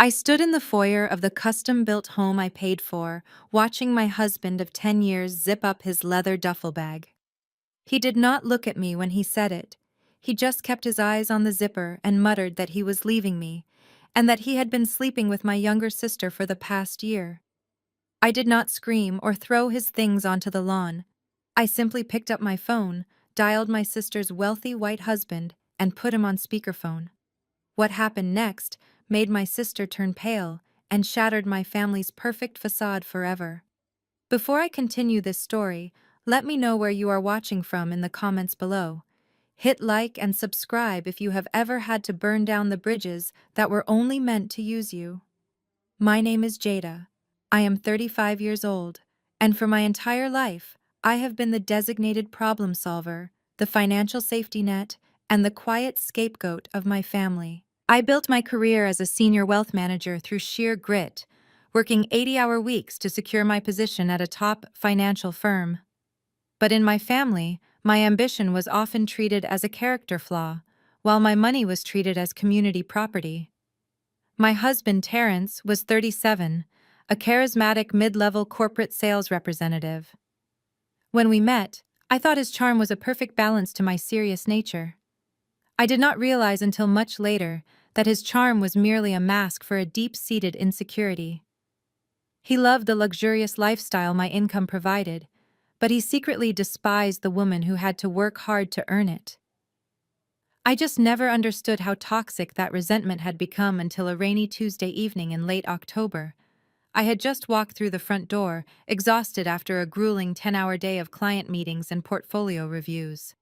I stood in the foyer of the custom-built home I paid for, watching my husband of 10 years zip up his leather duffel bag. He did not look at me when he said it. He just kept his eyes on the zipper and muttered that he was leaving me, and that he had been sleeping with my younger sister for the past year. I did not scream or throw his things onto the lawn. I simply picked up my phone, dialed my sister's wealthy white husband, and put him on speakerphone. What happened next made my sister turn pale and shattered my family's perfect facade forever. Before I continue this story, let me know where you are watching from in the comments below. Hit like and subscribe if you have ever had to burn down the bridges that were only meant to use you. My name is Jada. I am 35 years old, and for my entire life, I have been the designated problem solver, the financial safety net, and the quiet scapegoat of my family. I built my career as a senior wealth manager through sheer grit, working 80-hour weeks to secure my position at a top financial firm. But in my family, my ambition was often treated as a character flaw, while my money was treated as community property. My husband, Terrence, was 37, a charismatic mid-level corporate sales representative. When we met, I thought his charm was a perfect balance to my serious nature. I did not realize until much later that his charm was merely a mask for a deep-seated insecurity. He loved the luxurious lifestyle my income provided, but he secretly despised the woman who had to work hard to earn it. I just never understood how toxic that resentment had become until a rainy Tuesday evening in late October. I had just walked through the front door, exhausted after a grueling 10-hour day of client meetings and portfolio reviews.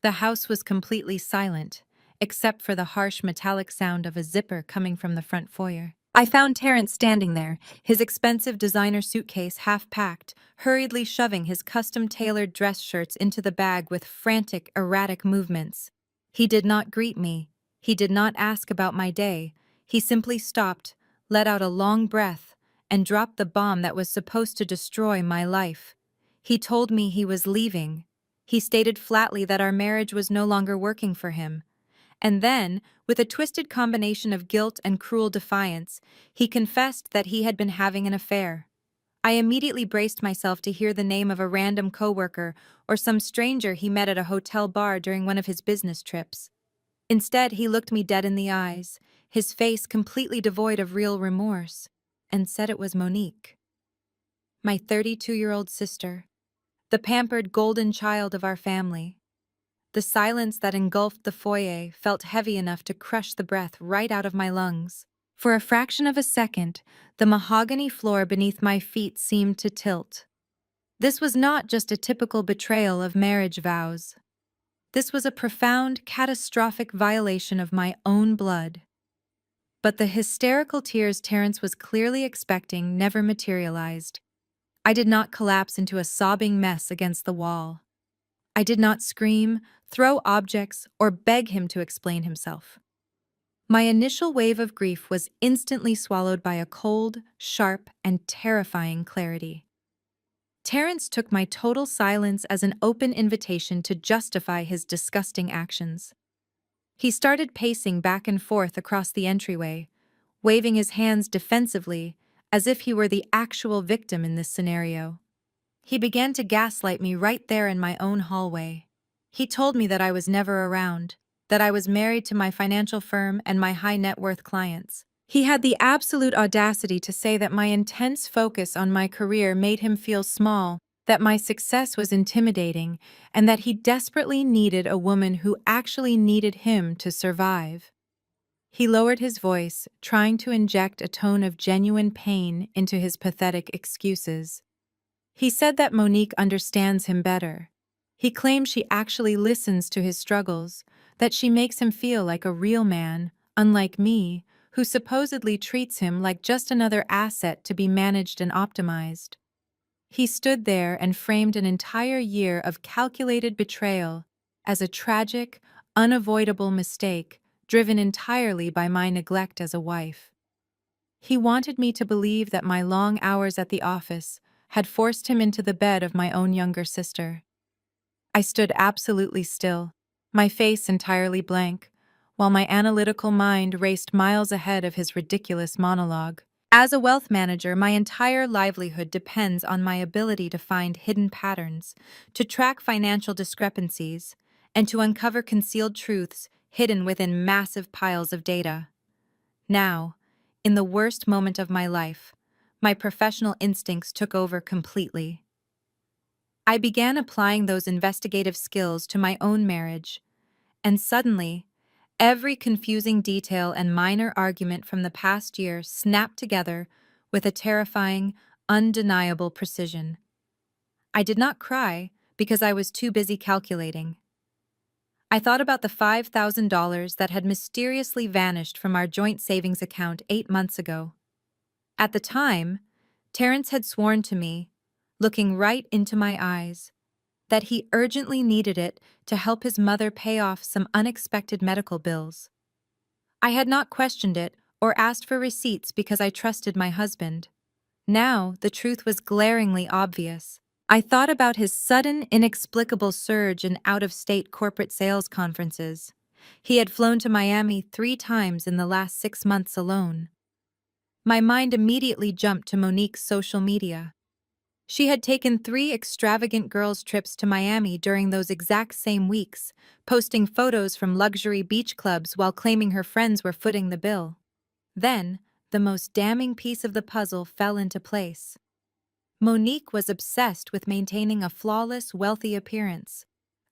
The house was completely silent, except for the harsh metallic sound of a zipper coming from the front foyer. I found Terrence standing there, his expensive designer suitcase half-packed, hurriedly shoving his custom-tailored dress shirts into the bag with frantic, erratic movements. He did not greet me. He did not ask about my day. He simply stopped, let out a long breath, and dropped the bomb that was supposed to destroy my life. He told me he was leaving. He stated flatly that our marriage was no longer working for him. And then, with a twisted combination of guilt and cruel defiance, he confessed that he had been having an affair. I immediately braced myself to hear the name of a random coworker or some stranger he met at a hotel bar during one of his business trips. Instead, he looked me dead in the eyes, his face completely devoid of real remorse, and said it was Monique, my 32-year-old sister, the pampered golden child of our family. The silence that engulfed the foyer felt heavy enough to crush the breath right out of my lungs. For a fraction of a second, the mahogany floor beneath my feet seemed to tilt. This was not just a typical betrayal of marriage vows. This was a profound, catastrophic violation of my own blood. But the hysterical tears Terrence was clearly expecting never materialized. I did not collapse into a sobbing mess against the wall. I did not scream, throw objects, or beg him to explain himself. My initial wave of grief was instantly swallowed by a cold, sharp, and terrifying clarity. Terrence took my total silence as an open invitation to justify his disgusting actions. He started pacing back and forth across the entryway, waving his hands defensively as if he were the actual victim in this scenario. He began to gaslight me right there in my own hallway. He told me that I was never around, that I was married to my financial firm and my high-net-worth clients. He had the absolute audacity to say that my intense focus on my career made him feel small, that my success was intimidating, and that he desperately needed a woman who actually needed him to survive. He lowered his voice, trying to inject a tone of genuine pain into his pathetic excuses. He said that Monique understands him better. He claims she actually listens to his struggles, that she makes him feel like a real man, unlike me, who supposedly treats him like just another asset to be managed and optimized. He stood there and framed an entire year of calculated betrayal as a tragic, unavoidable mistake driven entirely by my neglect as a wife. He wanted me to believe that my long hours at the office had forced him into the bed of my own younger sister. I stood absolutely still, my face entirely blank, while my analytical mind raced miles ahead of his ridiculous monologue. As a wealth manager, my entire livelihood depends on my ability to find hidden patterns, to track financial discrepancies, and to uncover concealed truths hidden within massive piles of data. Now, in the worst moment of my life, my professional instincts took over completely. I began applying those investigative skills to my own marriage, and suddenly, every confusing detail and minor argument from the past year snapped together with a terrifying, undeniable precision. I did not cry because I was too busy calculating. I thought about the $5,000 that had mysteriously vanished from our joint savings account 8 months ago. At the time, Terrence had sworn to me, looking right into my eyes, that he urgently needed it to help his mother pay off some unexpected medical bills. I had not questioned it or asked for receipts because I trusted my husband. Now, the truth was glaringly obvious. I thought about his sudden, inexplicable surge in out-of-state corporate sales conferences. He had flown to Miami 3 times in the last 6 months alone. My mind immediately jumped to Monique's social media. She had taken 3 extravagant girls' trips to Miami during those exact same weeks, posting photos from luxury beach clubs while claiming her friends were footing the bill. Then, the most damning piece of the puzzle fell into place. Monique was obsessed with maintaining a flawless, wealthy appearance.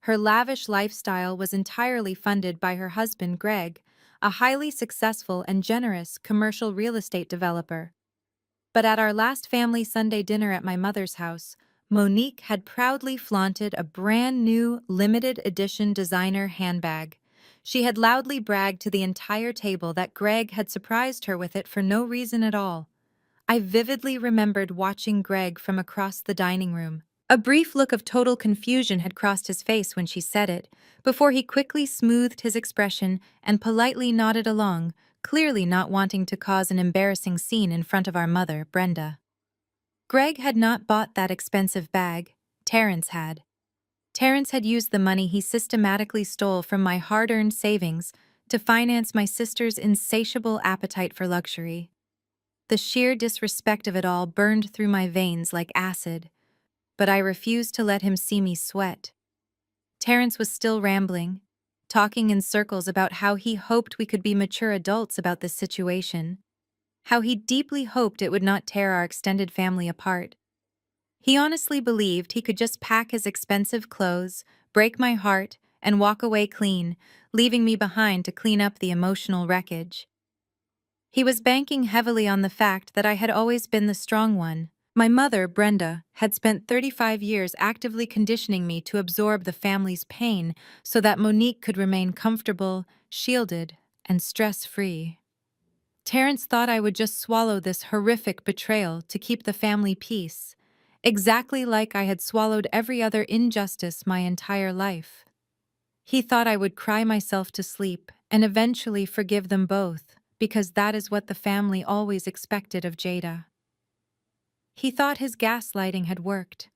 Her lavish lifestyle was entirely funded by her husband, Greg, a highly successful and generous commercial real estate developer. But at our last family Sunday dinner at my mother's house, Monique had proudly flaunted a brand new limited edition designer handbag. She had loudly bragged to the entire table that Greg had surprised her with it for no reason at all. I vividly remembered watching Greg from across the dining room. A brief look of total confusion had crossed his face when she said it, before he quickly smoothed his expression and politely nodded along, clearly not wanting to cause an embarrassing scene in front of our mother, Brenda. Greg had not bought that expensive bag. Terrence had. Terrence had used the money he systematically stole from my hard-earned savings to finance my sister's insatiable appetite for luxury. The sheer disrespect of it all burned through my veins like acid, but I refused to let him see me sweat. Terrence was still rambling, talking in circles about how he hoped we could be mature adults about this situation, how he deeply hoped it would not tear our extended family apart. He honestly believed he could just pack his expensive clothes, break my heart, and walk away clean, leaving me behind to clean up the emotional wreckage. He was banking heavily on the fact that I had always been the strong one. My mother, Brenda, had spent 35 years actively conditioning me to absorb the family's pain so that Monique could remain comfortable, shielded, and stress-free. Terrence thought I would just swallow this horrific betrayal to keep the family peace, exactly like I had swallowed every other injustice my entire life. He thought I would cry myself to sleep and eventually forgive them both, because that is what the family always expected of Jada. He thought his gaslighting had worked.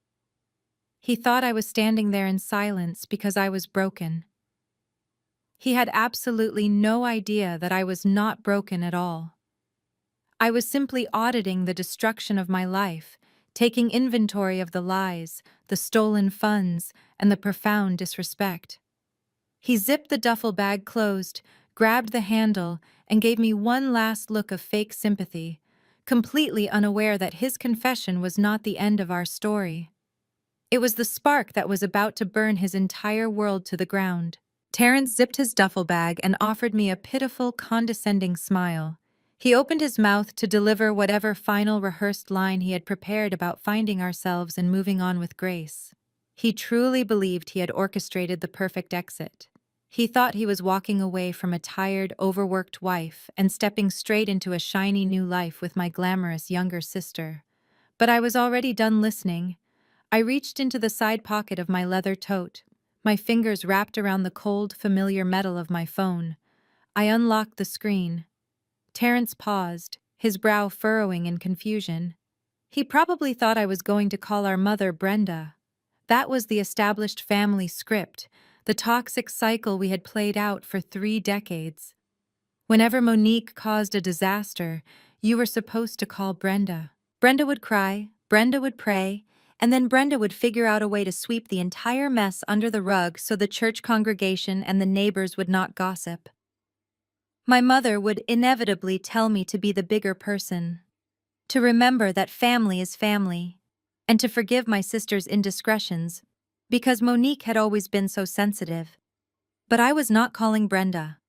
He thought I was standing there in silence because I was broken. He had absolutely no idea that I was not broken at all. I was simply auditing the destruction of my life, taking inventory of the lies, the stolen funds, and the profound disrespect. He zipped the duffel bag closed, grabbed the handle, and gave me one last look of fake sympathy, completely unaware that his confession was not the end of our story. It was the spark that was about to burn his entire world to the ground. Terrence zipped his duffel bag and offered me a pitiful, condescending smile. He opened his mouth to deliver whatever final rehearsed line he had prepared about finding ourselves and moving on with grace. He truly believed he had orchestrated the perfect exit. He thought he was walking away from a tired, overworked wife and stepping straight into a shiny new life with my glamorous younger sister. But I was already done listening. I reached into the side pocket of my leather tote, my fingers wrapped around the cold, familiar metal of my phone. I unlocked the screen. Terrence paused, his brow furrowing in confusion. He probably thought I was going to call our mother Brenda. That was the established family script, the toxic cycle we had played out for 3 decades. Whenever Monique caused a disaster, you were supposed to call Brenda. Brenda would cry, Brenda would pray, and then Brenda would figure out a way to sweep the entire mess under the rug so the church congregation and the neighbors would not gossip. My mother would inevitably tell me to be the bigger person, to remember that family is family, and to forgive my sister's indiscretions, because Monique had always been so sensitive. But I was not calling Brenda.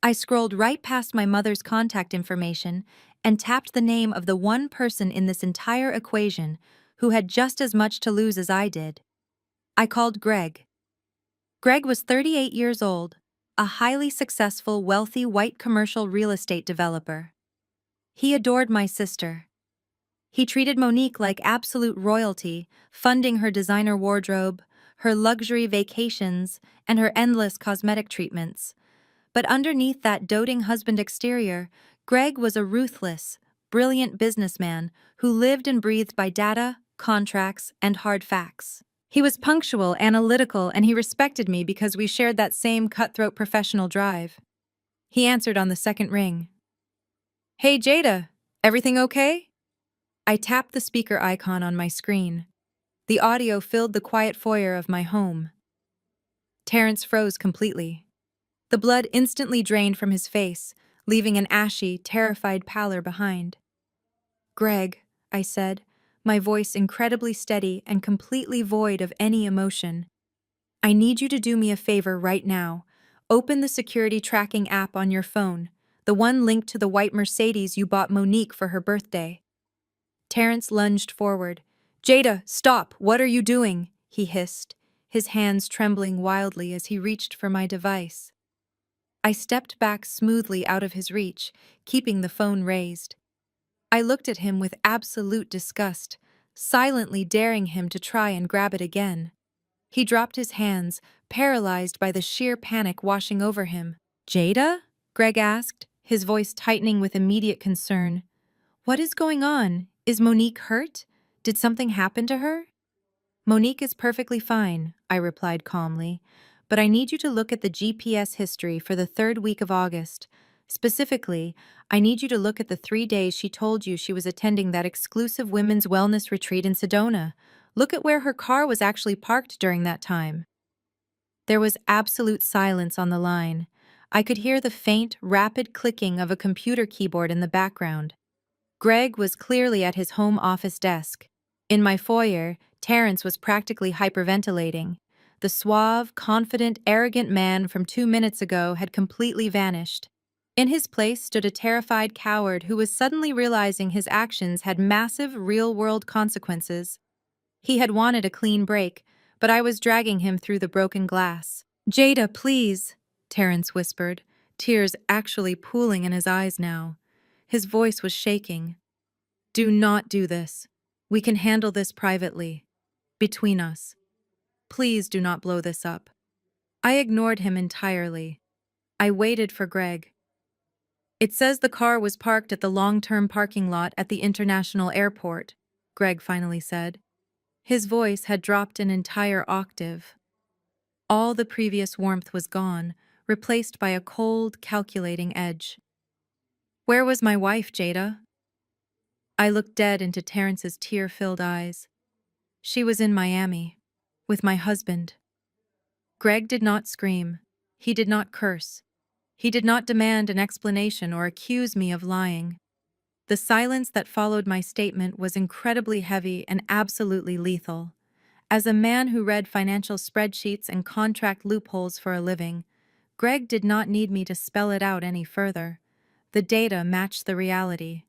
I scrolled right past my mother's contact information and tapped the name of the one person in this entire equation who had just as much to lose as I did. I called Greg. Greg was 38 years old, a highly successful, wealthy white commercial real estate developer. He adored my sister. He treated Monique like absolute royalty, funding her designer wardrobe, her luxury vacations, and her endless cosmetic treatments. But underneath that doting husband exterior, Greg was a ruthless, brilliant businessman who lived and breathed by data, contracts, and hard facts. He was punctual, analytical, and he respected me because we shared that same cutthroat professional drive. He answered on the second ring. "Hey Jada, everything okay?" I tapped the speaker icon on my screen. The audio filled the quiet foyer of my home. Terrence froze completely. The blood instantly drained from his face, leaving an ashy, terrified pallor behind. "Greg," I said, my voice incredibly steady and completely void of any emotion. "I need you to do me a favor right now. Open the security tracking app on your phone, the one linked to the white Mercedes you bought Monique for her birthday." Terrence lunged forward. "Jada, stop! What are you doing?" he hissed, his hands trembling wildly as he reached for my device. I stepped back smoothly out of his reach, keeping the phone raised. I looked at him with absolute disgust, silently daring him to try and grab it again. He dropped his hands, paralyzed by the sheer panic washing over him. "Jada?" Greg asked, his voice tightening with immediate concern. "What is going on? Is Monique hurt? Did something happen to her?" "Monique is perfectly fine," I replied calmly, "but I need you to look at the GPS history for the 3rd week of August. Specifically, I need you to look at the 3 days she told you she was attending that exclusive women's wellness retreat in Sedona. Look at where her car was actually parked during that time." There was absolute silence on the line. I could hear the faint, rapid clicking of a computer keyboard in the background. Greg was clearly at his home office desk. In my foyer, Terrence was practically hyperventilating. The suave, confident, arrogant man from 2 minutes ago had completely vanished. In his place stood a terrified coward who was suddenly realizing his actions had massive, real-world consequences. He had wanted a clean break, but I was dragging him through the broken glass. "Jada, please," Terrence whispered, tears actually pooling in his eyes now. His voice was shaking. "Do not do this. We can handle this privately. Between us. Please do not blow this up." I ignored him entirely. I waited for Greg. "It says the car was parked at the long-term parking lot at the international airport," Greg finally said. His voice had dropped an entire octave. All the previous warmth was gone, replaced by a cold, calculating edge. "Where was my wife, Jada?" I looked dead into Terrence's tear-filled eyes. "She was in Miami, with my husband." Greg did not scream. He did not curse. He did not demand an explanation or accuse me of lying. The silence that followed my statement was incredibly heavy and absolutely lethal. As a man who read financial spreadsheets and contract loopholes for a living, Greg did not need me to spell it out any further. The data matched the reality.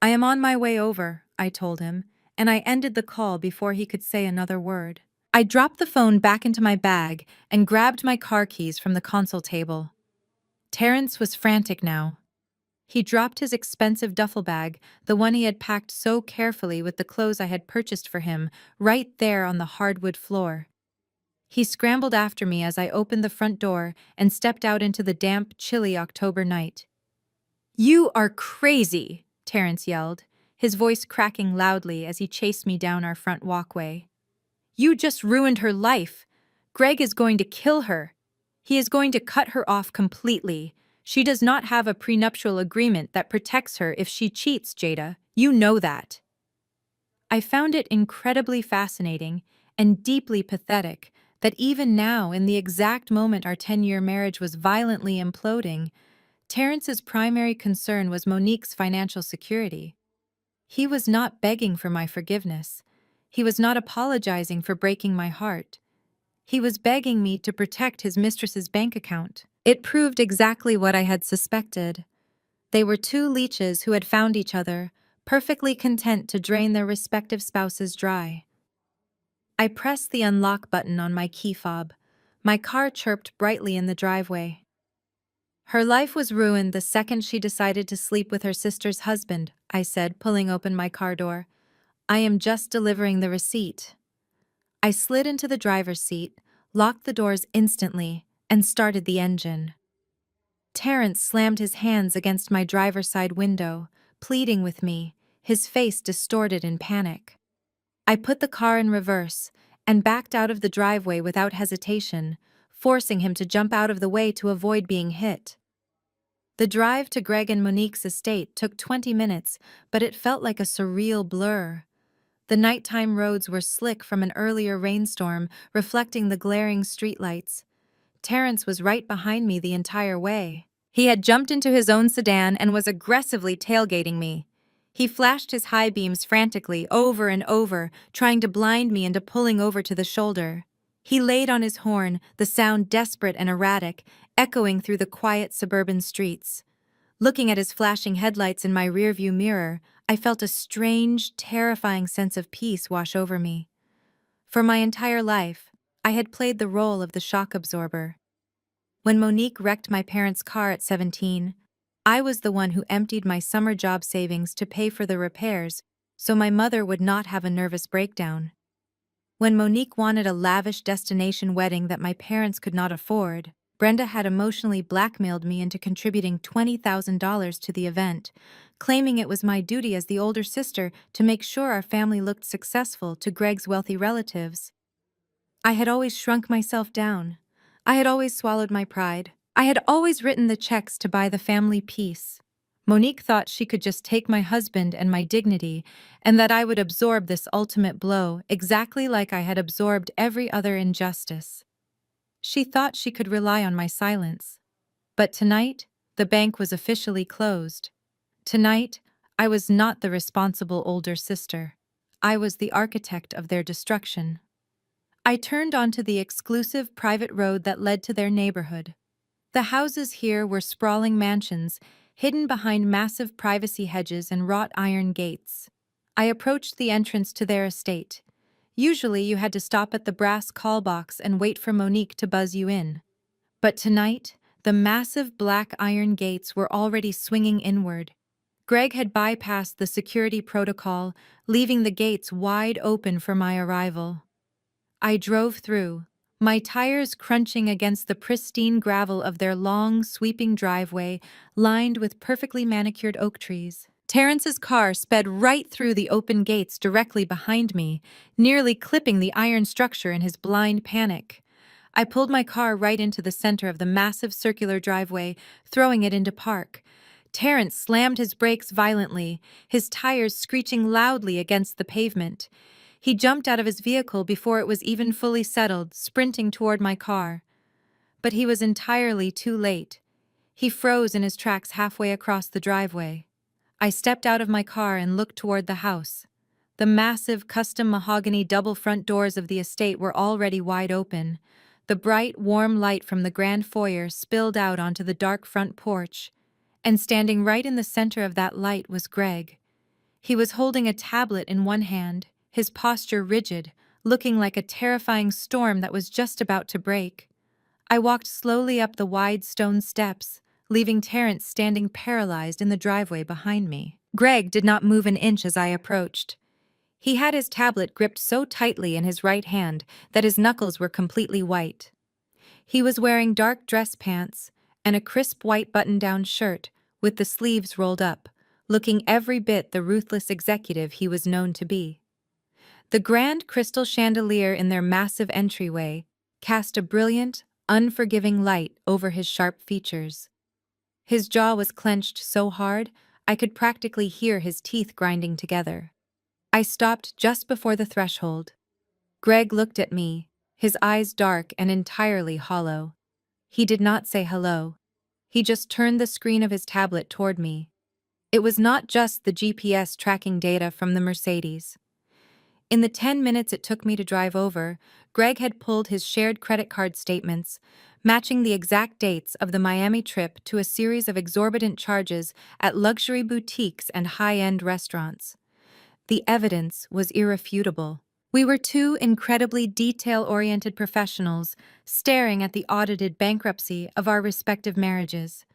"I am on my way over," I told him, and I ended the call before he could say another word. I dropped the phone back into my bag and grabbed my car keys from the console table. Terrence was frantic now. He dropped his expensive duffel bag, the one he had packed so carefully with the clothes I had purchased for him, right there on the hardwood floor. He scrambled after me as I opened the front door and stepped out into the damp, chilly October night. "You are crazy!" Terrence yelled, his voice cracking loudly as he chased me down our front walkway. "You just ruined her life. Greg is going to kill her. He is going to cut her off completely. She does not have a prenuptial agreement that protects her if she cheats, Jada. You know that. I found it incredibly fascinating and deeply pathetic that even now, in the exact moment our 10-year marriage was violently imploding, Terrence's primary concern was Monique's financial security. He was not begging for my forgiveness. He was not apologizing for breaking my heart. He was begging me to protect his mistress's bank account. It proved exactly what I had suspected. They were two leeches who had found each other, perfectly content to drain their respective spouses dry. I pressed the unlock button on my key fob. My car chirped brightly in the driveway. Her life was ruined the second she decided to sleep with her sister's husband, I said, pulling open my car door. I am just delivering the receipt. I slid into the driver's seat, locked the doors instantly, and started the engine. Terrence slammed his hands against my driver's side window, pleading with me, his face distorted in panic. I put the car in reverse and backed out of the driveway without hesitation, forcing him to jump out of the way to avoid being hit. The drive to Greg and Monique's estate took 20 minutes, but it felt like a surreal blur. The nighttime roads were slick from an earlier rainstorm, reflecting the glaring streetlights. Terrence was right behind me the entire way. He had jumped into his own sedan and was aggressively tailgating me. He flashed his high beams frantically, over and over, trying to blind me into pulling over to the shoulder. He laid on his horn, the sound desperate and erratic, echoing through the quiet suburban streets. Looking at his flashing headlights in my rearview mirror, I felt a strange, terrifying sense of peace wash over me. For my entire life, I had played the role of the shock absorber. When Monique wrecked my parents' car at 17, I was the one who emptied my summer job savings to pay for the repairs so my mother would not have a nervous breakdown. When Monique wanted a lavish destination wedding that my parents could not afford, Brenda had emotionally blackmailed me into contributing $20,000 to the event, claiming it was my duty as the older sister to make sure our family looked successful to Greg's wealthy relatives. I had always shrunk myself down. I had always swallowed my pride. I had always written the checks to buy the family peace. Monique thought she could just take my husband and my dignity, and that I would absorb this ultimate blow exactly like I had absorbed every other injustice. She thought she could rely on my silence. But tonight, the bank was officially closed. Tonight, I was not the responsible older sister. I was the architect of their destruction. I turned onto the exclusive private road that led to their neighborhood. The houses here were sprawling mansions, hidden behind massive privacy hedges and wrought iron gates. I approached the entrance to their estate. Usually you had to stop at the brass call box and wait for Monique to buzz you in. But tonight, the massive black iron gates were already swinging inward. Greg had bypassed the security protocol, leaving the gates wide open for my arrival. I drove through, my tires crunching against the pristine gravel of their long, sweeping driveway lined with perfectly manicured oak trees. Terrence's car sped right through the open gates directly behind me, nearly clipping the iron structure in his blind panic. I pulled my car right into the center of the massive circular driveway, throwing it into park. Terrence slammed his brakes violently, his tires screeching loudly against the pavement. He jumped out of his vehicle before it was even fully settled, sprinting toward my car. But he was entirely too late. He froze in his tracks halfway across the driveway. I stepped out of my car and looked toward the house. The massive custom mahogany double front doors of the estate were already wide open. The bright, warm light from the grand foyer spilled out onto the dark front porch. And standing right in the center of that light was Greg. He was holding a tablet in one hand, his posture rigid, looking like a terrifying storm that was just about to break. I walked slowly up the wide stone steps, leaving Terrence standing paralyzed in the driveway behind me. Greg did not move an inch as I approached. He had his tablet gripped so tightly in his right hand that his knuckles were completely white. He was wearing dark dress pants and a crisp white button-down shirt with the sleeves rolled up, looking every bit the ruthless executive he was known to be. The grand crystal chandelier in their massive entryway, cast a brilliant, unforgiving light over his sharp features. His jaw was clenched so hard, I could practically hear his teeth grinding together. I stopped just before the threshold. Greg looked at me, his eyes dark and entirely hollow. He did not say hello. He just turned the screen of his tablet toward me. It was not just the GPS tracking data from the Mercedes. In the 10 minutes it took me to drive over, Greg had pulled his shared credit card statements, matching the exact dates of the Miami trip to a series of exorbitant charges at luxury boutiques and high-end restaurants. The evidence was irrefutable. We were two incredibly detail-oriented professionals staring at the audited bankruptcy of our respective marriages.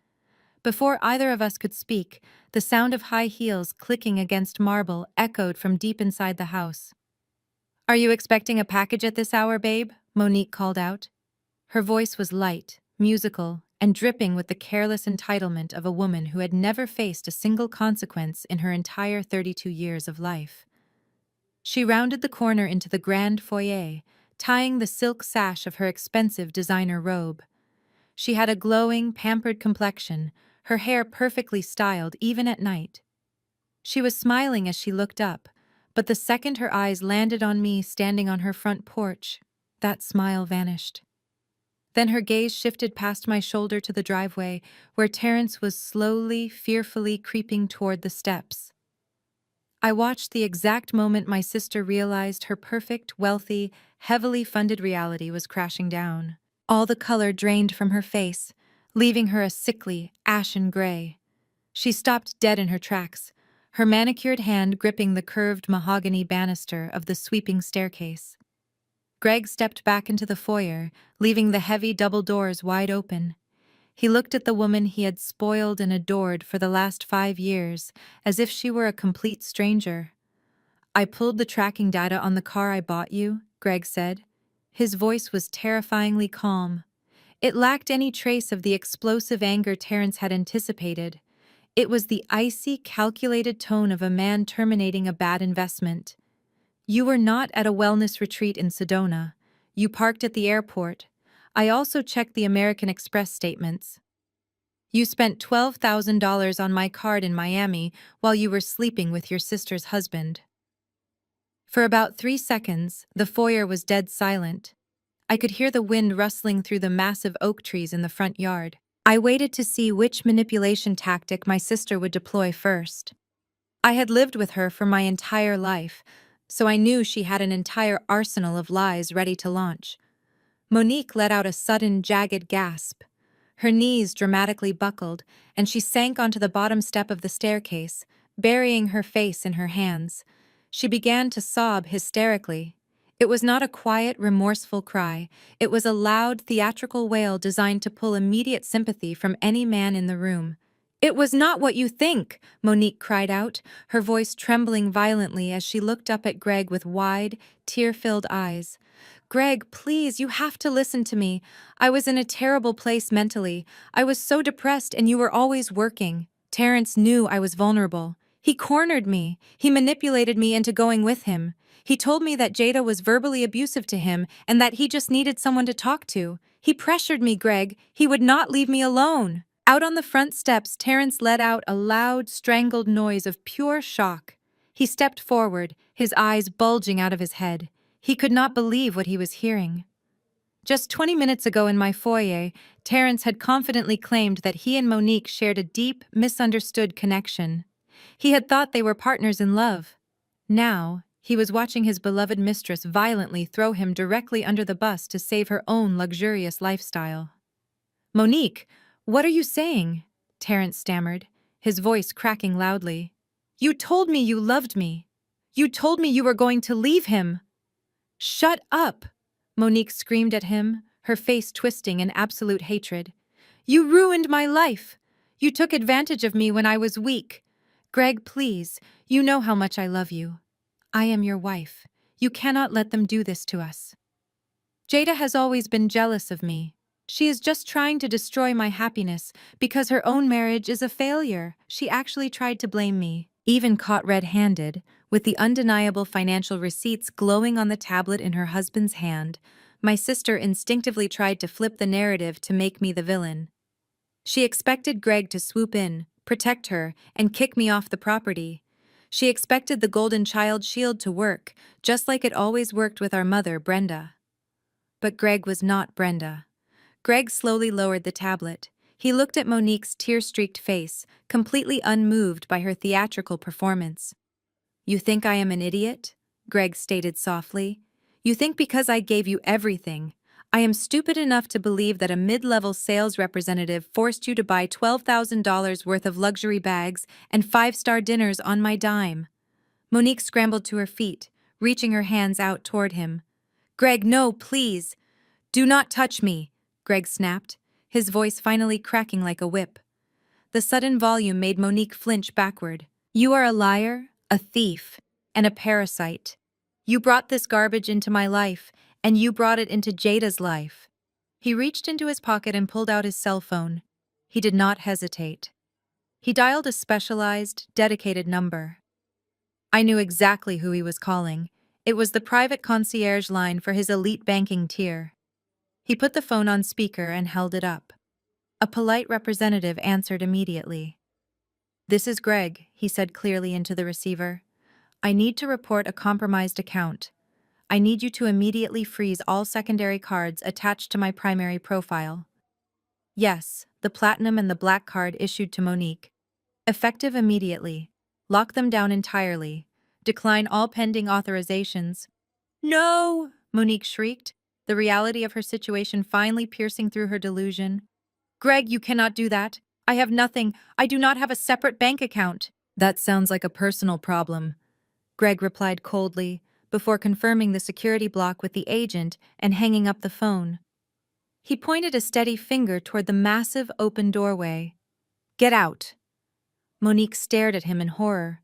Before either of us could speak, the sound of high heels clicking against marble echoed from deep inside the house. "Are you expecting a package at this hour, babe?" Monique called out. Her voice was light, musical, and dripping with the careless entitlement of a woman who had never faced a single consequence in her entire 32 years of life. She rounded the corner into the grand foyer, tying the silk sash of her expensive designer robe. She had a glowing, pampered complexion, her hair perfectly styled even at night. She was smiling as she looked up, but the second her eyes landed on me standing on her front porch, that smile vanished. Then her gaze shifted past my shoulder to the driveway, where Terrence was slowly, fearfully creeping toward the steps. I watched the exact moment my sister realized her perfect, wealthy, heavily funded reality was crashing down. All the color drained from her face, leaving her a sickly, ashen gray. She stopped dead in her tracks, her manicured hand gripping the curved mahogany banister of the sweeping staircase. Greg stepped back into the foyer, leaving the heavy double doors wide open. He looked at the woman he had spoiled and adored for the last 5 years, as if she were a complete stranger. "I pulled the tracking data on the car I bought you," Greg said. His voice was terrifyingly calm. It lacked any trace of the explosive anger Terrence had anticipated. It was the icy, calculated tone of a man terminating a bad investment. "You were not at a wellness retreat in Sedona. You parked at the airport. I also checked the American Express statements. You spent $12,000 on my card in Miami while you were sleeping with your sister's husband." For about 3 seconds, the foyer was dead silent. I could hear the wind rustling through the massive oak trees in the front yard. I waited to see which manipulation tactic my sister would deploy first. I had lived with her for my entire life, so I knew she had an entire arsenal of lies ready to launch. Monique let out a sudden, jagged gasp. Her knees dramatically buckled, and she sank onto the bottom step of the staircase, burying her face in her hands. She began to sob hysterically. It was not a quiet, remorseful cry. It was a loud, theatrical wail designed to pull immediate sympathy from any man in the room. "It was not what you think," Monique cried out, her voice trembling violently as she looked up at Greg with wide, tear-filled eyes. "Greg, please, you have to listen to me. I was in a terrible place mentally. I was so depressed and you were always working. Terrence knew I was vulnerable. He cornered me. He manipulated me into going with him. He told me that Jada was verbally abusive to him and that he just needed someone to talk to. He pressured me, Greg. He would not leave me alone." Out on the front steps, Terrence let out a loud, strangled noise of pure shock. He stepped forward, his eyes bulging out of his head. He could not believe what he was hearing. Just 20 minutes ago in my foyer, Terrence had confidently claimed that he and Monique shared a deep, misunderstood connection. He had thought they were partners in love. Now, he was watching his beloved mistress violently throw him directly under the bus to save her own luxurious lifestyle. "Monique, what are you saying?" Terrence stammered, his voice cracking loudly. "You told me you loved me. You told me you were going to leave him." "Shut up!" Monique screamed at him, her face twisting in absolute hatred. "You ruined my life. You took advantage of me when I was weak. Greg, please, you know how much I love you. I am your wife. You cannot let them do this to us. Jada has always been jealous of me. She is just trying to destroy my happiness because her own marriage is a failure. She actually tried to blame me, even caught red-handed, with the undeniable financial receipts glowing on the tablet in her husband's hand. My sister instinctively tried to flip the narrative to make me the villain. She expected Greg to swoop in, protect her, and kick me off the property. She expected the golden child shield to work, just like it always worked with our mother, Brenda. But Greg was not Brenda. Greg slowly lowered the tablet. He looked at Monique's tear-streaked face, completely unmoved by her theatrical performance. "You think I am an idiot?" Greg stated softly. "You think because I gave you everything, I am stupid enough to believe that a mid-level sales representative forced you to buy $12,000 worth of luxury bags and five-star dinners on my dime?" Monique scrambled to her feet, reaching her hands out toward him. "Greg, no, please! Do not touch me!" Greg snapped, his voice finally cracking like a whip. The sudden volume made Monique flinch backward. "You are a liar, a thief, and a parasite. You brought this garbage into my life, and you brought it into Jada's life." He reached into his pocket and pulled out his cell phone. He did not hesitate. He dialed a specialized, dedicated number. I knew exactly who he was calling. It was the private concierge line for his elite banking tier. He put the phone on speaker and held it up. A polite representative answered immediately. "This is Greg," he said clearly into the receiver. "I need to report a compromised account. I need you to immediately freeze all secondary cards attached to my primary profile." Yes, the platinum and the black card issued to Monique. "Effective immediately. Lock them down entirely. Decline all pending authorizations." "No!" Monique shrieked, the reality of her situation finally piercing through her delusion. "Greg, you cannot do that. I have nothing. I do not have a separate bank account." "That sounds like a personal problem," Greg replied coldly, before confirming the security block with the agent and hanging up the phone. He pointed a steady finger toward the massive open doorway. "Get out." Monique stared at him in horror.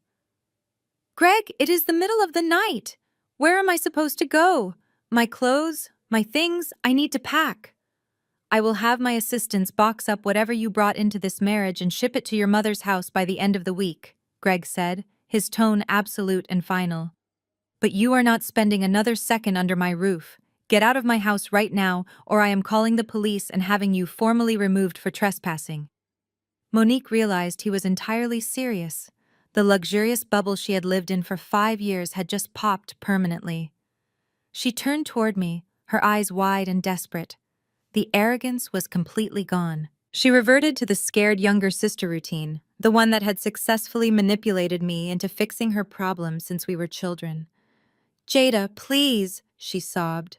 "Greg, it is the middle of the night. Where am I supposed to go? My clothes, my things, I need to pack." "I will have my assistants box up whatever you brought into this marriage and ship it to your mother's house by the end of the week," Greg said, his tone absolute and final. "But you are not spending another second under my roof. Get out of my house right now, or I am calling the police and having you formally removed for trespassing." Monique realized he was entirely serious. The luxurious bubble she had lived in for 5 years had just popped permanently. She turned toward me, her eyes wide and desperate. The arrogance was completely gone. She reverted to the scared younger sister routine, the one that had successfully manipulated me into fixing her problems since we were children. "Jada, please," she sobbed,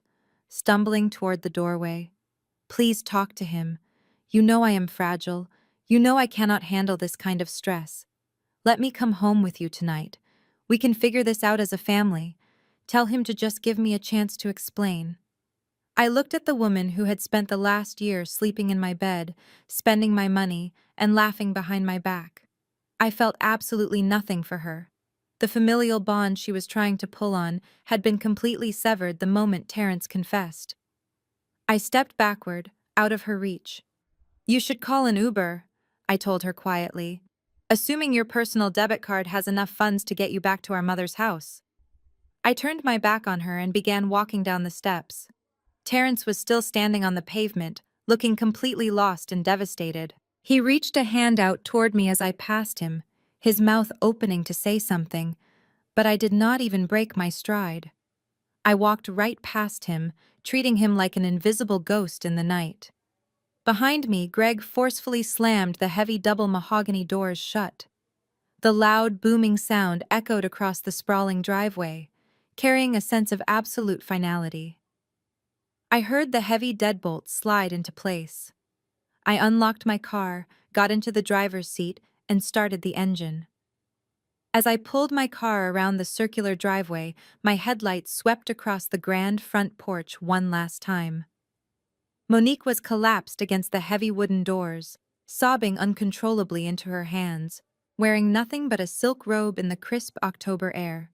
stumbling toward the doorway. "Please talk to him. You know I am fragile. You know I cannot handle this kind of stress. Let me come home with you tonight. We can figure this out as a family. Tell him to just give me a chance to explain." I looked at the woman who had spent the last year sleeping in my bed, spending my money, and laughing behind my back. I felt absolutely nothing for her. The familial bond she was trying to pull on had been completely severed the moment Terrence confessed. I stepped backward, out of her reach. "You should call an Uber," I told her quietly, "assuming your personal debit card has enough funds to get you back to our mother's house." I turned my back on her and began walking down the steps. Terrence was still standing on the pavement, looking completely lost and devastated. He reached a hand out toward me as I passed him, his mouth opening to say something, but I did not even break my stride. I walked right past him, treating him like an invisible ghost in the night. Behind me, Greg forcefully slammed the heavy double mahogany doors shut. The loud, booming sound echoed across the sprawling driveway, carrying a sense of absolute finality. I heard the heavy deadbolt slide into place. I unlocked my car, got into the driver's seat, and started the engine. As I pulled my car around the circular driveway, my headlights swept across the grand front porch one last time. Monique was collapsed against the heavy wooden doors, sobbing uncontrollably into her hands, wearing nothing but a silk robe in the crisp October air.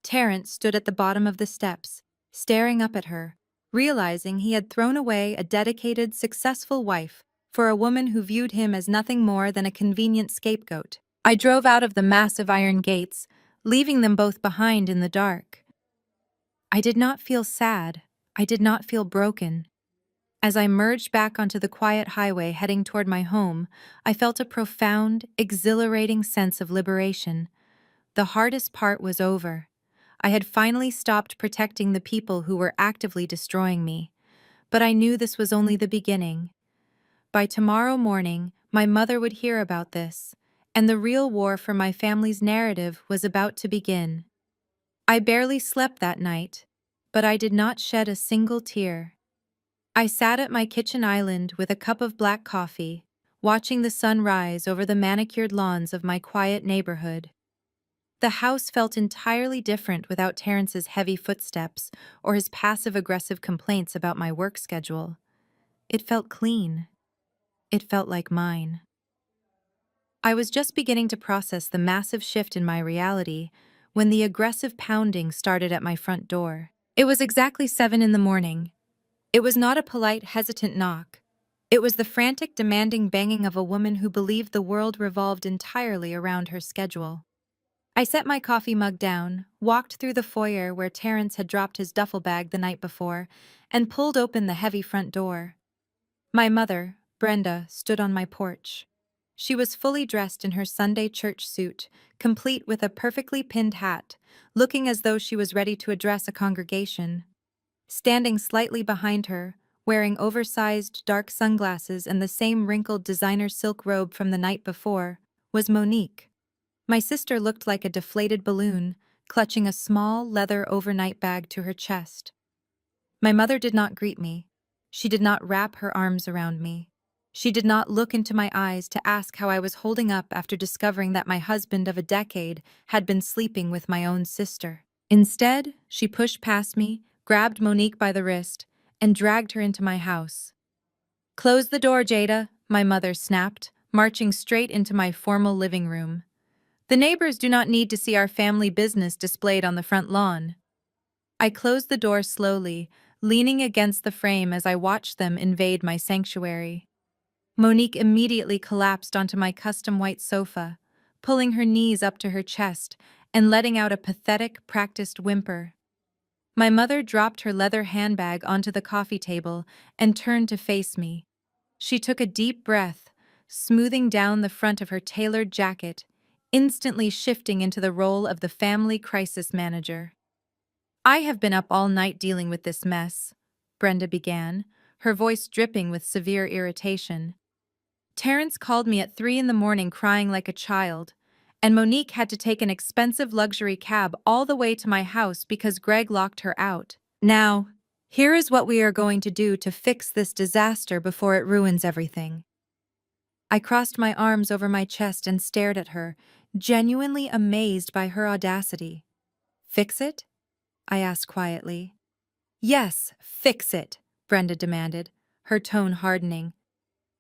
Terrence stood at the bottom of the steps, staring up at her, realizing he had thrown away a dedicated, successful wife for a woman who viewed him as nothing more than a convenient scapegoat. I drove out of the massive iron gates, leaving them both behind in the dark. I did not feel sad. I did not feel broken. As I merged back onto the quiet highway heading toward my home, I felt a profound, exhilarating sense of liberation. The hardest part was over. I had finally stopped protecting the people who were actively destroying me. But I knew this was only the beginning. By tomorrow morning, my mother would hear about this, and the real war for my family's narrative was about to begin. I barely slept that night, but I did not shed a single tear. I sat at my kitchen island with a cup of black coffee, watching the sun rise over the manicured lawns of my quiet neighborhood. The house felt entirely different without Terrence's heavy footsteps or his passive-aggressive complaints about my work schedule. It felt clean. It felt like mine. I was just beginning to process the massive shift in my reality when the aggressive pounding started at my front door. It was exactly 7 in the morning. It was not a polite, hesitant knock. It was the frantic, demanding banging of a woman who believed the world revolved entirely around her schedule. I set my coffee mug down, walked through the foyer where Terrence had dropped his duffel bag the night before, and pulled open the heavy front door. My mother, Brenda, stood on my porch. She was fully dressed in her Sunday church suit, complete with a perfectly pinned hat, looking as though she was ready to address a congregation. Standing slightly behind her, wearing oversized dark sunglasses and the same wrinkled designer silk robe from the night before, was Monique. My sister looked like a deflated balloon, clutching a small leather overnight bag to her chest. My mother did not greet me. She did not wrap her arms around me. She did not look into my eyes to ask how I was holding up after discovering that my husband of a decade had been sleeping with my own sister. Instead, she pushed past me, grabbed Monique by the wrist, and dragged her into my house. "Close the door, Jada," my mother snapped, marching straight into my formal living room. "The neighbors do not need to see our family business displayed on the front lawn." I closed the door slowly, leaning against the frame as I watched them invade my sanctuary. Monique immediately collapsed onto my custom white sofa, pulling her knees up to her chest and letting out a pathetic, practiced whimper. My mother dropped her leather handbag onto the coffee table and turned to face me. She took a deep breath, smoothing down the front of her tailored jacket, instantly shifting into the role of the family crisis manager. "I have been up all night dealing with this mess," Brenda began, her voice dripping with severe irritation. "Terrence called me at 3 in the morning crying like a child, and Monique had to take an expensive luxury cab all the way to my house because Greg locked her out. Now, here is what we are going to do to fix this disaster before it ruins everything." I crossed my arms over my chest and stared at her, genuinely amazed by her audacity. "Fix it?" I asked quietly. "Yes, fix it," Brenda demanded, her tone hardening.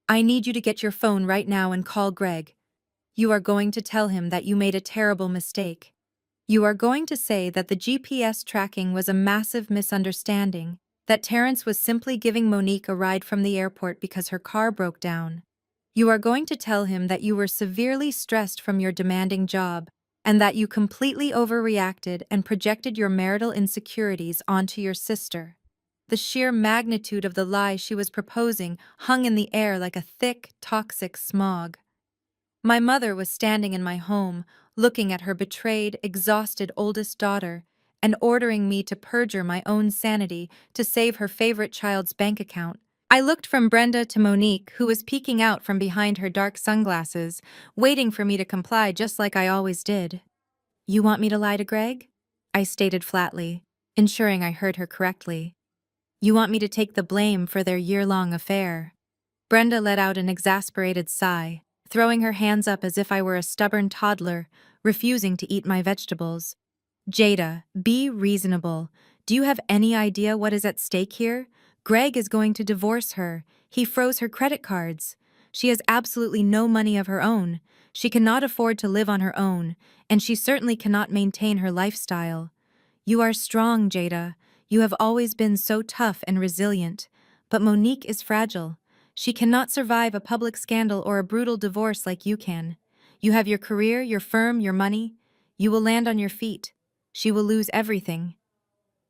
"I need you to get your phone right now and call Greg. You are going to tell him that you made a terrible mistake. You are going to say that the GPS tracking was a massive misunderstanding, that Terrence was simply giving Monique a ride from the airport because her car broke down. You are going to tell him that you were severely stressed from your demanding job, and that you completely overreacted and projected your marital insecurities onto your sister." The sheer magnitude of the lie she was proposing hung in the air like a thick, toxic smog. My mother was standing in my home, looking at her betrayed, exhausted oldest daughter, and ordering me to perjure my own sanity to save her favorite child's bank account. I looked from Brenda to Monique, who was peeking out from behind her dark sunglasses, waiting for me to comply just like I always did. "You want me to lie to Greg?" I stated flatly, ensuring I heard her correctly. "You want me to take the blame for their year-long affair?" Brenda let out an exasperated sigh, throwing her hands up as if I were a stubborn toddler, refusing to eat my vegetables. "Jada, be reasonable. Do you have any idea what is at stake here? Greg is going to divorce her. He froze her credit cards. She has absolutely no money of her own. She cannot afford to live on her own, and she certainly cannot maintain her lifestyle. You are strong, Jada. You have always been so tough and resilient. But Monique is fragile. She cannot survive a public scandal or a brutal divorce like you can. You have your career, your firm, your money. You will land on your feet. She will lose everything."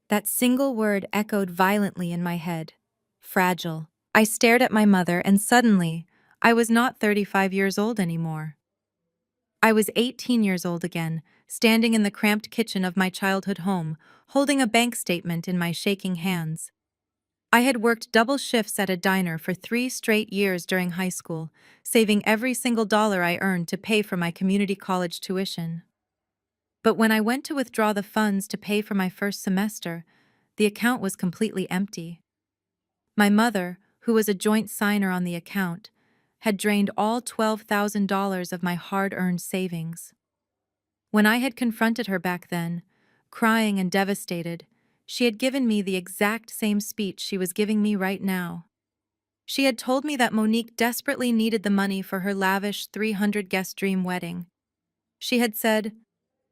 That single word echoed violently in my head. Fragile. I stared at my mother, and suddenly, I was not 35 years old anymore. I was 18 years old again, standing in the cramped kitchen of my childhood home, holding a bank statement in my shaking hands. I had worked double shifts at a diner for 3 straight years during high school, saving every single dollar I earned to pay for my community college tuition. But when I went to withdraw the funds to pay for my first semester, the account was completely empty. My mother, who was a joint signer on the account, had drained all $12,000 of my hard-earned savings. When I had confronted her back then, crying and devastated, she had given me the exact same speech she was giving me right now. She had told me that Monique desperately needed the money for her lavish 300-guest dream wedding. She had said,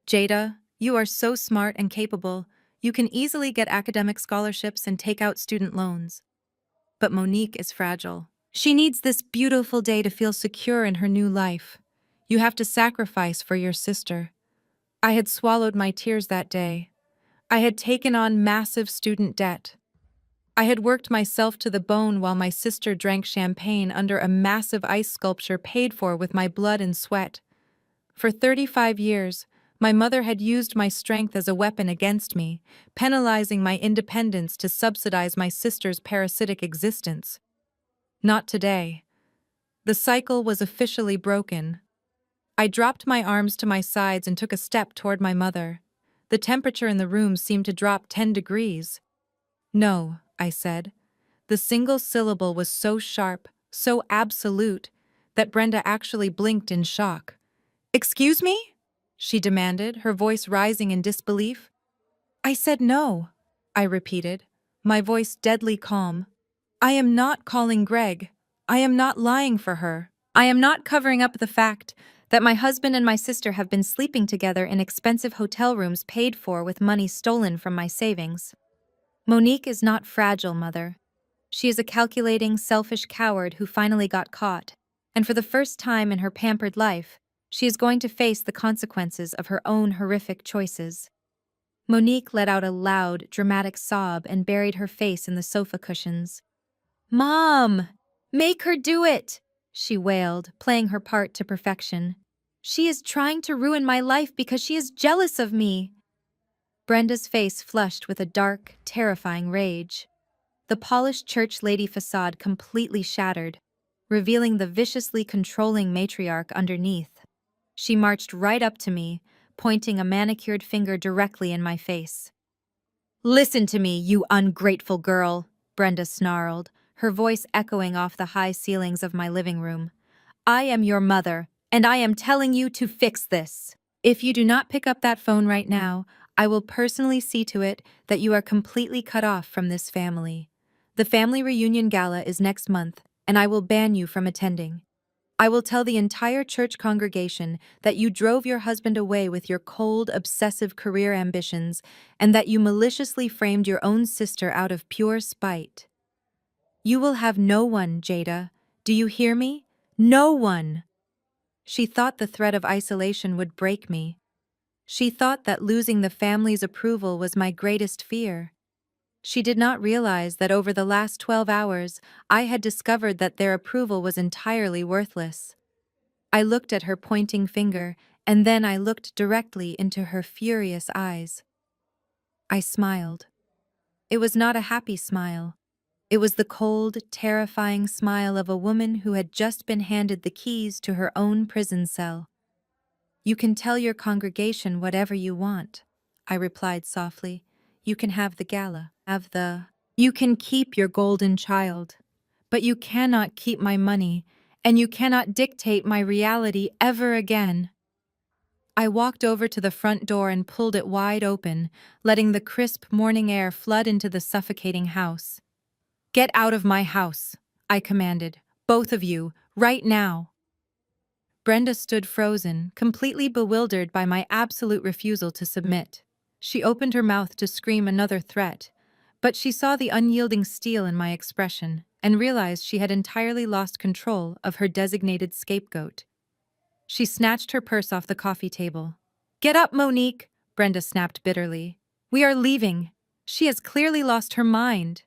"Jada, you are so smart and capable, you can easily get academic scholarships and take out student loans. But Monique is fragile. She needs this beautiful day to feel secure in her new life. You have to sacrifice for your sister." I had swallowed my tears that day. I had taken on massive student debt. I had worked myself to the bone while my sister drank champagne under a massive ice sculpture paid for with my blood and sweat. For 35 years, my mother had used my strength as a weapon against me, penalizing my independence to subsidize my sister's parasitic existence. Not today. The cycle was officially broken. I dropped my arms to my sides and took a step toward my mother. The temperature in the room seemed to drop 10 degrees. "No," I said. The single syllable was so sharp, so absolute, that Brenda actually blinked in shock. "Excuse me?" she demanded, her voice rising in disbelief. "I said no," I repeated, my voice deadly calm. "I am not calling Greg. I am not lying for her. I am not covering up the fact that my husband and my sister have been sleeping together in expensive hotel rooms paid for with money stolen from my savings. Monique is not fragile, Mother. She is a calculating, selfish coward who finally got caught, and for the first time in her pampered life, she is going to face the consequences of her own horrific choices." Monique let out a loud, dramatic sob and buried her face in the sofa cushions. "Mom! Make her do it!" she wailed, playing her part to perfection. "She is trying to ruin my life because she is jealous of me." Brenda's face flushed with a dark, terrifying rage. The polished church lady facade completely shattered, revealing the viciously controlling matriarch underneath. She marched right up to me, pointing a manicured finger directly in my face. "Listen to me, you ungrateful girl," Brenda snarled, her voice echoing off the high ceilings of my living room. "I am your mother, and I am telling you to fix this. If you do not pick up that phone right now, I will personally see to it that you are completely cut off from this family. The family reunion gala is next month, and I will ban you from attending. I will tell the entire church congregation that you drove your husband away with your cold, obsessive career ambitions, and that you maliciously framed your own sister out of pure spite. You will have no one, Jada. Do you hear me? No one!" She thought the threat of isolation would break me. She thought that losing the family's approval was my greatest fear. She did not realize that over the last 12 hours, I had discovered that their approval was entirely worthless. I looked at her pointing finger, and then I looked directly into her furious eyes. I smiled. It was not a happy smile. It was the cold, terrifying smile of a woman who had just been handed the keys to her own prison cell. "You can tell your congregation whatever you want," I replied softly. "You can have the gala, you can keep your golden child, but you cannot keep my money, and you cannot dictate my reality ever again." I walked over to the front door and pulled it wide open, letting the crisp morning air flood into the suffocating house. "Get out of my house," I commanded. "Both of you, right now." Brenda stood frozen, completely bewildered by my absolute refusal to submit. She opened her mouth to scream another threat, but she saw the unyielding steel in my expression and realized she had entirely lost control of her designated scapegoat. She snatched her purse off the coffee table. "Get up, Monique," Brenda snapped bitterly. "We are leaving." She has clearly lost her mind.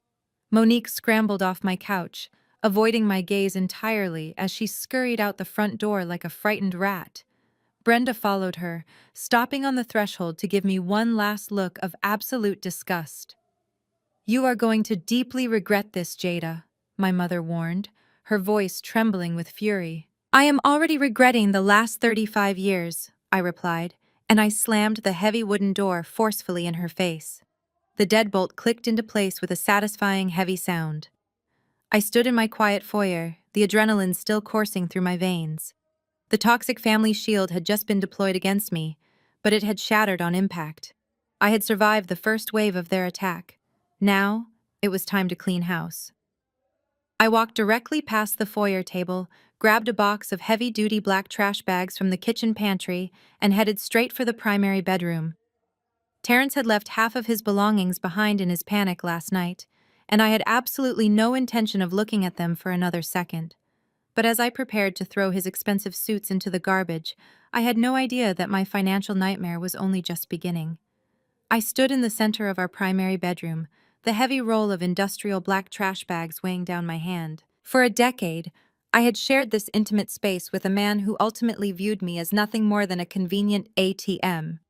Monique scrambled off my couch, avoiding my gaze entirely as she scurried out the front door like a frightened rat. Brenda followed her, stopping on the threshold to give me one last look of absolute disgust. "You are going to deeply regret this, Jada," my mother warned, her voice trembling with fury. "I am already regretting the last 35 years," I replied, and I slammed the heavy wooden door forcefully in her face. The deadbolt clicked into place with a satisfying heavy sound. I stood in my quiet foyer, the adrenaline still coursing through my veins. The toxic family shield had just been deployed against me, but it had shattered on impact. I had survived the first wave of their attack. Now, it was time to clean house. I walked directly past the foyer table, grabbed a box of heavy-duty black trash bags from the kitchen pantry, and headed straight for the primary bedroom. Terrence had left half of his belongings behind in his panic last night, and I had absolutely no intention of looking at them for another second. But as I prepared to throw his expensive suits into the garbage, I had no idea that my financial nightmare was only just beginning. I stood in the center of our primary bedroom, the heavy roll of industrial black trash bags weighing down my hand. For a decade, I had shared this intimate space with a man who ultimately viewed me as nothing more than a convenient ATM.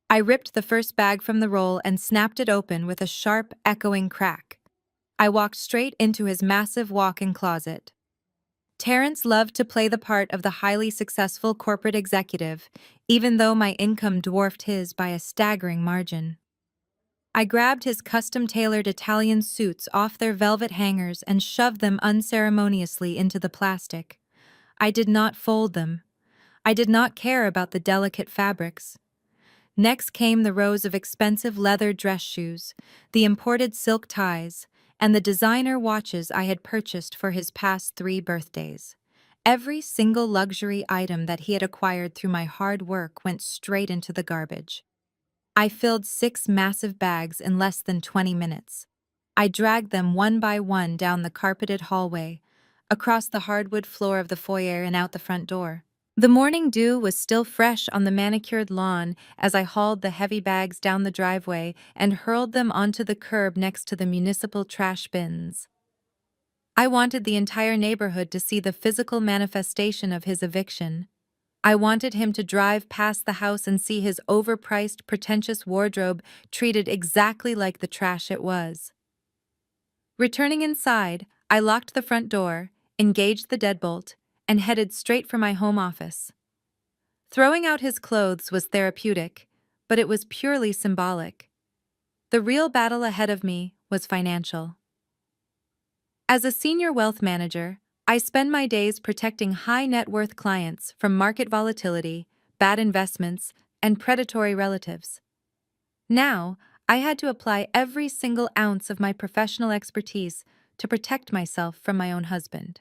I ripped the first bag from the roll and snapped it open with a sharp, echoing crack. I walked straight into his massive walk-in closet. Terrence loved to play the part of the highly successful corporate executive, even though my income dwarfed his by a staggering margin. I grabbed his custom-tailored Italian suits off their velvet hangers and shoved them unceremoniously into the plastic. I did not fold them. I did not care about the delicate fabrics. Next came the rows of expensive leather dress shoes, the imported silk ties, and the designer watches I had purchased for his past 3 birthdays. Every single luxury item that he had acquired through my hard work went straight into the garbage. I filled 6 massive bags in less than 20 minutes. I dragged them one by one down the carpeted hallway, across the hardwood floor of the foyer and out the front door. The morning dew was still fresh on the manicured lawn as I hauled the heavy bags down the driveway and hurled them onto the curb next to the municipal trash bins. I wanted the entire neighborhood to see the physical manifestation of his eviction. I wanted him to drive past the house and see his overpriced, pretentious wardrobe treated exactly like the trash it was. Returning inside, I locked the front door, engaged the deadbolt, and headed straight for my home office. Throwing out his clothes was therapeutic, but it was purely symbolic. The real battle ahead of me was financial. As a senior wealth manager, I spend my days protecting high-net-worth clients from market volatility, bad investments, and predatory relatives. Now, I had to apply every single ounce of my professional expertise to protect myself from my own husband.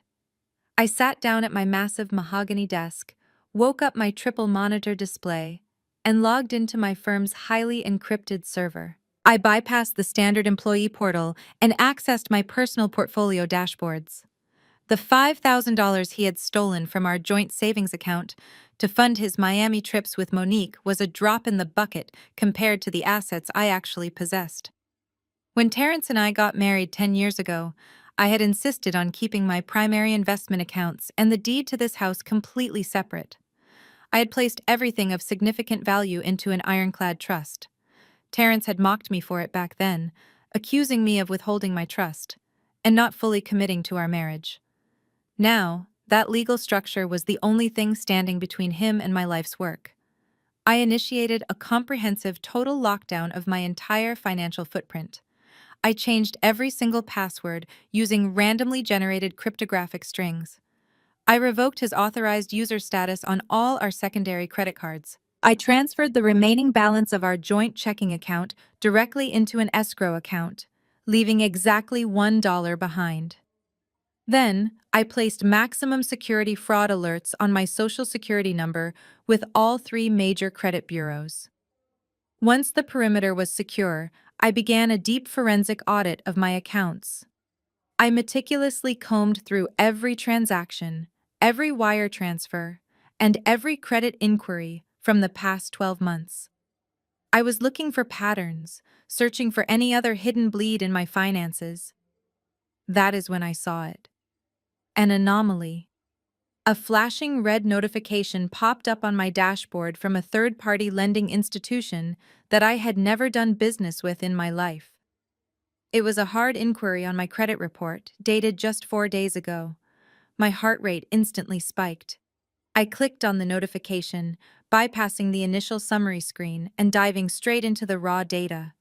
I sat down at my massive mahogany desk, woke up my triple monitor display, and logged into my firm's highly encrypted server. I bypassed the standard employee portal and accessed my personal portfolio dashboards. The $5,000 he had stolen from our joint savings account to fund his Miami trips with Monique was a drop in the bucket compared to the assets I actually possessed. When Terrence and I got married 10 years ago, I had insisted on keeping my primary investment accounts and the deed to this house completely separate. I had placed everything of significant value into an ironclad trust. Terrence had mocked me for it back then, accusing me of withholding my trust and not fully committing to our marriage. Now, that legal structure was the only thing standing between him and my life's work. I initiated a comprehensive total lockdown of my entire financial footprint. I changed every single password using randomly generated cryptographic strings. I revoked his authorized user status on all our secondary credit cards. I transferred the remaining balance of our joint checking account directly into an escrow account, leaving exactly $1 behind. Then, I placed maximum security fraud alerts on my social security number with all 3 major credit bureaus. Once the perimeter was secure, I began a deep forensic audit of my accounts. I meticulously combed through every transaction, every wire transfer, and every credit inquiry from the past 12 months. I was looking for patterns, searching for any other hidden bleed in my finances. That is when I saw it. An anomaly. A flashing red notification popped up on my dashboard from a third-party lending institution that I had never done business with in my life. It was a hard inquiry on my credit report, dated just 4 days ago. My heart rate instantly spiked. I clicked on the notification, bypassing the initial summary screen and diving straight into the raw data.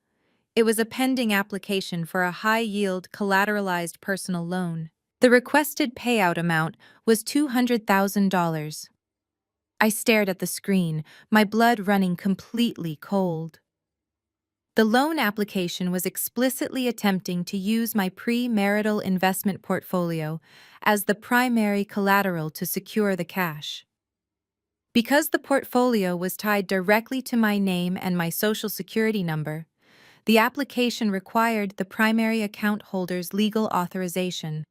It was a pending application for a high-yield, collateralized personal loan. The requested payout amount was $200,000. I stared at the screen, my blood running completely cold. The loan application was explicitly attempting to use my pre-marital investment portfolio as the primary collateral to secure the cash. Because the portfolio was tied directly to my name and my social security number, the application required the primary account holder's legal authorization.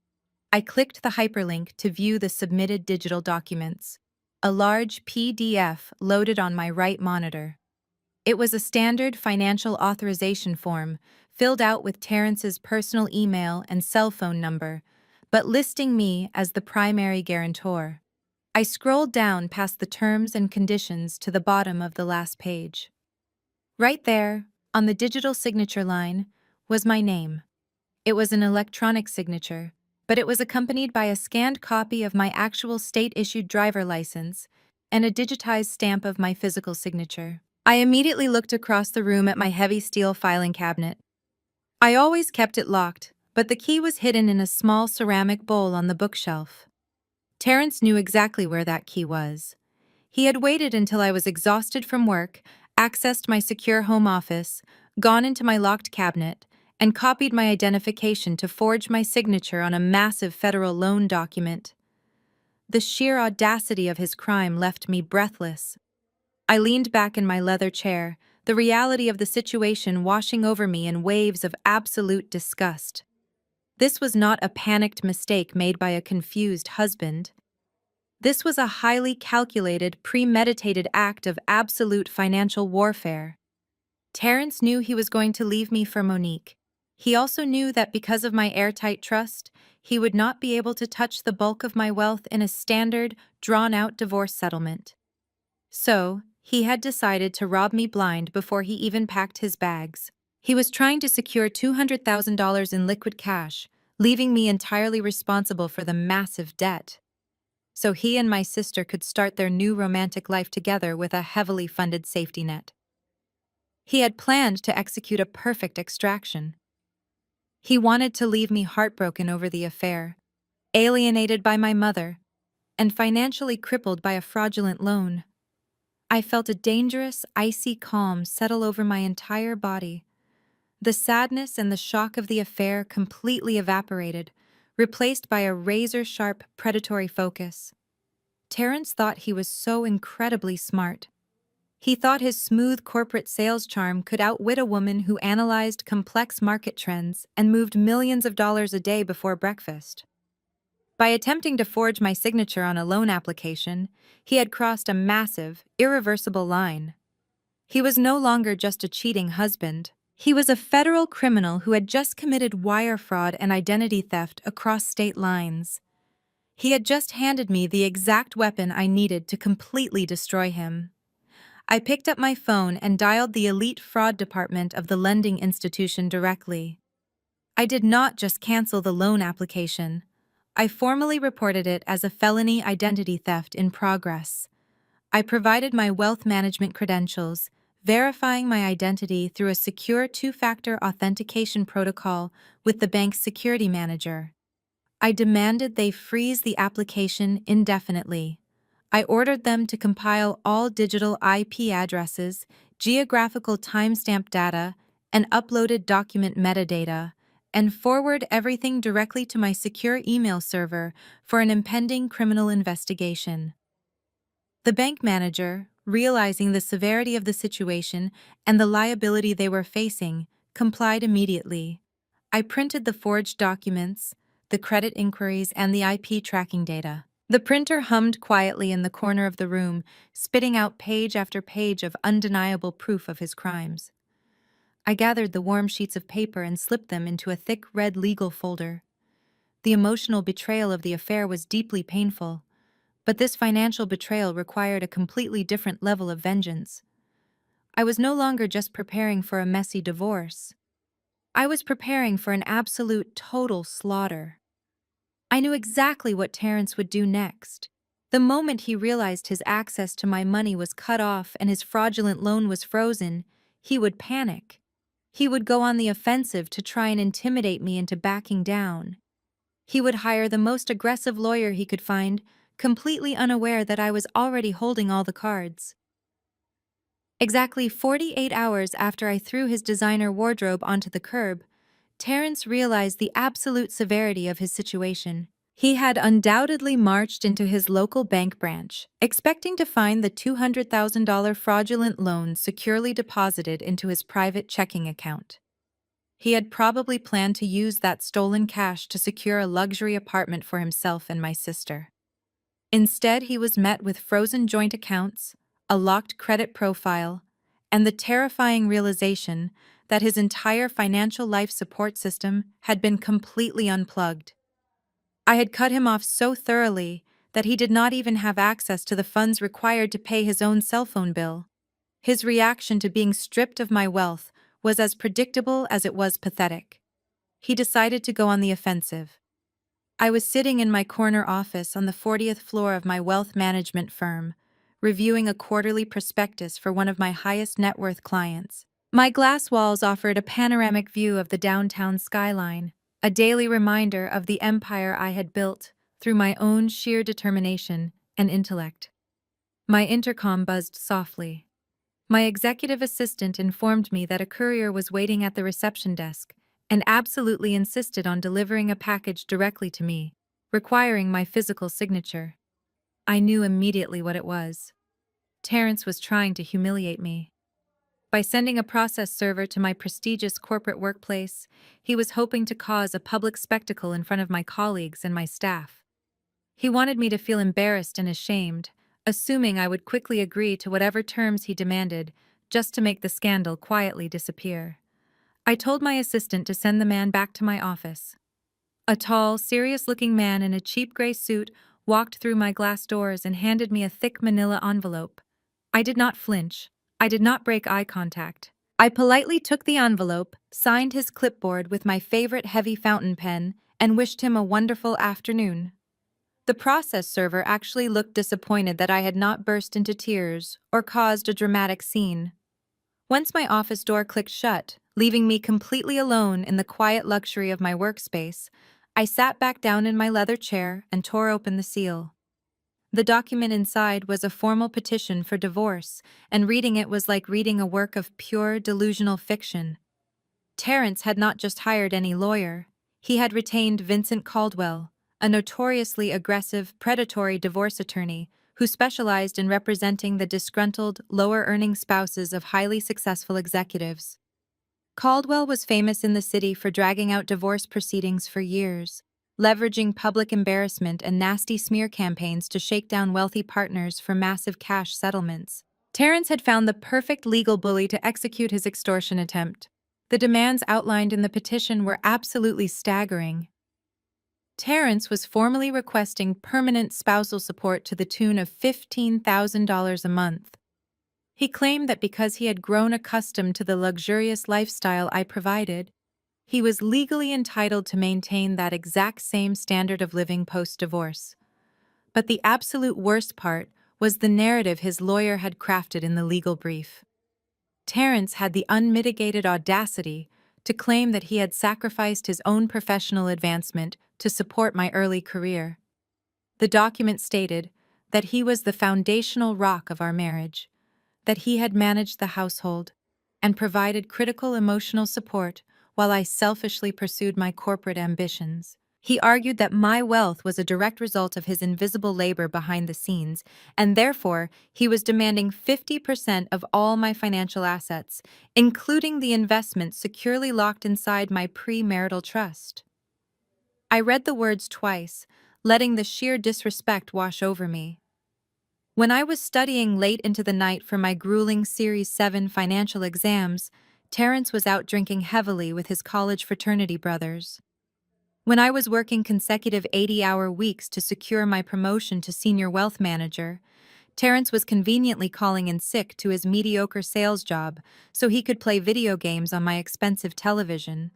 I clicked the hyperlink to view the submitted digital documents. A large PDF loaded on my right monitor. It was a standard financial authorization form, filled out with Terrence's personal email and cell phone number, but listing me as the primary guarantor. I scrolled down past the terms and conditions to the bottom of the last page. Right there, on the digital signature line, was my name. It was an electronic signature, but it was accompanied by a scanned copy of my actual state-issued driver license and a digitized stamp of my physical signature. I immediately looked across the room at my heavy steel filing cabinet. I always kept it locked, but the key was hidden in a small ceramic bowl on the bookshelf. Terrence knew exactly where that key was. He had waited until I was exhausted from work, accessed my secure home office, gone into my locked cabinet, and copied my identification to forge my signature on a massive federal loan document. The sheer audacity of his crime left me breathless. I leaned back in my leather chair, the reality of the situation washing over me in waves of absolute disgust. This was not a panicked mistake made by a confused husband. This was a highly calculated, premeditated act of absolute financial warfare. Terrence knew he was going to leave me for Monique. He also knew that because of my airtight trust, he would not be able to touch the bulk of my wealth in a standard, drawn-out divorce settlement. So, he had decided to rob me blind before he even packed his bags. He was trying to secure $200,000 in liquid cash, leaving me entirely responsible for the massive debt. So he and my sister could start their new romantic life together with a heavily funded safety net. He had planned to execute a perfect extraction. He wanted to leave me heartbroken over the affair, alienated by my mother, and financially crippled by a fraudulent loan. I felt a dangerous, icy calm settle over my entire body. The sadness and the shock of the affair completely evaporated, replaced by a razor-sharp, predatory focus. Terrence thought he was so incredibly smart. He thought his smooth corporate sales charm could outwit a woman who analyzed complex market trends and moved millions of dollars a day before breakfast. By attempting to forge my signature on a loan application, he had crossed a massive, irreversible line. He was no longer just a cheating husband. He was a federal criminal who had just committed wire fraud and identity theft across state lines. He had just handed me the exact weapon I needed to completely destroy him. I picked up my phone and dialed the elite fraud department of the lending institution directly. I did not just cancel the loan application. I formally reported it as a felony identity theft in progress. I provided my wealth management credentials, verifying my identity through a secure two-factor authentication protocol with the bank's security manager. I demanded they freeze the application indefinitely. I ordered them to compile all digital IP addresses, geographical timestamp data, and uploaded document metadata, and forward everything directly to my secure email server for an impending criminal investigation. The bank manager, realizing the severity of the situation and the liability they were facing, complied immediately. I printed the forged documents, the credit inquiries, and the IP tracking data. The printer hummed quietly in the corner of the room, spitting out page after page of undeniable proof of his crimes. I gathered the warm sheets of paper and slipped them into a thick red legal folder. The emotional betrayal of the affair was deeply painful, but this financial betrayal required a completely different level of vengeance. I was no longer just preparing for a messy divorce. I was preparing for an absolute total slaughter. I knew exactly what Terrence would do next. The moment he realized his access to my money was cut off and his fraudulent loan was frozen, he would panic. He would go on the offensive to try and intimidate me into backing down. He would hire the most aggressive lawyer he could find, completely unaware that I was already holding all the cards. Exactly 48 hours after I threw his designer wardrobe onto the curb, Terrence realized the absolute severity of his situation. He had undoubtedly marched into his local bank branch, expecting to find the $200,000 fraudulent loan securely deposited into his private checking account. He had probably planned to use that stolen cash to secure a luxury apartment for himself and my sister. Instead, he was met with frozen joint accounts, a locked credit profile, and the terrifying realization that his entire financial life support system had been completely unplugged. I had cut him off so thoroughly that he did not even have access to the funds required to pay his own cell phone bill. His reaction to being stripped of my wealth was as predictable as it was pathetic. He decided to go on the offensive. I was sitting in my corner office on the 40th floor of my wealth management firm, reviewing a quarterly prospectus for one of my highest net worth clients. My glass walls offered a panoramic view of the downtown skyline, a daily reminder of the empire I had built through my own sheer determination and intellect. My intercom buzzed softly. My executive assistant informed me that a courier was waiting at the reception desk and absolutely insisted on delivering a package directly to me, requiring my physical signature. I knew immediately what it was. Terrence was trying to humiliate me. By sending a process server to my prestigious corporate workplace, he was hoping to cause a public spectacle in front of my colleagues and my staff. He wanted me to feel embarrassed and ashamed, assuming I would quickly agree to whatever terms he demanded, just to make the scandal quietly disappear. I told my assistant to send the man back to my office. A tall, serious-looking man in a cheap gray suit walked through my glass doors and handed me a thick manila envelope. I did not flinch. I did not break eye contact. I politely took the envelope, signed his clipboard with my favorite heavy fountain pen, and wished him a wonderful afternoon. The process server actually looked disappointed that I had not burst into tears or caused a dramatic scene. Once my office door clicked shut, leaving me completely alone in the quiet luxury of my workspace, I sat back down in my leather chair and tore open the seal. The document inside was a formal petition for divorce, and reading it was like reading a work of pure, delusional fiction. Terrence had not just hired any lawyer. He had retained Vincent Caldwell, a notoriously aggressive, predatory divorce attorney who specialized in representing the disgruntled, lower-earning spouses of highly successful executives. Caldwell was famous in the city for dragging out divorce proceedings for years, leveraging public embarrassment and nasty smear campaigns to shake down wealthy partners for massive cash settlements. Terrence had found the perfect legal bully to execute his extortion attempt. The demands outlined in the petition were absolutely staggering. Terrence was formally requesting permanent spousal support to the tune of $15,000 a month. He claimed that because he had grown accustomed to the luxurious lifestyle I provided, he was legally entitled to maintain that exact same standard of living post-divorce. But the absolute worst part was the narrative his lawyer had crafted in the legal brief. Terrence had the unmitigated audacity to claim that he had sacrificed his own professional advancement to support my early career. The document stated that he was the foundational rock of our marriage, that he had managed the household and provided critical emotional support while I selfishly pursued my corporate ambitions. He argued that my wealth was a direct result of his invisible labor behind the scenes, and therefore he was demanding 50% of all my financial assets, including the investments securely locked inside my premarital trust. I read the words twice, letting the sheer disrespect wash over me. When I was studying late into the night for my grueling Series 7 financial exams, Terrence was out drinking heavily with his college fraternity brothers. When I was working consecutive 80-hour weeks to secure my promotion to senior wealth manager, Terrence was conveniently calling in sick to his mediocre sales job so he could play video games on my expensive television.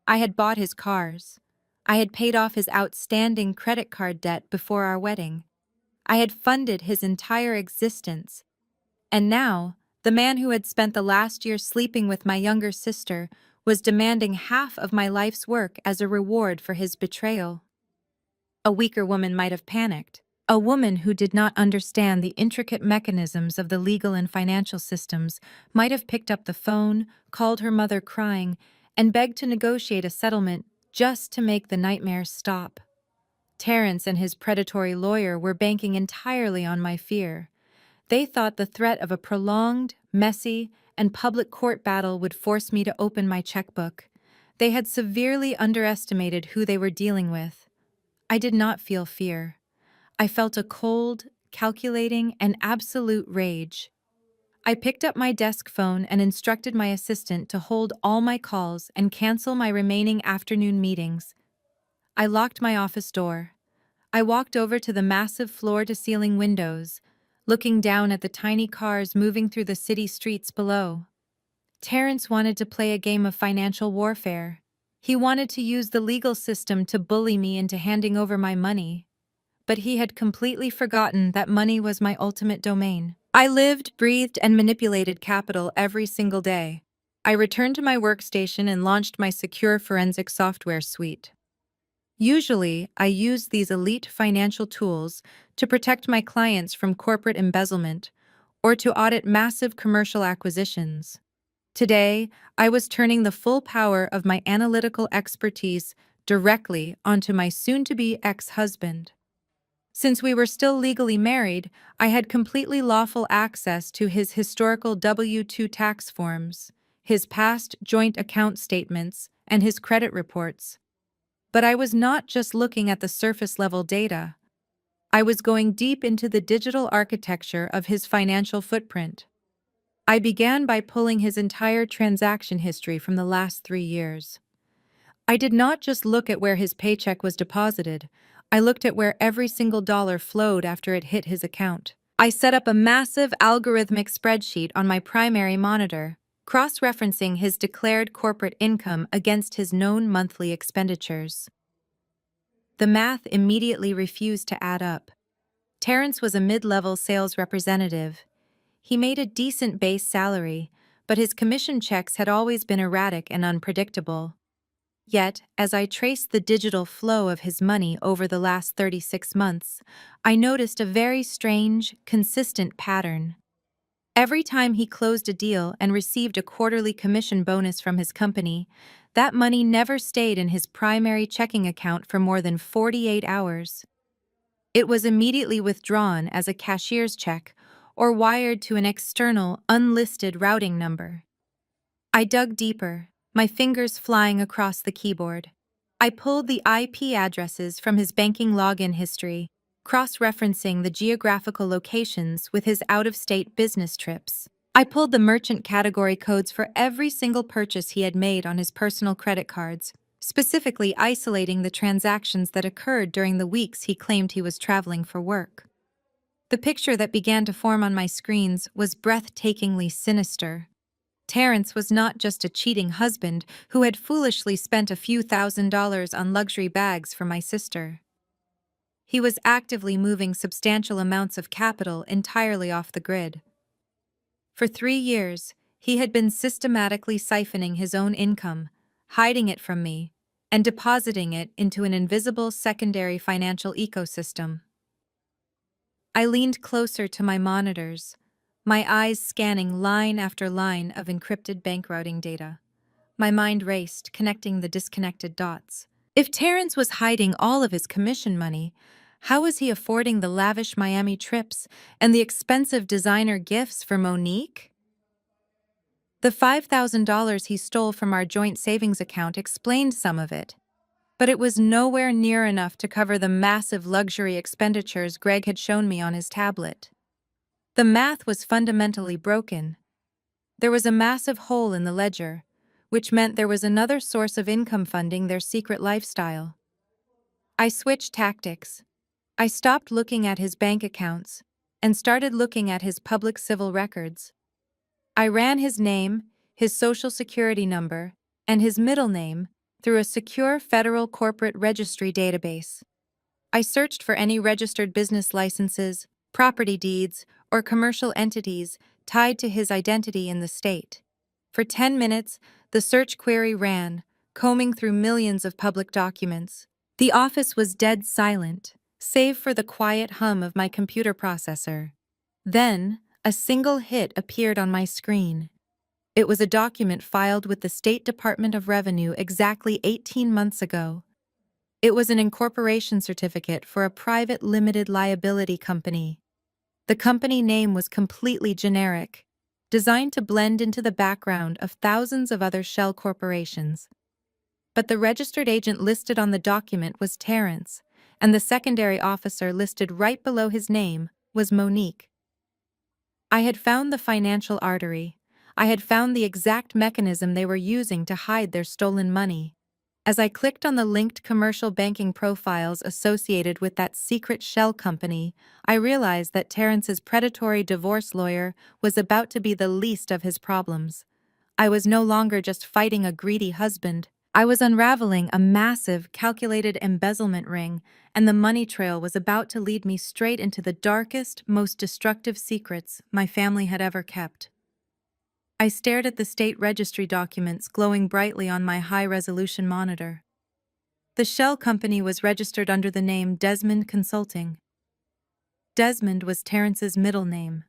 I had bought his cars. I had paid off his outstanding credit card debt before our wedding. I had funded his entire existence. And now, the man who had spent the last year sleeping with my younger sister was demanding half of my life's work as a reward for his betrayal. A weaker woman might have panicked. A woman who did not understand the intricate mechanisms of the legal and financial systems might have picked up the phone, called her mother crying, and begged to negotiate a settlement just to make the nightmares stop. Terrence and his predatory lawyer were banking entirely on my fear. They thought the threat of a prolonged, messy, and public court battle would force me to open my checkbook. They had severely underestimated who they were dealing with. I did not feel fear. I felt a cold, calculating, and absolute rage. I picked up my desk phone and instructed my assistant to hold all my calls and cancel my remaining afternoon meetings. I locked my office door. I walked over to the massive floor-to-ceiling windows, looking down at the tiny cars moving through the city streets below. Terrence wanted to play a game of financial warfare. He wanted to use the legal system to bully me into handing over my money. But he had completely forgotten that money was my ultimate domain. I lived, breathed, and manipulated capital every single day. I returned to my workstation and launched my secure forensic software suite. Usually, I used these elite financial tools to protect my clients from corporate embezzlement or to audit massive commercial acquisitions. Today, I was turning the full power of my analytical expertise directly onto my soon-to-be ex-husband. Since we were still legally married, I had completely lawful access to his historical W-2 tax forms, his past joint account statements, and his credit reports. But I was not just looking at the surface-level data. I was going deep into the digital architecture of his financial footprint. I began by pulling his entire transaction history from the last 3 years. I did not just look at where his paycheck was deposited. I looked at where every single dollar flowed after it hit his account. I set up a massive algorithmic spreadsheet on my primary monitor, cross-referencing his declared corporate income against his known monthly expenditures. The math immediately refused to add up. Terrence was a mid-level sales representative. He made a decent base salary, but his commission checks had always been erratic and unpredictable. Yet, as I traced the digital flow of his money over the last 36 months, I noticed a very strange, consistent pattern. Every time he closed a deal and received a quarterly commission bonus from his company, that money never stayed in his primary checking account for more than 48 hours. It was immediately withdrawn as a cashier's check or wired to an external, unlisted routing number. I dug deeper, my fingers flying across the keyboard. I pulled the IP addresses from his banking login history, cross-referencing the geographical locations with his out-of-state business trips. I pulled the merchant category codes for every single purchase he had made on his personal credit cards, specifically isolating the transactions that occurred during the weeks he claimed he was traveling for work. The picture that began to form on my screens was breathtakingly sinister. Terrence was not just a cheating husband who had foolishly spent a few $1,000s on luxury bags for my sister. He was actively moving substantial amounts of capital entirely off the grid. For 3 years, he had been systematically siphoning his own income, hiding it from me, and depositing it into an invisible secondary financial ecosystem. I leaned closer to my monitors, my eyes scanning line after line of encrypted bank routing data. My mind raced, connecting the disconnected dots. If Terrence was hiding all of his commission money, how was he affording the lavish Miami trips and the expensive designer gifts for Monique? The $5,000 he stole from our joint savings account explained some of it. but it was nowhere near enough to cover the massive luxury expenditures Greg had shown me on his tablet. The math was fundamentally broken. There was a massive hole in the ledger, which meant there was another source of income funding their secret lifestyle. I switched tactics. I stopped looking at his bank accounts and started looking at his public civil records. I ran his name, his social security number, and his middle name through a secure federal corporate registry database. I searched for any registered business licenses, property deeds, or commercial entities tied to his identity in the state. For 10 minutes, the search query ran, combing through millions of public documents. The office was dead silent, save for the quiet hum of my computer processor. Then, a single hit appeared on my screen. It was a document filed with the State Department of Revenue exactly 18 months ago. It was an incorporation certificate for a private limited liability company. The company name was completely generic, designed to blend into the background of thousands of other shell corporations. But the registered agent listed on the document was Terrence, and the secondary officer listed right below his name was Monique. I had found the financial artery. I had found the exact mechanism they were using to hide their stolen money. As I clicked on the linked commercial banking profiles associated with that secret shell company, I realized that Terrence's predatory divorce lawyer was about to be the least of his problems. I was no longer just fighting a greedy husband. I was unraveling a massive, calculated embezzlement ring, and the money trail was about to lead me straight into the darkest, most destructive secrets my family had ever kept. I stared at the state registry documents glowing brightly on my high-resolution monitor. The shell company was registered under the name Desmond Consulting. Desmond was Terrence's middle name.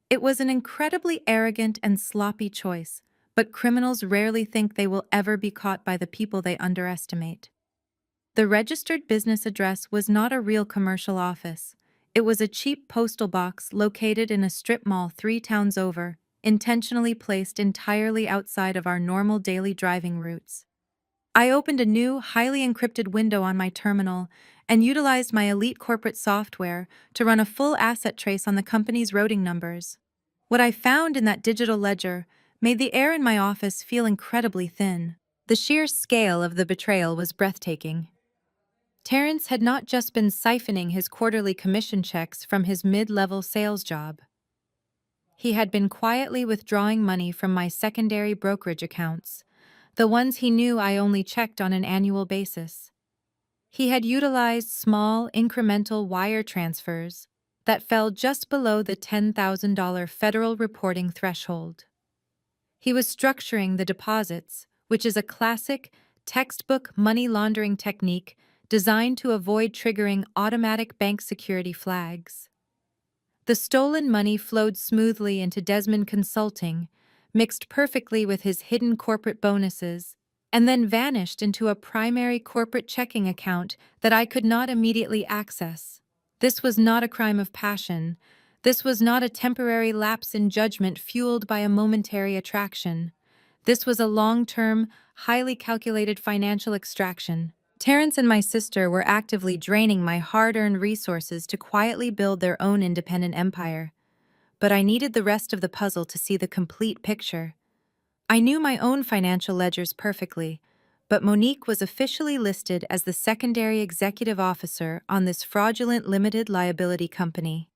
It was an incredibly arrogant and sloppy choice, but criminals rarely think they will ever be caught by the people they underestimate. The registered business address was not a real commercial office. It was a cheap postal box located in a strip mall 3 towns over, intentionally placed entirely outside of our normal daily driving routes. I opened a new, highly encrypted window on my terminal and utilized my elite corporate software to run a full asset trace on the company's routing numbers. What I found in that digital ledger made the air in my office feel incredibly thin. The sheer scale of the betrayal was breathtaking. Terrence had not just been siphoning his quarterly commission checks from his mid-level sales job. He had been quietly withdrawing money from my secondary brokerage accounts, the ones he knew I only checked on an annual basis. He had utilized small, incremental wire transfers that fell just below the $10,000 federal reporting threshold. He was structuring the deposits, which is a classic, textbook money laundering technique designed to avoid triggering automatic bank security flags. The stolen money flowed smoothly into Desmond Consulting, mixed perfectly with his hidden corporate bonuses, and then vanished into a primary corporate checking account that I could not immediately access. This was not a crime of passion. This was not a temporary lapse in judgment fueled by a momentary attraction. This was a long-term, highly calculated financial extraction. Terrence and my sister were actively draining my hard-earned resources to quietly build their own independent empire. But I needed the rest of the puzzle to see the complete picture. I knew my own financial ledgers perfectly, but Monique was officially listed as the secondary executive officer on this fraudulent limited liability company.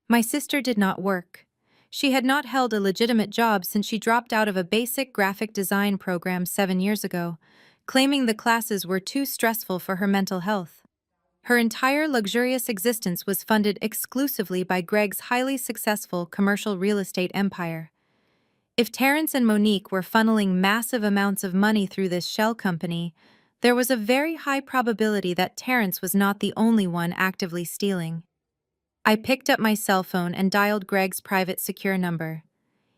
My sister did not work. She had not held a legitimate job since she dropped out of a basic graphic design program 7 years ago, claiming the classes were too stressful for her mental health. Her entire luxurious existence was funded exclusively by Greg's highly successful commercial real estate empire. If Terrence and Monique were funneling massive amounts of money through this shell company, there was a very high probability that Terrence was not the only one actively stealing. I picked up my cell phone and dialed Greg's private secure number.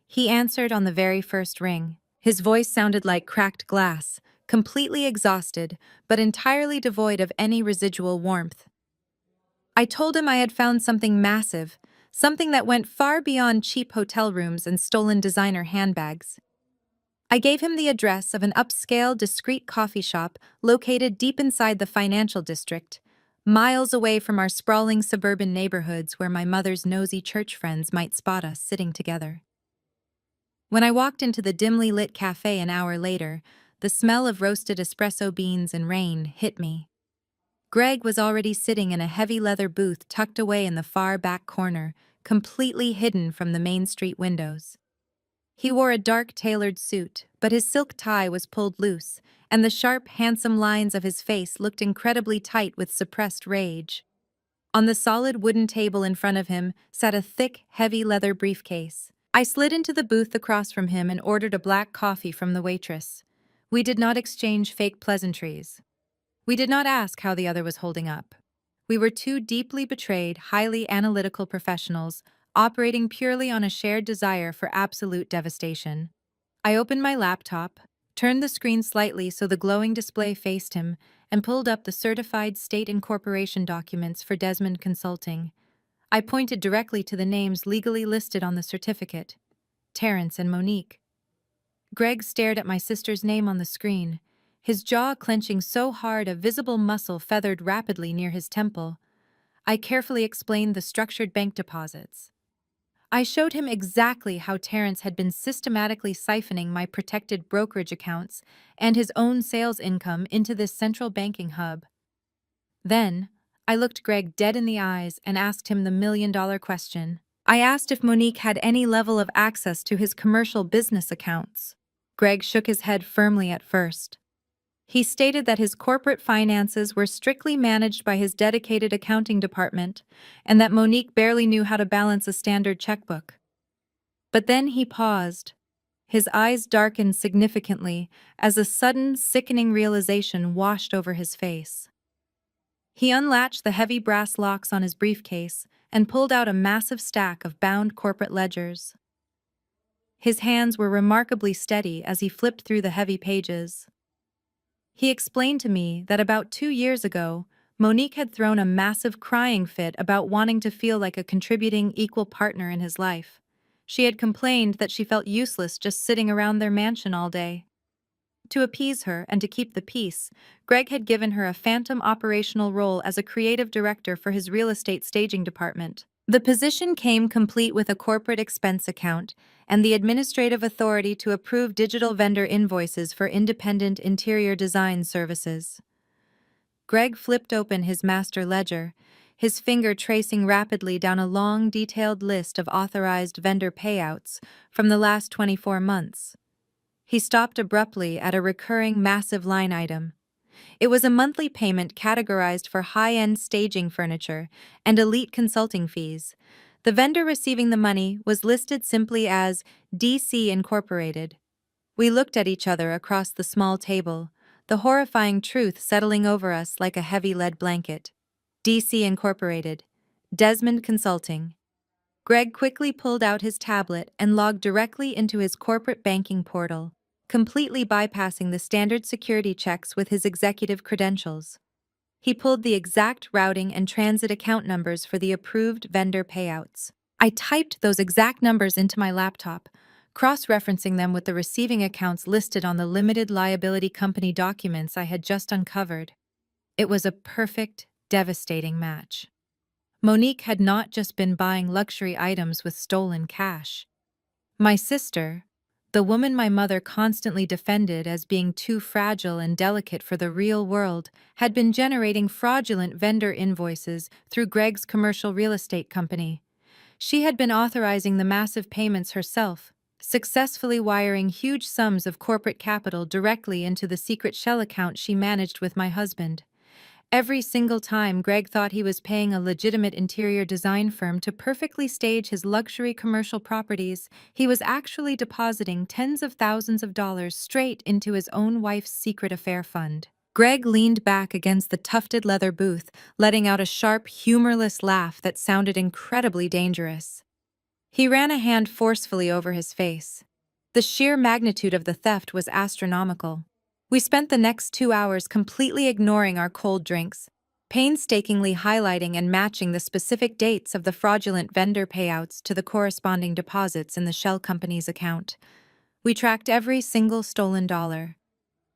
He answered on the very first ring. His voice sounded like cracked glass, completely exhausted, but entirely devoid of any residual warmth. I told him I had found something massive, something that went far beyond cheap hotel rooms and stolen designer handbags. I gave him the address of an upscale, discreet coffee shop located deep inside the financial district, miles away from our sprawling suburban neighborhoods where my mother's nosy church friends might spot us sitting together. When I walked into the dimly lit cafe an hour later, the smell of roasted espresso beans and rain hit me. Greg was already sitting in a heavy leather booth tucked away in the far back corner, completely hidden from the main street windows. He wore a dark tailored suit, but his silk tie was pulled loose, and the sharp, handsome lines of his face looked incredibly tight with suppressed rage. On the solid wooden table in front of him sat a thick, heavy leather briefcase. I slid into the booth across from him and ordered a black coffee from the waitress. We did not exchange fake pleasantries. We did not ask how the other was holding up. We were two deeply betrayed, highly analytical professionals, operating purely on a shared desire for absolute devastation. I opened my laptop, turned the screen slightly so the glowing display faced him, and pulled up the certified state incorporation documents for Desmond Consulting. I pointed directly to the names legally listed on the certificate: Terrence and Monique. Greg stared at my sister's name on the screen, his jaw clenching so hard a visible muscle feathered rapidly near his temple. I carefully explained the structured bank deposits. I showed him exactly how Terrence had been systematically siphoning my protected brokerage accounts and his own sales income into this central banking hub. Then, I looked Greg dead in the eyes and asked him the million-dollar question. I asked if Monique had any level of access to his commercial business accounts. Greg shook his head firmly at first. He stated that his corporate finances were strictly managed by his dedicated accounting department and that Monique barely knew how to balance a standard checkbook. But then he paused. His eyes darkened significantly as a sudden, sickening realization washed over his face. He unlatched the heavy brass locks on his briefcase and pulled out a massive stack of bound corporate ledgers. His hands were remarkably steady as he flipped through the heavy pages. He explained to me that about 2 years ago, Monique had thrown a massive crying fit about wanting to feel like a contributing equal partner in his life. She had complained that she felt useless just sitting around their mansion all day. To appease her and to keep the peace, Greg had given her a phantom operational role as a creative director for his real estate staging department. The position came complete with a corporate expense account and the administrative authority to approve digital vendor invoices for independent interior design services. Greg flipped open his master ledger, his finger tracing rapidly down a long, detailed list of authorized vendor payouts from the last 24 months. He stopped abruptly at a recurring massive line item. It was a monthly payment categorized for high-end staging furniture and elite consulting fees. The vendor receiving the money was listed simply as DC Incorporated. We looked at each other across the small table, the horrifying truth settling over us like a heavy lead blanket. DC Incorporated. Desmond Consulting. Greg quickly pulled out his tablet and logged directly into his corporate banking portal, completely bypassing the standard security checks with his executive credentials. He pulled the exact routing and transit account numbers for the approved vendor payouts. I typed those exact numbers into my laptop, cross-referencing them with the receiving accounts listed on the limited liability company documents I had just uncovered. It was a perfect, devastating match. Monique had not just been buying luxury items with stolen cash. My sister, the woman my mother constantly defended as being too fragile and delicate for the real world, had been generating fraudulent vendor invoices through Greg's commercial real estate company. She had been authorizing the massive payments herself, successfully wiring huge sums of corporate capital directly into the secret shell account she managed with my husband. Every single time Greg thought he was paying a legitimate interior design firm to perfectly stage his luxury commercial properties, he was actually depositing tens of thousands of dollars straight into his own wife's secret affair fund. Greg leaned back against the tufted leather booth, letting out a sharp, humorless laugh that sounded incredibly dangerous. He ran a hand forcefully over his face. The sheer magnitude of the theft was astronomical. We spent the next 2 hours completely ignoring our cold drinks, painstakingly highlighting and matching the specific dates of the fraudulent vendor payouts to the corresponding deposits in the shell company's account. We tracked every single stolen dollar.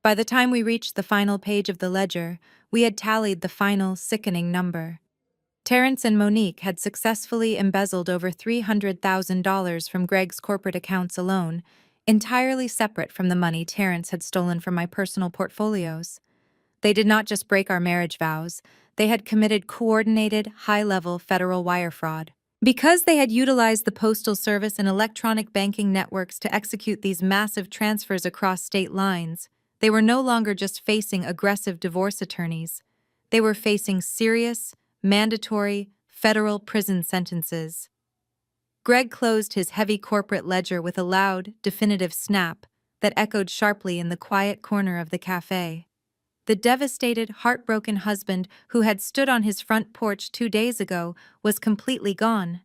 By the time we reached the final page of the ledger, we had tallied the final, sickening number. Terrence and Monique had successfully embezzled over $300,000 from Greg's corporate accounts alone, entirely separate from the money Terrence had stolen from my personal portfolios. They did not just break our marriage vows, they had committed coordinated, high-level federal wire fraud. Because they had utilized the Postal Service and electronic banking networks to execute these massive transfers across state lines, they were no longer just facing aggressive divorce attorneys. They were facing serious, mandatory, federal prison sentences. Greg closed his heavy corporate ledger with a loud, definitive snap that echoed sharply in the quiet corner of the cafe. The devastated, heartbroken husband who had stood on his front porch 2 days ago was completely gone.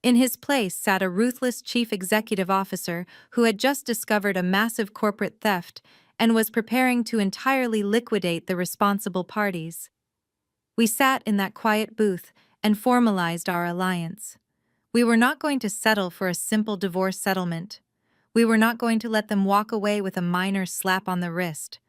In his place sat a ruthless chief executive officer who had just discovered a massive corporate theft and was preparing to entirely liquidate the responsible parties. We sat in that quiet booth and formalized our alliance. We were not going to settle for a simple divorce settlement. We were not going to let them walk away with a minor slap on the wrist.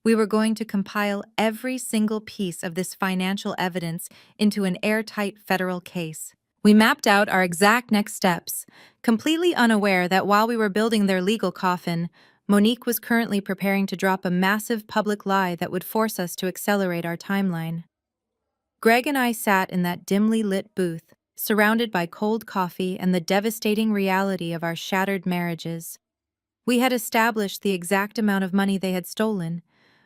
We were going to compile every single piece of this financial evidence into an airtight federal case. We mapped out our exact next steps, completely unaware that while we were building their legal coffin, Monique was currently preparing to drop a massive public lie that would force us to accelerate our timeline. Greg and I sat in that dimly lit booth, surrounded by cold coffee and the devastating reality of our shattered marriages. We had established the exact amount of money they had stolen,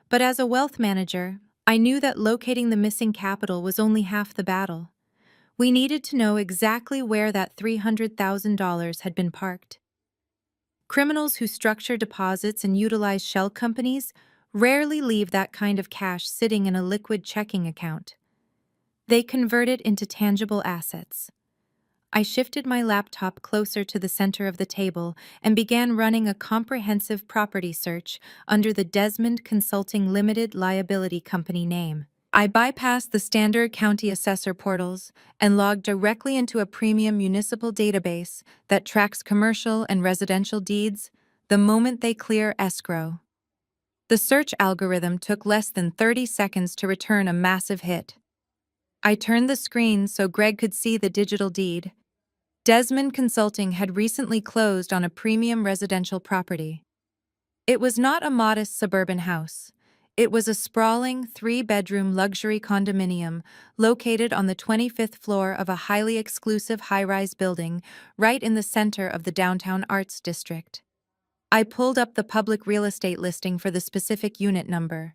but as a wealth manager, I knew that locating the missing capital was only half the battle. We needed to know exactly where that $300,000 had been parked. Criminals who structure deposits and utilize shell companies rarely leave that kind of cash sitting in a liquid checking account. They convert it into tangible assets. I shifted my laptop closer to the center of the table and began running a comprehensive property search under the Desmond Consulting Limited Liability Company name. I bypassed the standard county assessor portals and logged directly into a premium municipal database that tracks commercial and residential deeds the moment they clear escrow. The search algorithm took less than 30 seconds to return a massive hit. I turned the screen so Greg could see the digital deed. Desmond Consulting had recently closed on a premium residential property. It was not a modest suburban house. It was a sprawling, 3-bedroom luxury condominium located on the 25th floor of a highly exclusive high-rise building right in the center of the downtown arts district. I pulled up the public real estate listing for the specific unit number.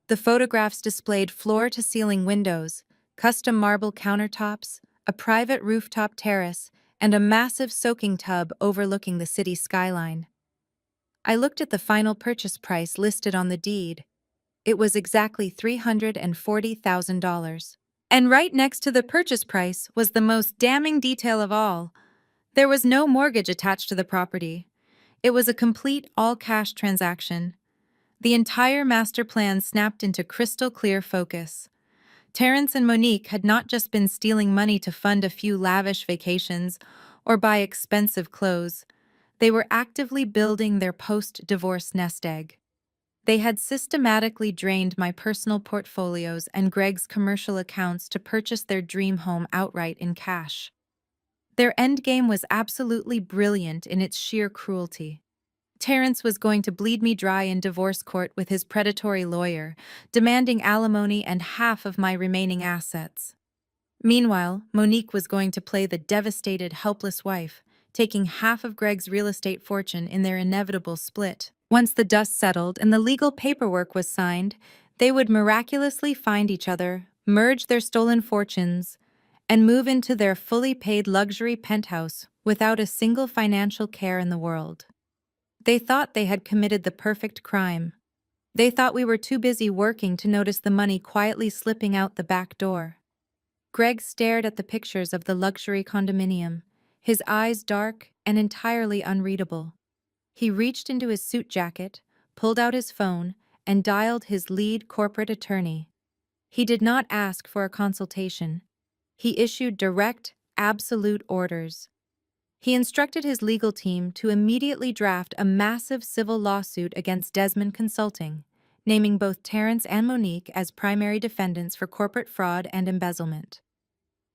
The photographs displayed floor-to-ceiling windows, custom marble countertops, a private rooftop terrace, and a massive soaking tub overlooking the city skyline. I looked at the final purchase price listed on the deed. It was exactly $340,000. And right next to the purchase price was the most damning detail of all. There was no mortgage attached to the property. It was a complete all-cash transaction. The entire master plan snapped into crystal clear focus. Terrence and Monique had not just been stealing money to fund a few lavish vacations or buy expensive clothes. They were actively building their post-divorce nest egg. They had systematically drained my personal portfolios and Greg's commercial accounts to purchase their dream home outright in cash. Their endgame was absolutely brilliant in its sheer cruelty. Terrence was going to bleed me dry in divorce court with his predatory lawyer, demanding alimony and half of my remaining assets. Meanwhile, Monique was going to play the devastated, helpless wife, taking half of Greg's real estate fortune in their inevitable split. Once the dust settled and the legal paperwork was signed, they would miraculously find each other, merge their stolen fortunes, and move into their fully paid luxury penthouse without a single financial care in the world. They thought they had committed the perfect crime. They thought we were too busy working to notice the money quietly slipping out the back door. Greg stared at the pictures of the luxury condominium, his eyes dark and entirely unreadable. He reached into his suit jacket, pulled out his phone, and dialed his lead corporate attorney. He did not ask for a consultation. He issued direct, absolute orders. He instructed his legal team to immediately draft a massive civil lawsuit against Desmond Consulting, naming both Terrence and Monique as primary defendants for corporate fraud and embezzlement.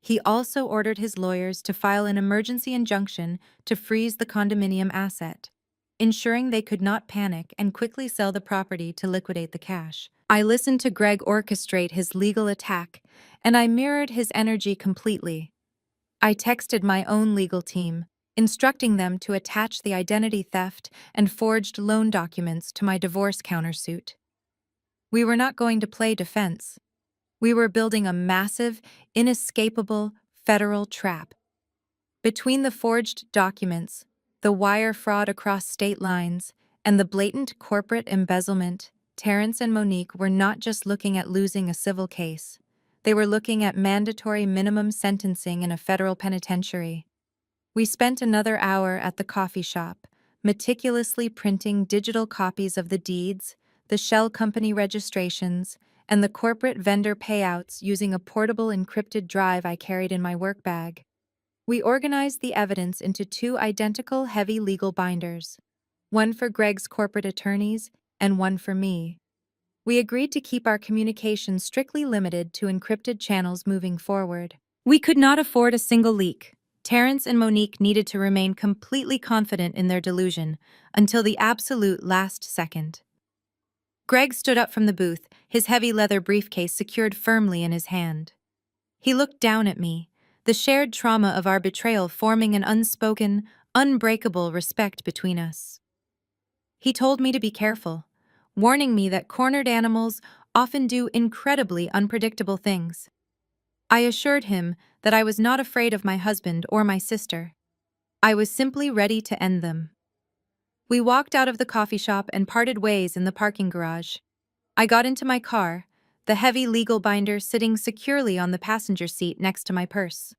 He also ordered his lawyers to file an emergency injunction to freeze the condominium asset, ensuring they could not panic and quickly sell the property to liquidate the cash. I listened to Greg orchestrate his legal attack, and I mirrored his energy completely. I texted my own legal team, instructing them to attach the identity theft and forged loan documents to my divorce countersuit. We were not going to play defense. We were building a massive, inescapable federal trap. Between the forged documents, the wire fraud across state lines, and the blatant corporate embezzlement, Terrence and Monique were not just looking at losing a civil case. They were looking at mandatory minimum sentencing in a federal penitentiary. We spent another hour at the coffee shop, meticulously printing digital copies of the deeds, the shell company registrations, and the corporate vendor payouts using a portable encrypted drive I carried in my work bag. We organized the evidence into two identical heavy legal binders, one for Greg's corporate attorneys and one for me. We agreed to keep our communication strictly limited to encrypted channels moving forward. We could not afford a single leak. Terrence and Monique needed to remain completely confident in their delusion until the absolute last second. Greg stood up from the booth, his heavy leather briefcase secured firmly in his hand. He looked down at me, the shared trauma of our betrayal forming an unspoken, unbreakable respect between us. He told me to be careful, warning me that cornered animals often do incredibly unpredictable things. I assured him that I was not afraid of my husband or my sister. I was simply ready to end them. We walked out of the coffee shop and parted ways in the parking garage. I got into my car, the heavy legal binder sitting securely on the passenger seat next to my purse.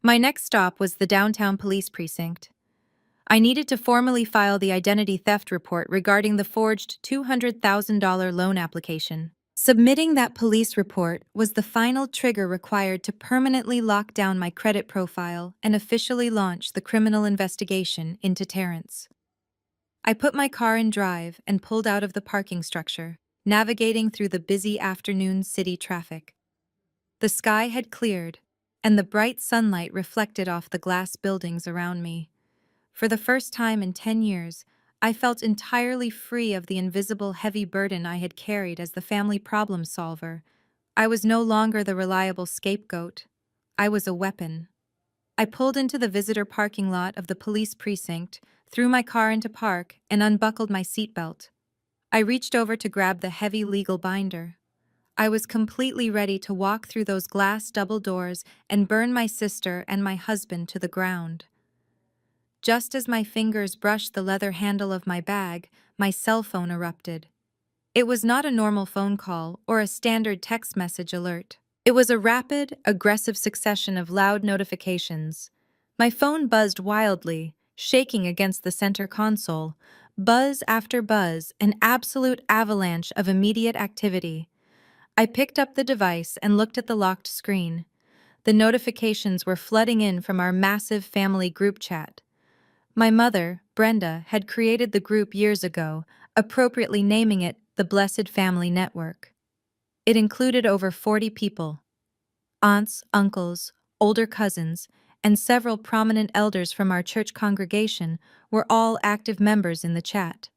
My next stop was the downtown police precinct. I needed to formally file the identity theft report regarding the forged $200,000 loan application. Submitting that police report was the final trigger required to permanently lock down my credit profile and officially launch the criminal investigation into Terrence. I put my car in drive and pulled out of the parking structure, navigating through the busy afternoon city traffic. The sky had cleared, and the bright sunlight reflected off the glass buildings around me. For the first time in 10 years, I felt entirely free of the invisible heavy burden I had carried as the family problem solver. I was no longer the reliable scapegoat. I was a weapon. I pulled into the visitor parking lot of the police precinct, threw my car into park, and unbuckled my seatbelt. I reached over to grab the heavy legal binder. I was completely ready to walk through those glass double doors and burn my sister and my husband to the ground. Just as my fingers brushed the leather handle of my bag, my cell phone erupted. It was not a normal phone call or a standard text message alert. It was a rapid, aggressive succession of loud notifications. My phone buzzed wildly, shaking against the center console. Buzz after buzz, an absolute avalanche of immediate activity. I picked up the device and looked at the locked screen. The notifications were flooding in from our massive family group chat. My mother, Brenda, had created the group years ago, appropriately naming it the Blessed Family Network. It included over 40 people. Aunts, uncles, older cousins, and several prominent elders from our church congregation were all active members in the chat.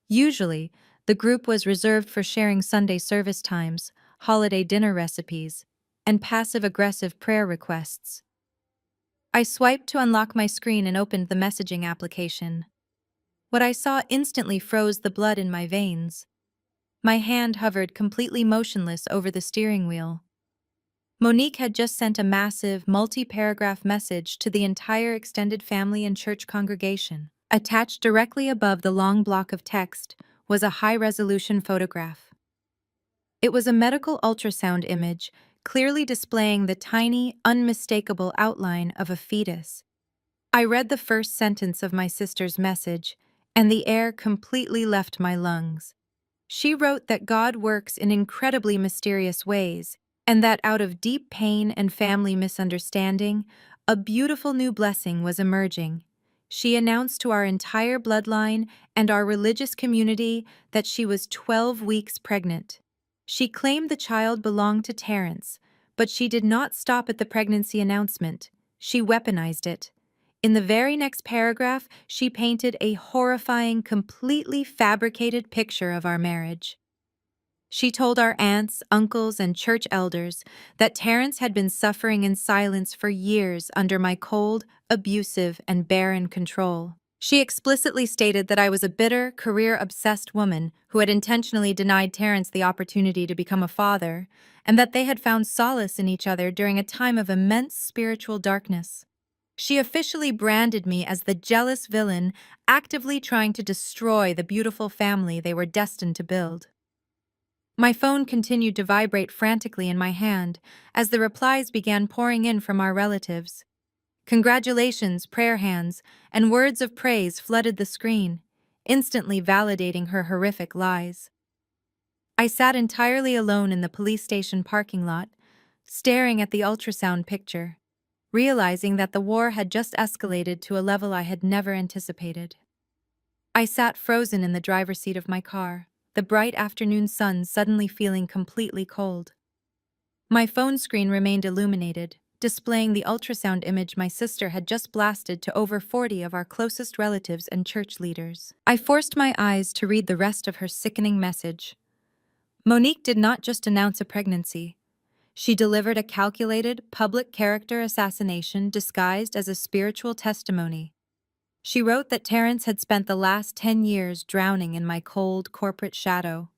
Usually, the group was reserved for sharing Sunday service times, holiday dinner recipes, and passive-aggressive prayer requests. I swiped to unlock my screen and opened the messaging application. What I saw instantly froze the blood in my veins. My hand hovered completely motionless over the steering wheel. Monique had just sent a massive, multi-paragraph message to the entire extended family and church congregation. Attached directly above the long block of text was a high-resolution photograph. It was a medical ultrasound image, clearly displaying the tiny, unmistakable outline of a fetus. I read the first sentence of my sister's message, and the air completely left my lungs. She wrote that God works in incredibly mysterious ways, and that out of deep pain and family misunderstanding, A beautiful new blessing was emerging. She announced to our entire bloodline and our religious community that she was 12 weeks pregnant. She claimed the child belonged to Terrence, but she did not stop at the pregnancy announcement. She weaponized it. In the very next paragraph, she painted a horrifying, completely fabricated picture of our marriage. She told our aunts, uncles, and church elders that Terrence had been suffering in silence for years under my cold, abusive, and barren control. She explicitly stated that I was a bitter, career-obsessed woman who had intentionally denied Terrence the opportunity to become a father, and that they had found solace in each other during a time of immense spiritual darkness. She officially branded me as the jealous villain actively trying to destroy the beautiful family they were destined to build. My phone continued to vibrate frantically in my hand as the replies began pouring in from our relatives. Congratulations, prayer hands, and words of praise flooded the screen, instantly validating her horrific lies. I sat entirely alone in the police station parking lot, staring at the ultrasound picture, realizing that the war had just escalated to a level I had never anticipated. I sat frozen in the driver's seat of my car, the bright afternoon sun suddenly feeling completely cold. My phone screen remained illuminated, displaying the ultrasound image my sister had just blasted to over 40 of our closest relatives and church leaders. I forced my eyes to read the rest of her sickening message. Monique did not just announce a pregnancy. She delivered a calculated, public character assassination disguised as a spiritual testimony. She wrote that Terrence had spent the last 10 years drowning in my cold corporate shadow.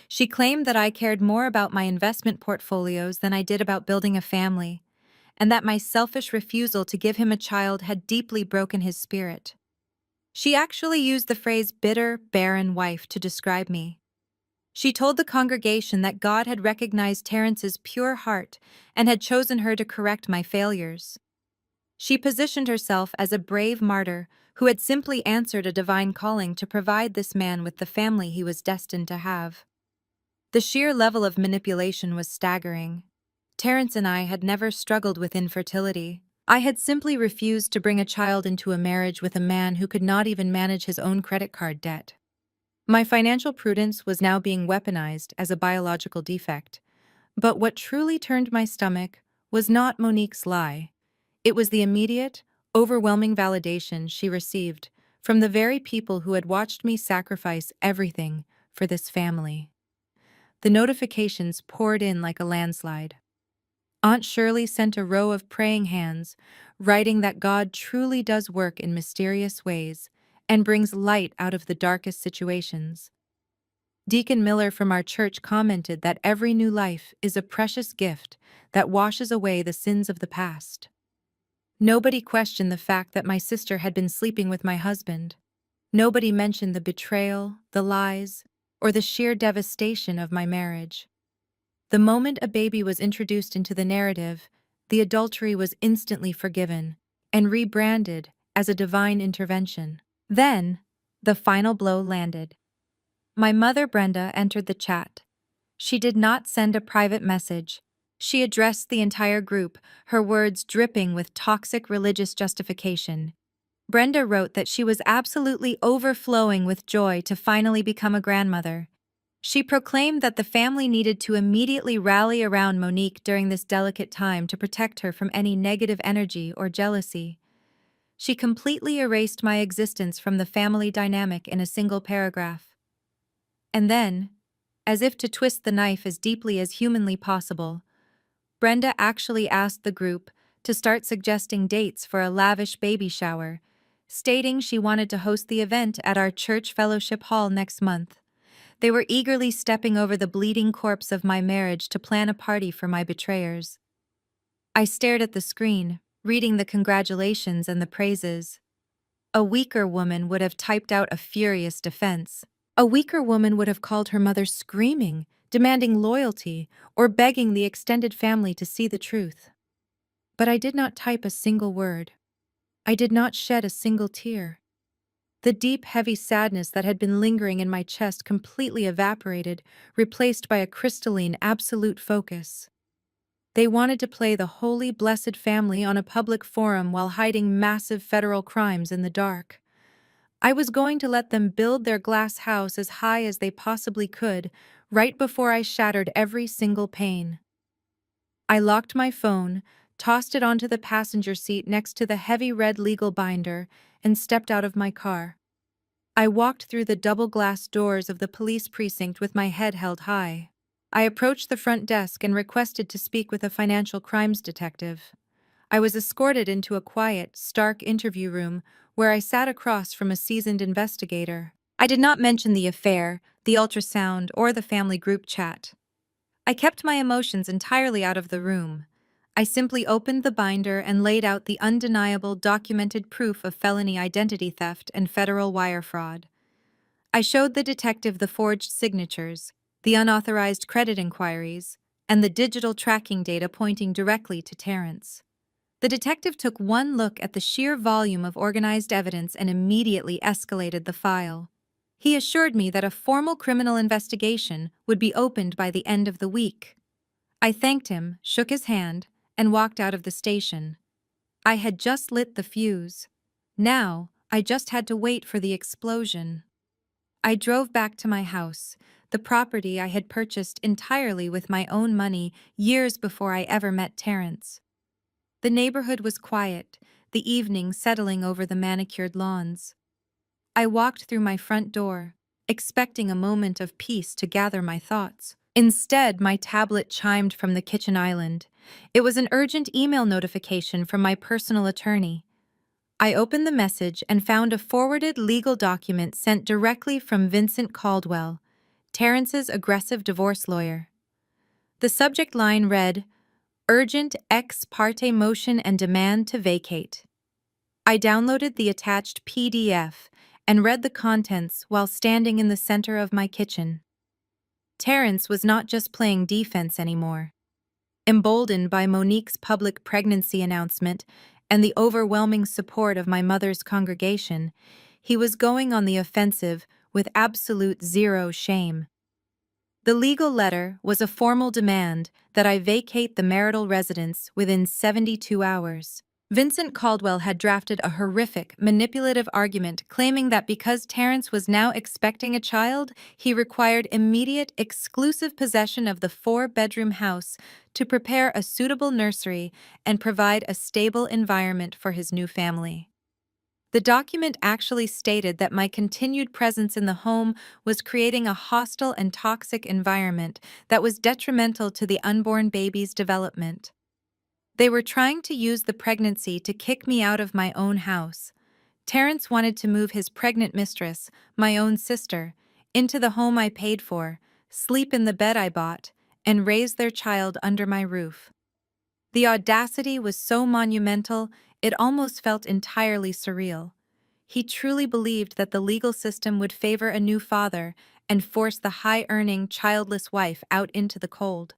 She claimed that I cared more about my investment portfolios than I did about building a family, and that my selfish refusal to give him a child had deeply broken his spirit. She actually used the phrase bitter, barren wife to describe me. She told the congregation that God had recognized Terrence's pure heart and had chosen her to correct my failures. She positioned herself as a brave martyr who had simply answered a divine calling to provide this man with the family he was destined to have. The sheer level of manipulation was staggering. Terrence and I had never struggled with infertility. I had simply refused to bring a child into a marriage with a man who could not even manage his own credit card debt. My financial prudence was now being weaponized as a biological defect. But what truly turned my stomach was not Monique's lie. It was the immediate, overwhelming validation she received from the very people who had watched me sacrifice everything for this family. The notifications poured in like a landslide. Aunt Shirley sent a row of praying hands, writing that God truly does work in mysterious ways and brings light out of the darkest situations. Deacon Miller from our church commented that every new life is a precious gift that washes away the sins of the past. Nobody questioned the fact that my sister had been sleeping with my husband. Nobody mentioned the betrayal, the lies, or the sheer devastation of my marriage. The moment a baby was introduced into the narrative, the adultery was instantly forgiven and rebranded as a divine intervention. Then, the final blow landed. My mother, Brenda, entered the chat. She did not send a private message. She addressed the entire group, her words dripping with toxic religious justification. Brenda wrote that she was absolutely overflowing with joy to finally become a grandmother. She proclaimed that the family needed to immediately rally around Monique during this delicate time to protect her from any negative energy or jealousy. She completely erased my existence from the family dynamic in a single paragraph. And then, as if to twist the knife as deeply as humanly possible, Brenda actually asked the group to start suggesting dates for a lavish baby shower, stating she wanted to host the event at our church fellowship hall next month. They were eagerly stepping over the bleeding corpse of my marriage to plan a party for my betrayers. I stared at the screen, reading the congratulations and the praises. A weaker woman would have typed out a furious defense. A weaker woman would have called her mother screaming, demanding loyalty, or begging the extended family to see the truth. But I did not type a single word. I did not shed a single tear. The deep, heavy sadness that had been lingering in my chest completely evaporated, replaced by a crystalline, absolute focus. They wanted to play the Holy Blessed Family on a public forum while hiding massive federal crimes in the dark. I was going to let them build their glass house as high as they possibly could, right before I shattered every single pane. I locked my phone, tossed it onto the passenger seat next to the heavy red legal binder, and stepped out of my car. I walked through the double-glass doors of the police precinct with my head held high. I approached the front desk and requested to speak with a financial crimes detective. I was escorted into a quiet, stark interview room where I sat across from a seasoned investigator. I did not mention the affair, the ultrasound, or the family group chat. I kept my emotions entirely out of the room. I simply opened the binder and laid out the undeniable documented proof of felony identity theft and federal wire fraud. I showed the detective the forged signatures, the unauthorized credit inquiries, and the digital tracking data pointing directly to Terrence. The detective took one look at the sheer volume of organized evidence and immediately escalated the file. He assured me that a formal criminal investigation would be opened by the end of the week. I thanked him, shook his hand, and walked out of the station. I had just lit the fuse. Now, I just had to wait for the explosion. I drove back to my house, the property I had purchased entirely with my own money years before I ever met Terrence. The neighborhood was quiet, the evening settling over the manicured lawns. I walked through my front door, expecting a moment of peace to gather my thoughts. Instead, my tablet chimed from the kitchen island. It was an urgent email notification from my personal attorney. I opened the message and found a forwarded legal document sent directly from Vincent Caldwell, Terrence's aggressive divorce lawyer. The subject line read, "Urgent ex parte motion and demand to vacate." I downloaded the attached PDF and read the contents while standing in the center of my kitchen. Terrence was not just playing defense anymore. Emboldened by Monique's public pregnancy announcement and the overwhelming support of my mother's congregation, he was going on the offensive with absolute zero shame. The legal letter was a formal demand that I vacate the marital residence within 72 hours. Vincent Caldwell had drafted a horrific, manipulative argument claiming that because Terrence was now expecting a child, he required immediate, exclusive possession of the four-bedroom house to prepare a suitable nursery and provide a stable environment for his new family. The document actually stated that my continued presence in the home was creating a hostile and toxic environment that was detrimental to the unborn baby's development. They were trying to use the pregnancy to kick me out of my own house. Terrence wanted to move his pregnant mistress, my own sister, into the home I paid for, sleep in the bed I bought, and raise their child under my roof. The audacity was so monumental, it almost felt entirely surreal. He truly believed that the legal system would favor a new father and force the high-earning, childless wife out into the cold.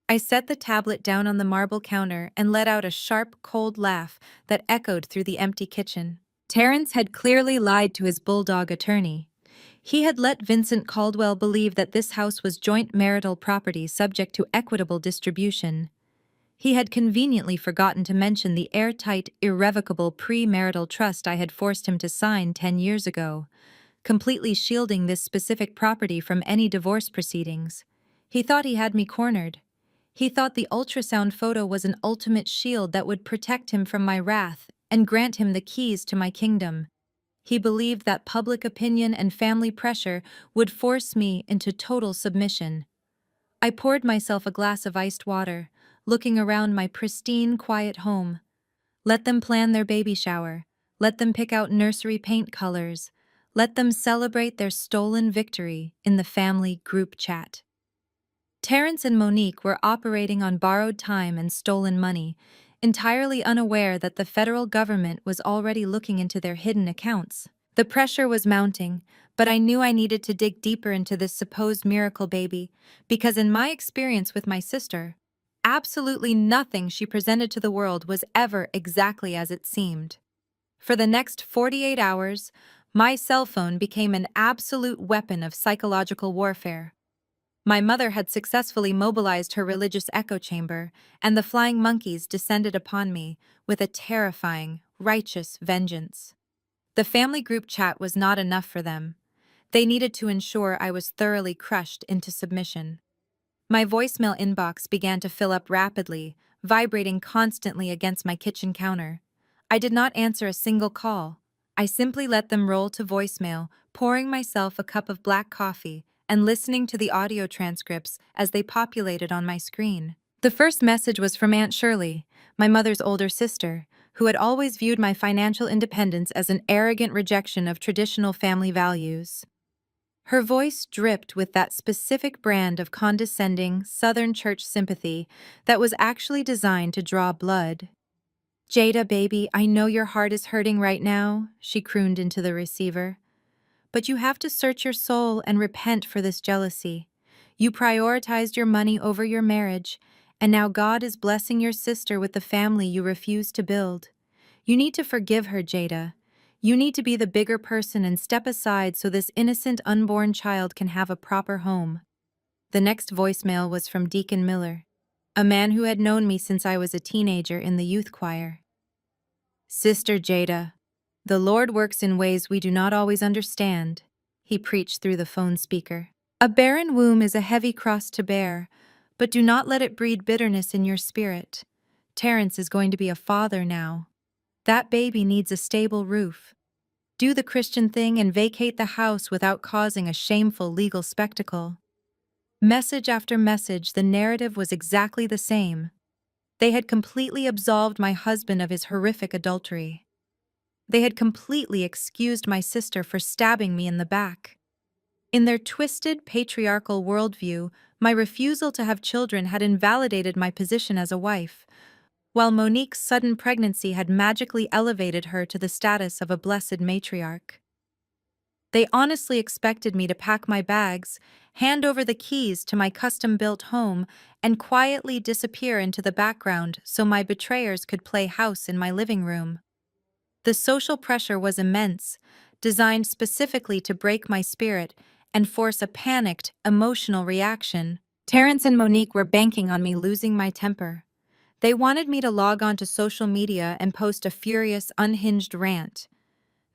I set the tablet down on the marble counter and let out a sharp, cold laugh that echoed through the empty kitchen. Terrence had clearly lied to his bulldog attorney. He had let Vincent Caldwell believe that this house was joint marital property subject to equitable distribution. He had conveniently forgotten to mention the airtight, irrevocable premarital trust I had forced him to sign 10 years ago, completely shielding this specific property from any divorce proceedings. He thought he had me cornered. He thought the ultrasound photo was an ultimate shield that would protect him from my wrath and grant him the keys to my kingdom. He believed that public opinion and family pressure would force me into total submission. I poured myself a glass of iced water, looking around my pristine, quiet home. Let them plan their baby shower. Let them pick out nursery paint colors. Let them celebrate their stolen victory in the family group chat. Terrence and Monique were operating on borrowed time and stolen money, entirely unaware that the federal government was already looking into their hidden accounts. The pressure was mounting, but I knew I needed to dig deeper into this supposed miracle baby, because in my experience with my sister, absolutely nothing she presented to the world was ever exactly as it seemed. For the next 48 hours, my cell phone became an absolute weapon of psychological warfare. My mother had successfully mobilized her religious echo chamber, and the flying monkeys descended upon me with a terrifying, righteous vengeance. The family group chat was not enough for them. They needed to ensure I was thoroughly crushed into submission. My voicemail inbox began to fill up rapidly, vibrating constantly against my kitchen counter. I did not answer a single call. I simply let them roll to voicemail, pouring myself a cup of black coffee and listening to the audio transcripts as they populated on my screen. The first message was from Aunt Shirley, my mother's older sister, who had always viewed my financial independence as an arrogant rejection of traditional family values. Her voice dripped with that specific brand of condescending, Southern church sympathy that was actually designed to draw blood. "Jada, baby, I know your heart is hurting right now," she crooned into the receiver. "But you have to search your soul and repent for this jealousy. You prioritized your money over your marriage, and now God is blessing your sister with the family you refused to build. You need to forgive her, Jada. You need to be the bigger person and step aside so this innocent unborn child can have a proper home." The next voicemail was from Deacon Miller, a man who had known me since I was a teenager in the youth choir. "Sister Jada, the Lord works in ways we do not always understand," he preached through the phone speaker. "A barren womb is a heavy cross to bear, but do not let it breed bitterness in your spirit. Terrence is going to be a father now. That baby needs a stable roof. Do the Christian thing and vacate the house without causing a shameful legal spectacle." Message after message, the narrative was exactly the same. They had completely absolved my husband of his horrific adultery. They had completely excused my sister for stabbing me in the back. In their twisted, patriarchal worldview, my refusal to have children had invalidated my position as a wife, while Monique's sudden pregnancy had magically elevated her to the status of a blessed matriarch. They honestly expected me to pack my bags, hand over the keys to my custom-built home, and quietly disappear into the background so my betrayers could play house in my living room. The social pressure was immense, designed specifically to break my spirit and force a panicked, emotional reaction. Terrence and Monique were banking on me losing my temper. They wanted me to log on to social media and post a furious, unhinged rant.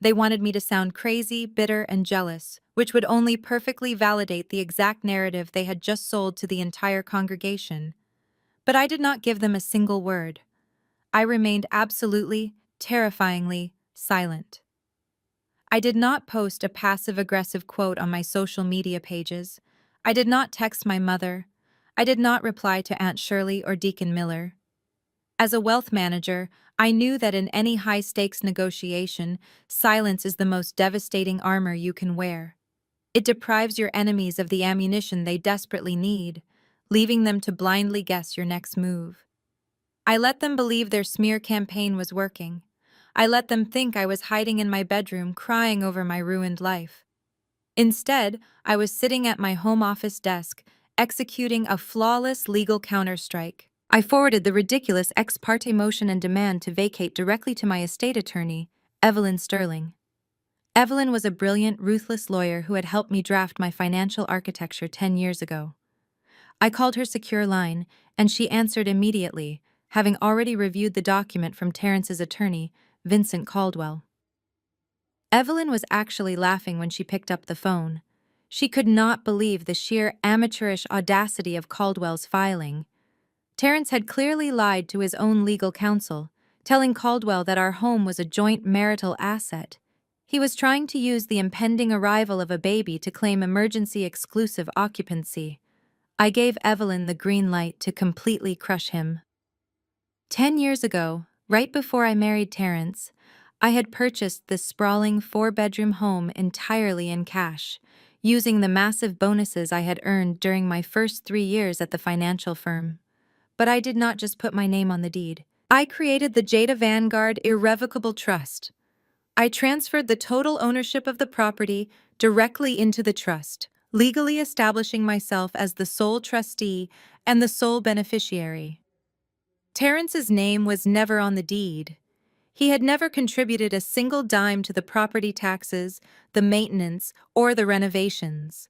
They wanted me to sound crazy, bitter, and jealous, which would only perfectly validate the exact narrative they had just sold to the entire congregation. But I did not give them a single word. I remained absolutely, terrifyingly silent. I did not post a passive-aggressive quote on my social media pages. I did not text my mother. I did not reply to Aunt Shirley or Deacon Miller. As a wealth manager, I knew that in any high-stakes negotiation, silence is the most devastating armor you can wear. It deprives your enemies of the ammunition they desperately need, leaving them to blindly guess your next move. I let them believe their smear campaign was working. I let them think I was hiding in my bedroom crying over my ruined life. Instead, I was sitting at my home office desk, executing a flawless legal counterstrike. I forwarded the ridiculous ex parte motion and demand to vacate directly to my estate attorney, Evelyn Sterling. Evelyn was a brilliant, ruthless lawyer who had helped me draft my financial architecture 10 years ago. I called her secure line, and she answered immediately, having already reviewed the document from Terrence's attorney, Vincent Caldwell. Evelyn was actually laughing when she picked up the phone. She could not believe the sheer amateurish audacity of Caldwell's filing. Terrence had clearly lied to his own legal counsel, telling Caldwell that our home was a joint marital asset. He was trying to use the impending arrival of a baby to claim emergency exclusive occupancy. I gave Evelyn the green light to completely crush him. 10 years ago, right before I married Terrence, I had purchased this sprawling 4-bedroom home entirely in cash, using the massive bonuses I had earned during my first 3 years at the financial firm. But I did not just put my name on the deed. I created the Jada Vanguard Irrevocable Trust. I transferred the total ownership of the property directly into the trust, legally establishing myself as the sole trustee and the sole beneficiary. Terrence's name was never on the deed. He had never contributed a single dime to the property taxes, the maintenance, or the renovations.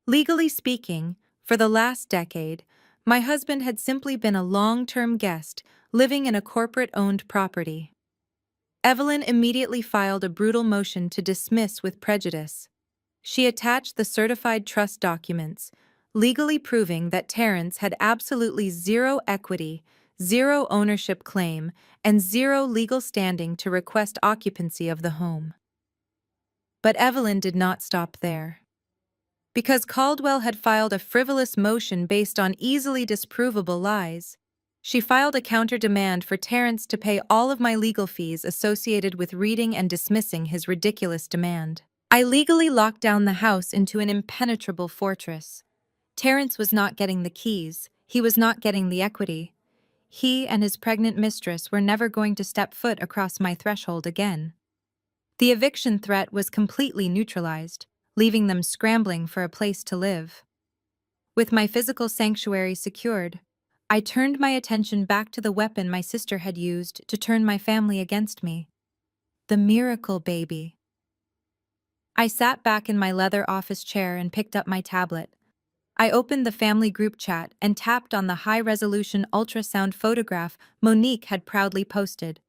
Legally speaking, For the last decade, my husband had simply been a long-term guest living in a corporate-owned property. Evelyn immediately filed a brutal motion to dismiss with prejudice. She attached the certified trust documents, legally proving that Terrence had absolutely zero equity, zero ownership claim, and zero legal standing to request occupancy of the home. But Evelyn did not stop there. Because Caldwell had filed a frivolous motion based on easily disprovable lies, she filed a counter-demand for Terrence to pay all of my legal fees associated with reading and dismissing his ridiculous demand. I legally locked down the house into an impenetrable fortress. Terrence was not getting the keys, he was not getting the equity. He and his pregnant mistress were never going to step foot across my threshold again. The eviction threat was completely neutralized, leaving them scrambling for a place to live. With my physical sanctuary secured, I turned my attention back to the weapon my sister had used to turn my family against me. The miracle baby. I sat back in my leather office chair and picked up my tablet. I opened the family group chat and tapped on the high-resolution ultrasound photograph Monique had proudly posted.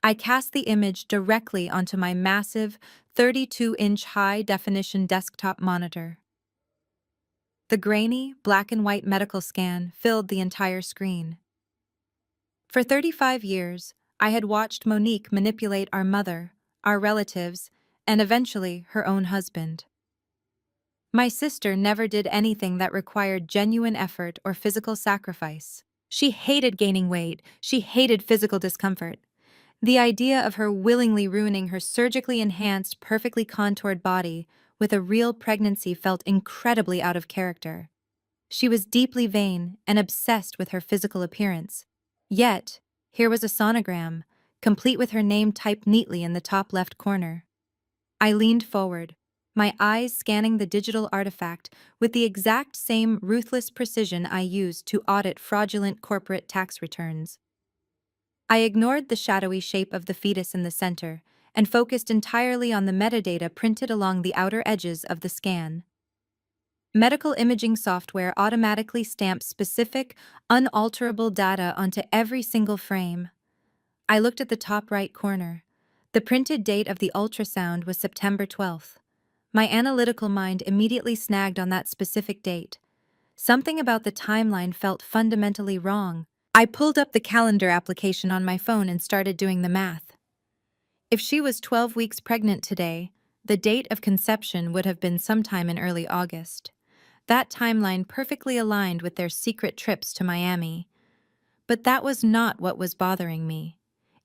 I cast the image directly onto my massive, 32-inch high-definition desktop monitor. The grainy, black-and-white medical scan filled the entire screen. For 35 years, I had watched Monique manipulate our mother, our relatives, and eventually her own husband. My sister never did anything that required genuine effort or physical sacrifice. She hated gaining weight, she hated physical discomfort. The idea of her willingly ruining her surgically enhanced, perfectly contoured body with a real pregnancy felt incredibly out of character. She was deeply vain and obsessed with her physical appearance. Yet, here was a sonogram, complete with her name typed neatly in the top left corner. I leaned forward, my eyes scanning the digital artifact with the exact same ruthless precision I used to audit fraudulent corporate tax returns. I ignored the shadowy shape of the fetus in the center and focused entirely on the metadata printed along the outer edges of the scan. Medical imaging software automatically stamps specific, unalterable data onto every single frame. I looked at the top right corner. The printed date of the ultrasound was September 12th. My analytical mind immediately snagged on that specific date. Something about the timeline felt fundamentally wrong. I pulled up the calendar application on my phone and started doing the math. If she was 12 weeks pregnant today, the date of conception would have been sometime in early August. That timeline perfectly aligned with their secret trips to Miami. But that was not what was bothering me.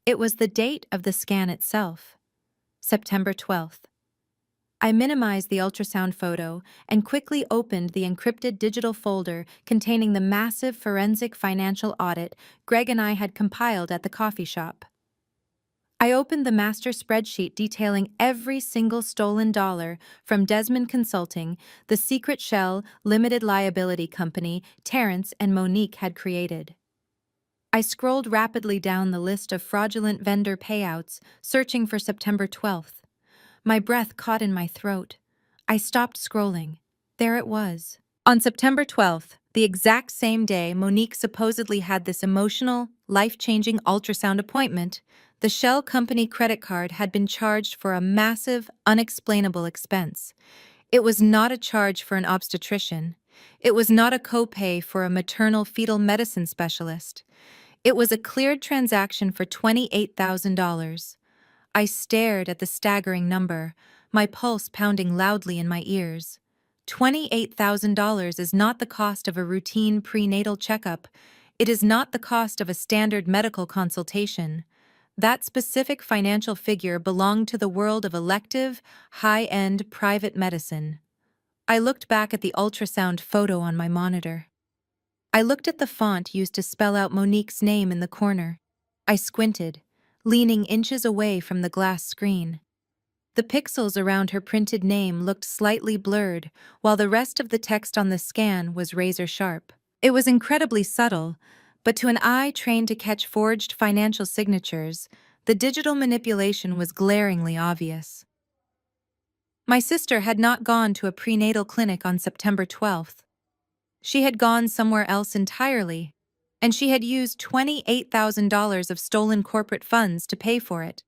It was the date of the scan itself, September 12th. I minimized the ultrasound photo and quickly opened the encrypted digital folder containing the massive forensic financial audit Greg and I had compiled at the coffee shop. I opened the master spreadsheet detailing every single stolen dollar from Desmond Consulting, the secret shell limited liability company Terrence and Monique had created. I scrolled rapidly down the list of fraudulent vendor payouts, searching for September 12th. My breath caught in my throat. I stopped scrolling. There it was. On September 12th, the exact same day Monique supposedly had this emotional, life-changing ultrasound appointment, the Shell Company credit card had been charged for a massive, unexplainable expense. It was not a charge for an obstetrician. It was not a copay for a maternal fetal medicine specialist. It was a cleared transaction for $28,000. I stared at the staggering number, my pulse pounding loudly in my ears. $28,000 is not the cost of a routine prenatal checkup. It is not the cost of a standard medical consultation. That specific financial figure belonged to the world of elective, high-end private medicine. I looked back at the ultrasound photo on my monitor. I looked at the font used to spell out Monique's name in the corner. I squinted, leaning inches away from the glass screen. The pixels around her printed name looked slightly blurred, while the rest of the text on the scan was razor-sharp. It was incredibly subtle, but to an eye trained to catch forged financial signatures, the digital manipulation was glaringly obvious. My sister had not gone to a prenatal clinic on September 12th. She had gone somewhere else entirely, and she had used $28,000 of stolen corporate funds to pay for it.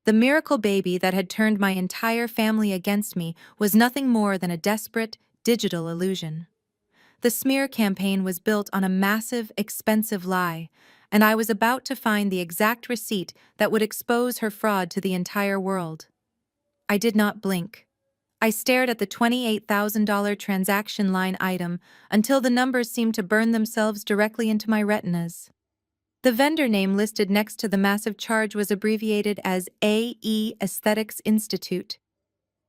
The miracle baby that had turned my entire family against me was nothing more than a desperate, digital illusion. The smear campaign was built on a massive, expensive lie, and I was about to find the exact receipt that would expose her fraud to the entire world. I did not blink. I stared at the $28,000 transaction line item until the numbers seemed to burn themselves directly into my retinas. The vendor name listed next to the massive charge was abbreviated as AE Aesthetics Institute.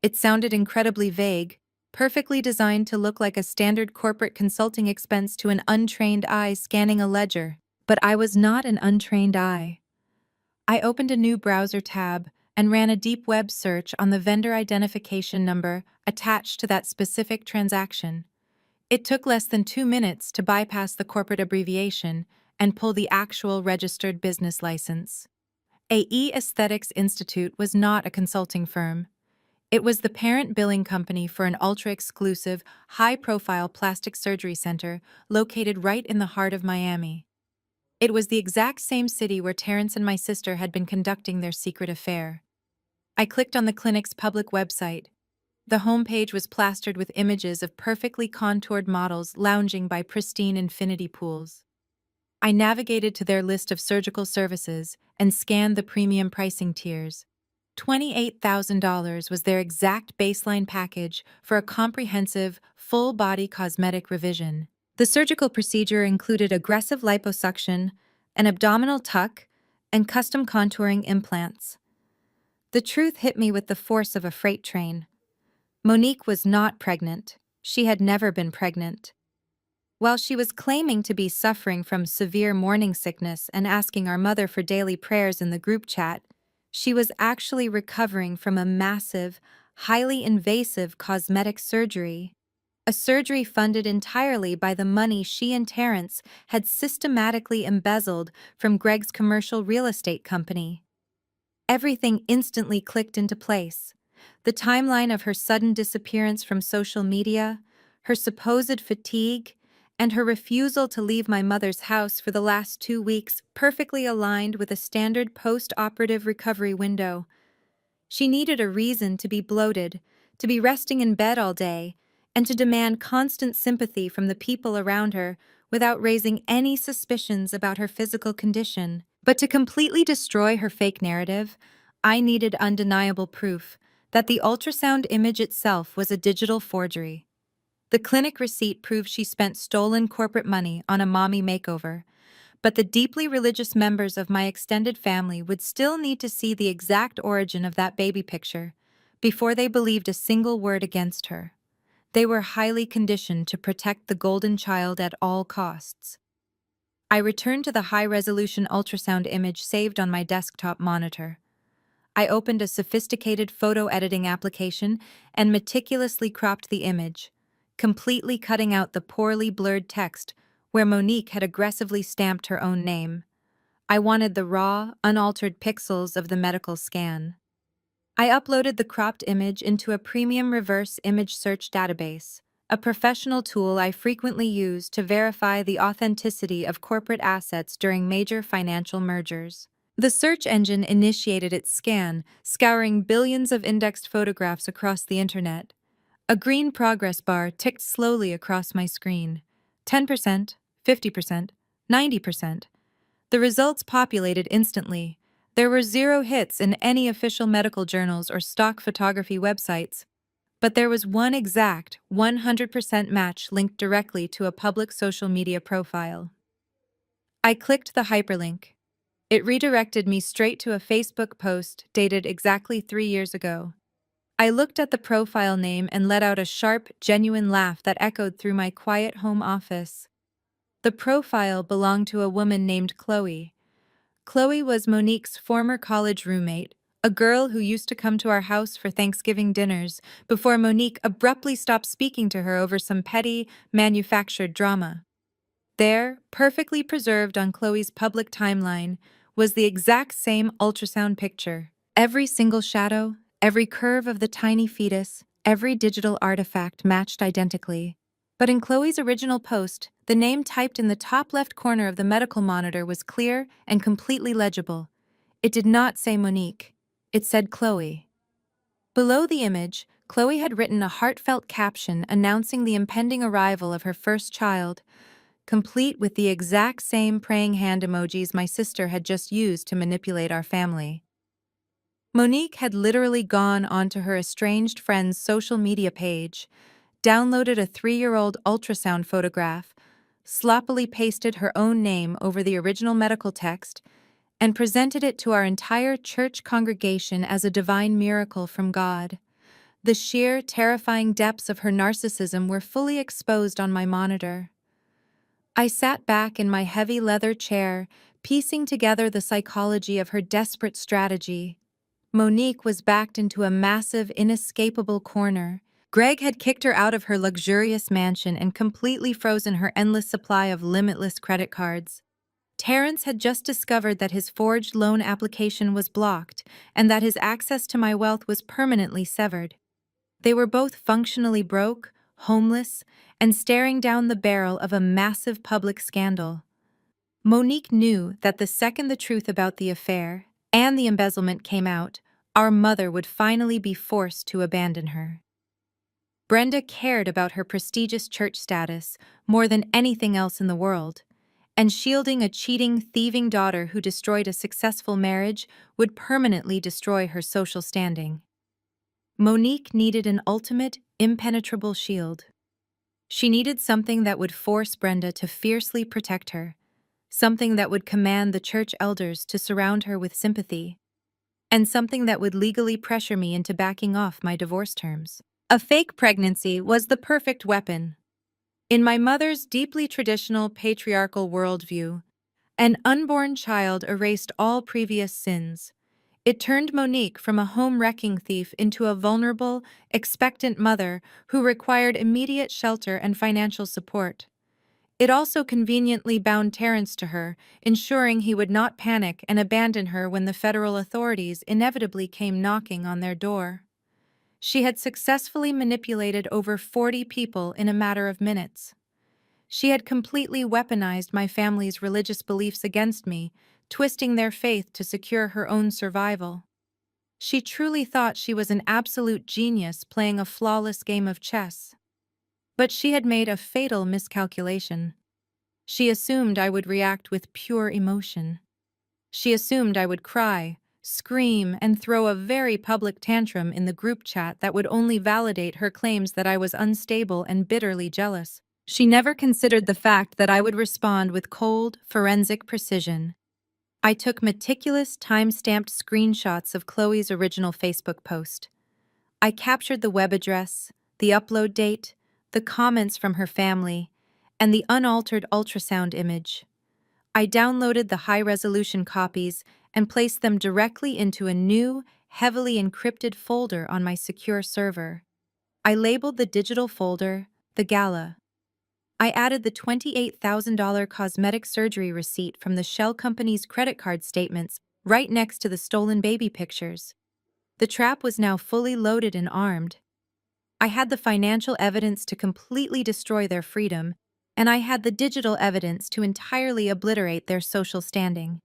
It sounded incredibly vague, perfectly designed to look like a standard corporate consulting expense to an untrained eye scanning a ledger. But I was not an untrained eye. I opened a new browser tab and ran a deep web search on the vendor identification number attached to that specific transaction. It took less than 2 minutes to bypass the corporate abbreviation and pull the actual registered business license. AE Aesthetics Institute was not a consulting firm. It was the parent billing company for an ultra-exclusive, high-profile plastic surgery center located right in the heart of Miami. It was the exact same city where Terrence and my sister had been conducting their secret affair. I clicked on the clinic's public website. The homepage was plastered with images of perfectly contoured models lounging by pristine infinity pools. I navigated to their list of surgical services and scanned the premium pricing tiers. $28,000 was their exact baseline package for a comprehensive, full-body cosmetic revision. The surgical procedure included aggressive liposuction, an abdominal tuck, and custom contouring implants. The truth hit me with the force of a freight train. Monique was not pregnant. She had never been pregnant. While she was claiming to be suffering from severe morning sickness and asking our mother for daily prayers in the group chat, she was actually recovering from a massive, highly invasive cosmetic surgery. A surgery funded entirely by the money she and Terrence had systematically embezzled from Greg's commercial real estate company. Everything instantly clicked into place. The timeline of her sudden disappearance from social media, her supposed fatigue, and her refusal to leave my mother's house for the last 2 weeks perfectly aligned with a standard post-operative recovery window. She needed a reason to be bloated, to be resting in bed all day, and to demand constant sympathy from the people around her without raising any suspicions about her physical condition. But to completely destroy her fake narrative, I needed undeniable proof that the ultrasound image itself was a digital forgery. The clinic receipt proved she spent stolen corporate money on a mommy makeover, but the deeply religious members of my extended family would still need to see the exact origin of that baby picture before they believed a single word against her. They were highly conditioned to protect the golden child at all costs. I returned to the high-resolution ultrasound image saved on my desktop monitor. I opened a sophisticated photo editing application and meticulously cropped the image, completely cutting out the poorly blurred text where Monique had aggressively stamped her own name. I wanted the raw, unaltered pixels of the medical scan. I uploaded the cropped image into a premium reverse image search database, a professional tool I frequently use to verify the authenticity of corporate assets during major financial mergers. The search engine initiated its scan, scouring billions of indexed photographs across the internet. A green progress bar ticked slowly across my screen. 10%, 50%, 90%. The results populated instantly. There were 0 hits in any official medical journals or stock photography websites, but there was one exact, 100% match linked directly to a public social media profile. I clicked the hyperlink. It redirected me straight to a Facebook post dated exactly 3 years ago. I looked at the profile name and let out a sharp, genuine laugh that echoed through my quiet home office. The profile belonged to a woman named Chloe. Chloe was Monique's former college roommate, a girl who used to come to our house for Thanksgiving dinners before Monique abruptly stopped speaking to her over some petty, manufactured drama. There, perfectly preserved on Chloe's public timeline, was the exact same ultrasound picture. Every single shadow, every curve of the tiny fetus, every digital artifact matched identically. But in Chloe's original post, the name typed in the top left corner of the medical monitor was clear and completely legible. It did not say Monique. It said Chloe. Below the image, Chloe had written a heartfelt caption announcing the impending arrival of her first child, complete with the exact same praying hand emojis my sister had just used to manipulate our family. Monique had literally gone onto her estranged friend's social media page, downloaded a 3-year-old ultrasound photograph, sloppily pasted her own name over the original medical text, and presented it to our entire church congregation as a divine miracle from God. The sheer, terrifying depths of her narcissism were fully exposed on my monitor. I sat back in my heavy leather chair, piecing together the psychology of her desperate strategy. Monique was backed into a massive, inescapable corner. Greg had kicked her out of her luxurious mansion and completely frozen her endless supply of limitless credit cards. Terrence had just discovered that his forged loan application was blocked and that his access to my wealth was permanently severed. They were both functionally broke, homeless, and staring down the barrel of a massive public scandal. Monique knew that the second the truth about the affair and the embezzlement came out, our mother would finally be forced to abandon her. Brenda cared about her prestigious church status more than anything else in the world, and shielding a cheating, thieving daughter who destroyed a successful marriage would permanently destroy her social standing. Monique needed an ultimate, impenetrable shield. She needed something that would force Brenda to fiercely protect her, something that would command the church elders to surround her with sympathy, and something that would legally pressure me into backing off my divorce terms. A fake pregnancy was the perfect weapon. In my mother's deeply traditional patriarchal worldview, an unborn child erased all previous sins. It turned Monique from a home-wrecking thief into a vulnerable, expectant mother who required immediate shelter and financial support. It also conveniently bound Terrence to her, ensuring he would not panic and abandon her when the federal authorities inevitably came knocking on their door. She had successfully manipulated over 40 people in a matter of minutes. She had completely weaponized my family's religious beliefs against me, twisting their faith to secure her own survival. She truly thought she was an absolute genius playing a flawless game of chess. But she had made a fatal miscalculation. She assumed I would react with pure emotion. She assumed I would cry, scream, and throw a very public tantrum in the group chat that would only validate her claims that I was unstable and bitterly jealous. She never considered the fact that I would respond with cold, forensic precision. I took meticulous, time-stamped screenshots of Chloe's original Facebook post. I captured the web address, the upload date, the comments from her family, and the unaltered ultrasound image. I downloaded the high-resolution copies and placed them directly into a new, heavily encrypted folder on my secure server. I labeled the digital folder the Gala. I added the $28,000 cosmetic surgery receipt from the shell company's credit card statements right next to the stolen baby pictures. The trap was now fully loaded and armed. I had the financial evidence to completely destroy their freedom, and I had the digital evidence to entirely obliterate their social standing.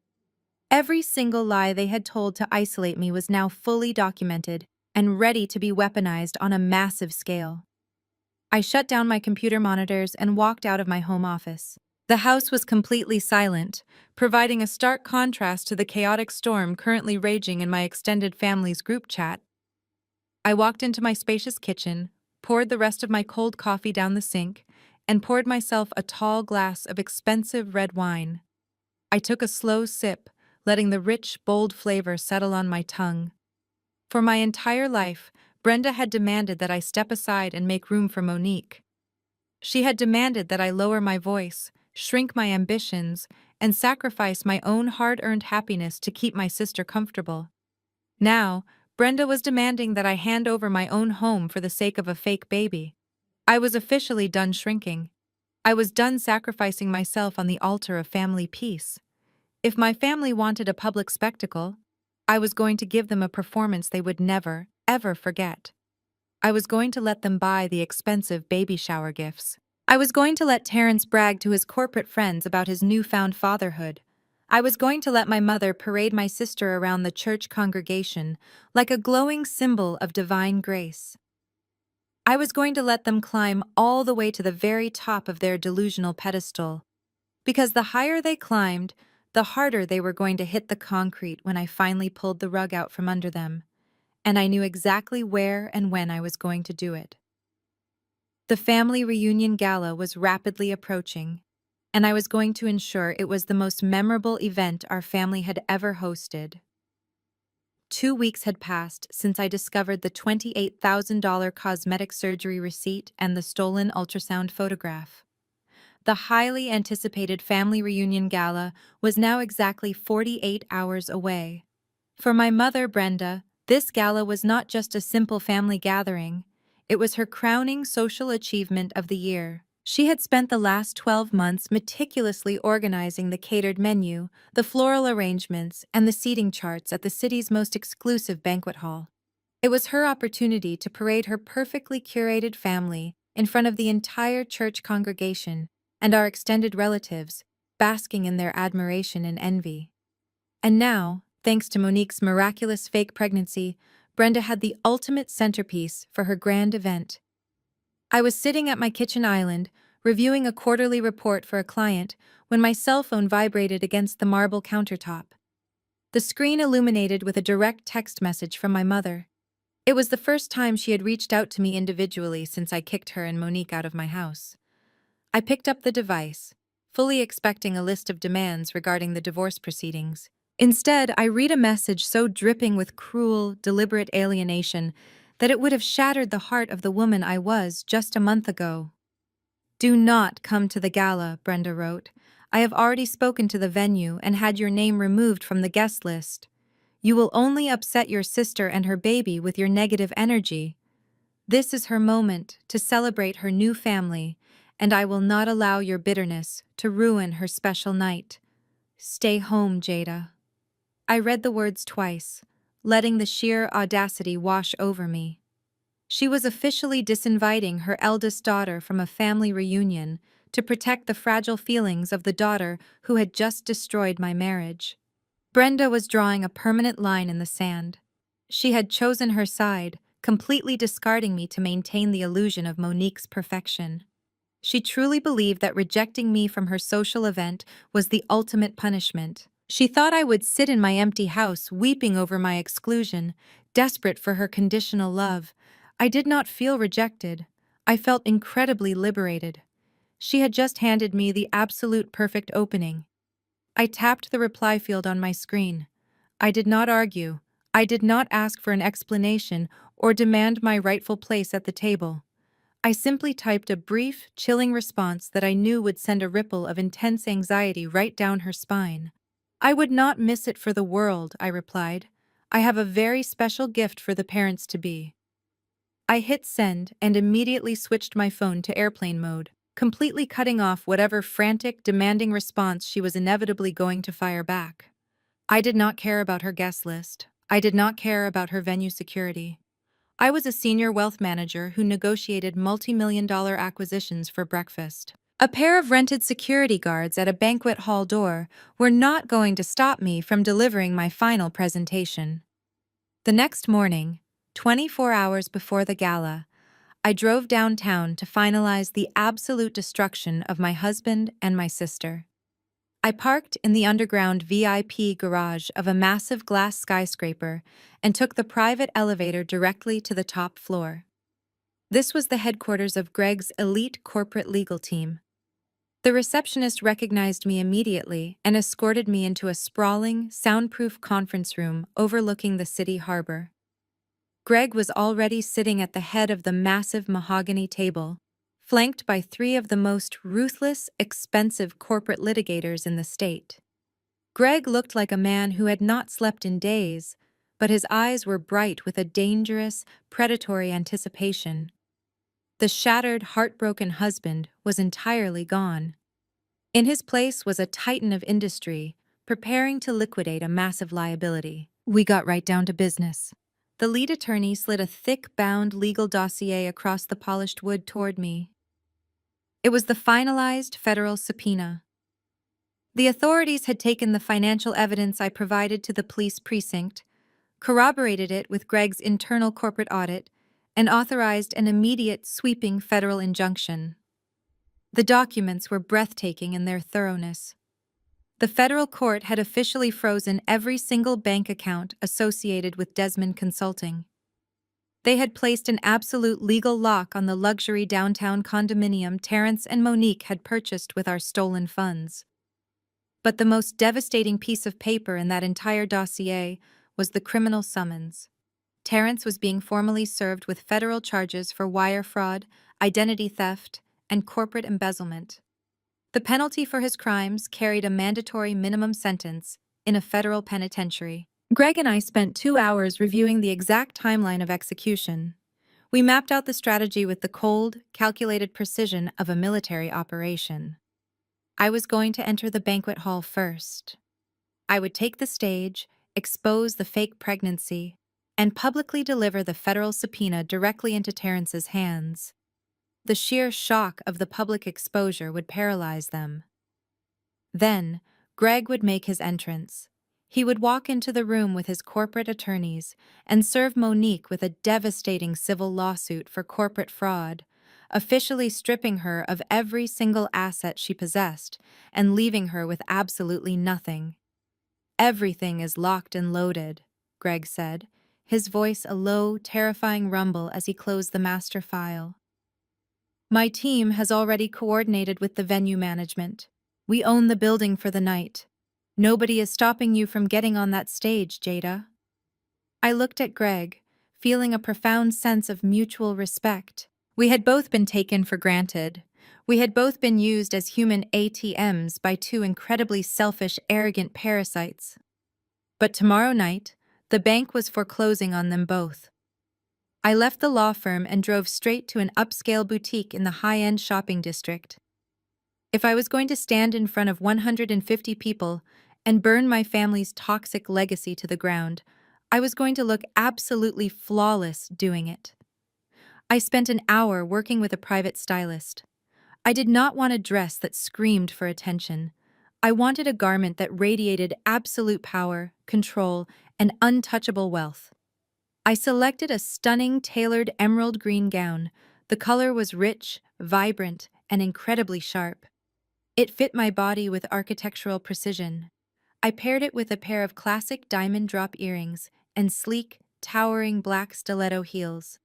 Every single lie they had told to isolate me was now fully documented and ready to be weaponized on a massive scale. I shut down my computer monitors and walked out of my home office. The house was completely silent, providing a stark contrast to the chaotic storm currently raging in my extended family's group chat. I walked into my spacious kitchen, poured the rest of my cold coffee down the sink, and poured myself a tall glass of expensive red wine. I took a slow sip, letting the rich, bold flavor settle on my tongue. For my entire life, Brenda had demanded that I step aside and make room for Monique. She had demanded that I lower my voice, shrink my ambitions, and sacrifice my own hard-earned happiness to keep my sister comfortable. Now, Brenda was demanding that I hand over my own home for the sake of a fake baby. I was officially done shrinking. I was done sacrificing myself on the altar of family peace. If my family wanted a public spectacle, I was going to give them a performance they would never, ever forget. I was going to let them buy the expensive baby shower gifts. I was going to let Terrence brag to his corporate friends about his newfound fatherhood. I was going to let my mother parade my sister around the church congregation like a glowing symbol of divine grace. I was going to let them climb all the way to the very top of their delusional pedestal, because the higher they climbed, the harder they were going to hit the concrete when I finally pulled the rug out from under them, and I knew exactly where and when I was going to do it. The family reunion gala was rapidly approaching, and I was going to ensure it was the most memorable event our family had ever hosted. 2 weeks had passed since I discovered the $28,000 cosmetic surgery receipt and the stolen ultrasound photograph. The highly anticipated family reunion gala was now exactly 48 hours away. For my mother, Brenda, this gala was not just a simple family gathering, it was her crowning social achievement of the year. She had spent the last 12 months meticulously organizing the catered menu, the floral arrangements, and the seating charts at the city's most exclusive banquet hall. It was her opportunity to parade her perfectly curated family in front of the entire church congregation and our extended relatives, basking in their admiration and envy. And now, thanks to Monique's miraculous fake pregnancy, Brenda had the ultimate centerpiece for her grand event. I was sitting at my kitchen island, reviewing a quarterly report for a client, when my cell phone vibrated against the marble countertop. The screen illuminated with a direct text message from my mother. It was the first time she had reached out to me individually since I kicked her and Monique out of my house. I picked up the device, fully expecting a list of demands regarding the divorce proceedings. Instead, I read a message so dripping with cruel, deliberate alienation that it would have shattered the heart of the woman I was just a month ago. "Do not come to the gala," Brenda wrote. "I have already spoken to the venue and had your name removed from the guest list. You will only upset your sister and her baby with your negative energy. This is her moment to celebrate her new family, and I will not allow your bitterness to ruin her special night. Stay home, Jada." I read the words twice, letting the sheer audacity wash over me. She was officially disinviting her eldest daughter from a family reunion to protect the fragile feelings of the daughter who had just destroyed my marriage. Brenda was drawing a permanent line in the sand. She had chosen her side, completely discarding me to maintain the illusion of Monique's perfection. She truly believed that rejecting me from her social event was the ultimate punishment. She thought I would sit in my empty house weeping over my exclusion, desperate for her conditional love. I did not feel rejected. I felt incredibly liberated. She had just handed me the absolute perfect opening. I tapped the reply field on my screen. I did not argue. I did not ask for an explanation or demand my rightful place at the table. I simply typed a brief, chilling response that I knew would send a ripple of intense anxiety right down her spine. "I would not miss it for the world," I replied. "I have a very special gift for the parents-to-be." I hit send and immediately switched my phone to airplane mode, completely cutting off whatever frantic, demanding response she was inevitably going to fire back. I did not care about her guest list. I did not care about her venue security. I was a senior wealth manager who negotiated multi-million-dollar acquisitions for breakfast. A pair of rented security guards at a banquet hall door were not going to stop me from delivering my final presentation. The next morning, 24 hours before the gala, I drove downtown to finalize the absolute destruction of my husband and my sister. I parked in the underground VIP garage of a massive glass skyscraper and took the private elevator directly to the top floor. This was the headquarters of Greg's elite corporate legal team. The receptionist recognized me immediately and escorted me into a sprawling, soundproof conference room overlooking the city harbor. Greg was already sitting at the head of the massive mahogany table, flanked by three of the most ruthless, expensive corporate litigators in the state. Greg looked like a man who had not slept in days, but his eyes were bright with a dangerous, predatory anticipation. The shattered, heartbroken husband was entirely gone. In his place was a titan of industry, preparing to liquidate a massive liability. We got right down to business. The lead attorney slid a thick, bound legal dossier across the polished wood toward me. It was the finalized federal subpoena. The authorities had taken the financial evidence I provided to the police precinct, corroborated it with Greg's internal corporate audit, and authorized an immediate, sweeping federal injunction. The documents were breathtaking in their thoroughness. The federal court had officially frozen every single bank account associated with Desmond Consulting. They had placed an absolute legal lock on the luxury downtown condominium Terrence and Monique had purchased with our stolen funds. But the most devastating piece of paper in that entire dossier was the criminal summons. Terrence was being formally served with federal charges for wire fraud, identity theft, and corporate embezzlement. The penalty for his crimes carried a mandatory minimum sentence in a federal penitentiary. Greg and I spent 2 hours reviewing the exact timeline of execution. We mapped out the strategy with the cold, calculated precision of a military operation. I was going to enter the banquet hall first. I would take the stage, expose the fake pregnancy, and publicly deliver the federal subpoena directly into Terrence's hands. The sheer shock of the public exposure would paralyze them. Then, Greg would make his entrance. He would walk into the room with his corporate attorneys and serve Monique with a devastating civil lawsuit for corporate fraud, officially stripping her of every single asset she possessed and leaving her with absolutely nothing. "Everything is locked and loaded," Greg said, his voice a low, terrifying rumble as he closed the master file. "My team has already coordinated with the venue management. We own the building for the night. Nobody is stopping you from getting on that stage, Jada." I looked at Greg, feeling a profound sense of mutual respect. We had both been taken for granted. We had both been used as human ATMs by two incredibly selfish, arrogant parasites. But tomorrow night, the bank was foreclosing on them both. I left the law firm and drove straight to an upscale boutique in the high-end shopping district. If I was going to stand in front of 150 people and burn my family's toxic legacy to the ground, I was going to look absolutely flawless doing it. I spent an hour working with a private stylist. I did not want a dress that screamed for attention. I wanted a garment that radiated absolute power, control, and untouchable wealth. I selected a stunning, tailored emerald green gown. The color was rich, vibrant, and incredibly sharp. It fit my body with architectural precision. I paired it with a pair of classic diamond drop earrings and sleek, towering black stiletto heels.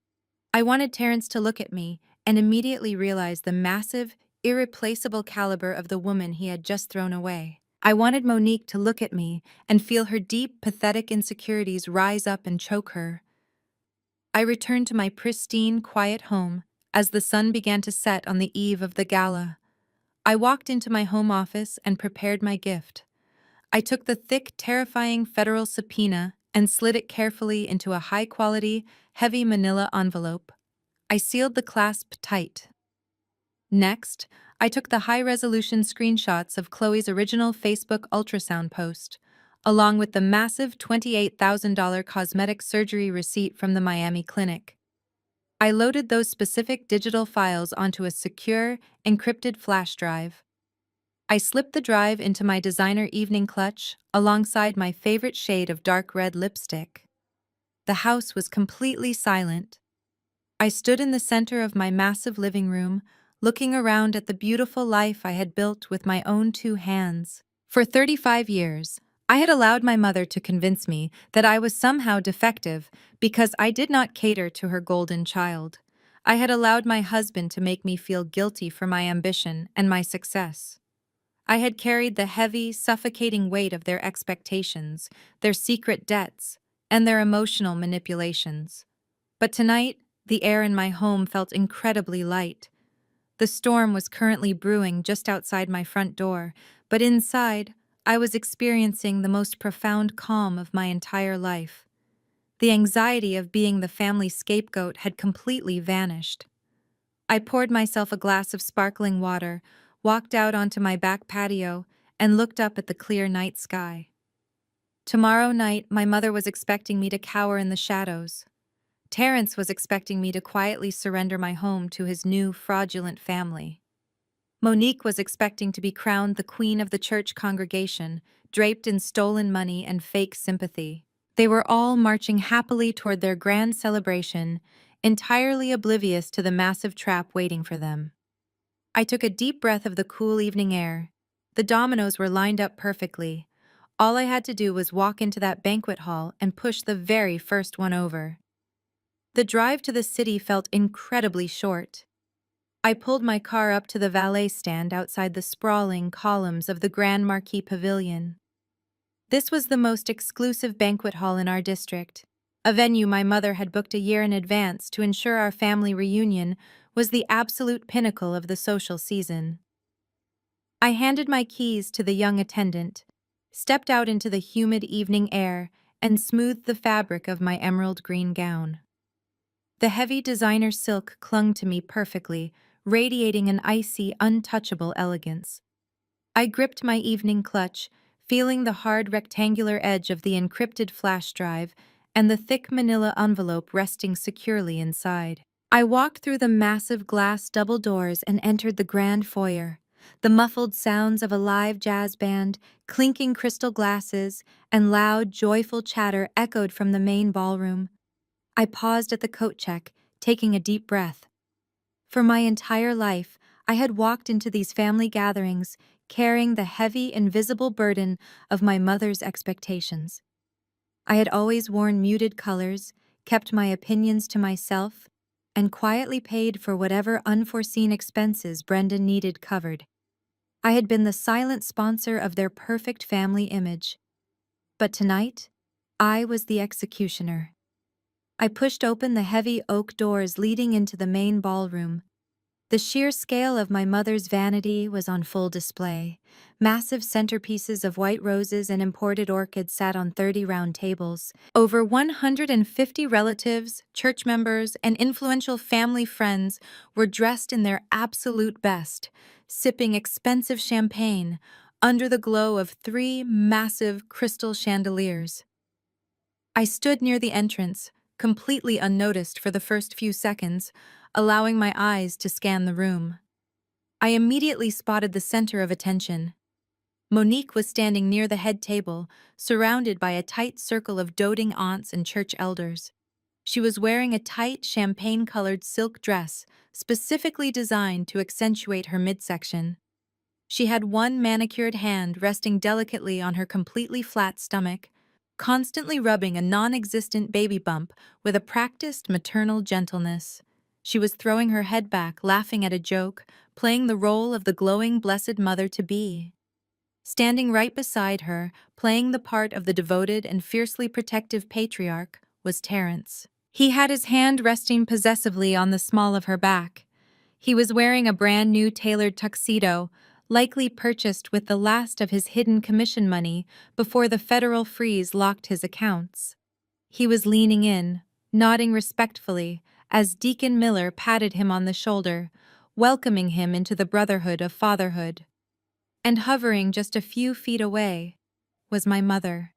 I wanted Terrence to look at me and immediately realize the massive, irreplaceable caliber of the woman he had just thrown away. I wanted Monique to look at me and feel her deep, pathetic insecurities rise up and choke her. I returned to my pristine, quiet home as the sun began to set on the eve of the gala. I walked into my home office and prepared my gift. I took the thick, terrifying federal subpoena and slid it carefully into a high-quality, heavy manila envelope. I sealed the clasp tight. Next, I took the high-resolution screenshots of Chloe's original Facebook ultrasound post, along with the massive $28,000 cosmetic surgery receipt from the Miami clinic. I loaded those specific digital files onto a secure, encrypted flash drive. I slipped the drive into my designer evening clutch alongside my favorite shade of dark red lipstick. The house was completely silent. I stood in the center of my massive living room, looking around at the beautiful life I had built with my own 2 hands. For 35 years, I had allowed my mother to convince me that I was somehow defective because I did not cater to her golden child. I had allowed my husband to make me feel guilty for my ambition and my success. I had carried the heavy, suffocating weight of their expectations, their secret debts, and their emotional manipulations. But tonight, the air in my home felt incredibly light. The storm was currently brewing just outside my front door, but inside, I was experiencing the most profound calm of my entire life. The anxiety of being the family scapegoat had completely vanished. I poured myself a glass of sparkling water, walked out onto my back patio, and looked up at the clear night sky. Tomorrow night, my mother was expecting me to cower in the shadows. Terrence was expecting me to quietly surrender my home to his new, fraudulent family. Monique was expecting to be crowned the queen of the church congregation, draped in stolen money and fake sympathy. They were all marching happily toward their grand celebration, entirely oblivious to the massive trap waiting for them. I took a deep breath of the cool evening air. The dominoes were lined up perfectly. All I had to do was walk into that banquet hall and push the very first one over. The drive to the city felt incredibly short. I pulled my car up to the valet stand outside the sprawling columns of the Grand Marquis Pavilion. This was the most exclusive banquet hall in our district, a venue my mother had booked a year in advance to ensure our family reunion was the absolute pinnacle of the social season. I handed my keys to the young attendant, stepped out into the humid evening air, and smoothed the fabric of my emerald green gown. The heavy designer silk clung to me perfectly, radiating an icy, untouchable elegance. I gripped my evening clutch, feeling the hard rectangular edge of the encrypted flash drive and the thick manila envelope resting securely inside. I walked through the massive glass double doors and entered the grand foyer. The muffled sounds of a live jazz band, clinking crystal glasses, and loud, joyful chatter echoed from the main ballroom. I paused at the coat check, taking a deep breath. For my entire life, I had walked into these family gatherings, carrying the heavy, invisible burden of my mother's expectations. I had always worn muted colors, kept my opinions to myself, and quietly paid for whatever unforeseen expenses Brenda needed covered. I had been the silent sponsor of their perfect family image. But tonight, I was the executioner. I pushed open the heavy oak doors leading into the main ballroom. The sheer scale of my mother's vanity was on full display. Massive centerpieces of white roses and imported orchids sat on 30 round tables. Over 150 relatives, church members, and influential family friends were dressed in their absolute best, sipping expensive champagne under the glow of 3 massive crystal chandeliers. I stood near the entrance, completely unnoticed for the first few seconds, allowing my eyes to scan the room. I immediately spotted the center of attention. Monique was standing near the head table, surrounded by a tight circle of doting aunts and church elders. She was wearing a tight, champagne-colored silk dress, specifically designed to accentuate her midsection. She had one manicured hand resting delicately on her completely flat stomach, constantly rubbing a non-existent baby bump with a practiced maternal gentleness. She was throwing her head back, laughing at a joke, playing the role of the glowing blessed mother-to-be. Standing right beside her, playing the part of the devoted and fiercely protective patriarch, was Terence. He had his hand resting possessively on the small of her back. He was wearing a brand new tailored tuxedo, likely purchased with the last of his hidden commission money before the federal freeze locked his accounts. He was leaning in, nodding respectfully, as Deacon Miller patted him on the shoulder, welcoming him into the brotherhood of fatherhood. And hovering just a few feet away was my mother.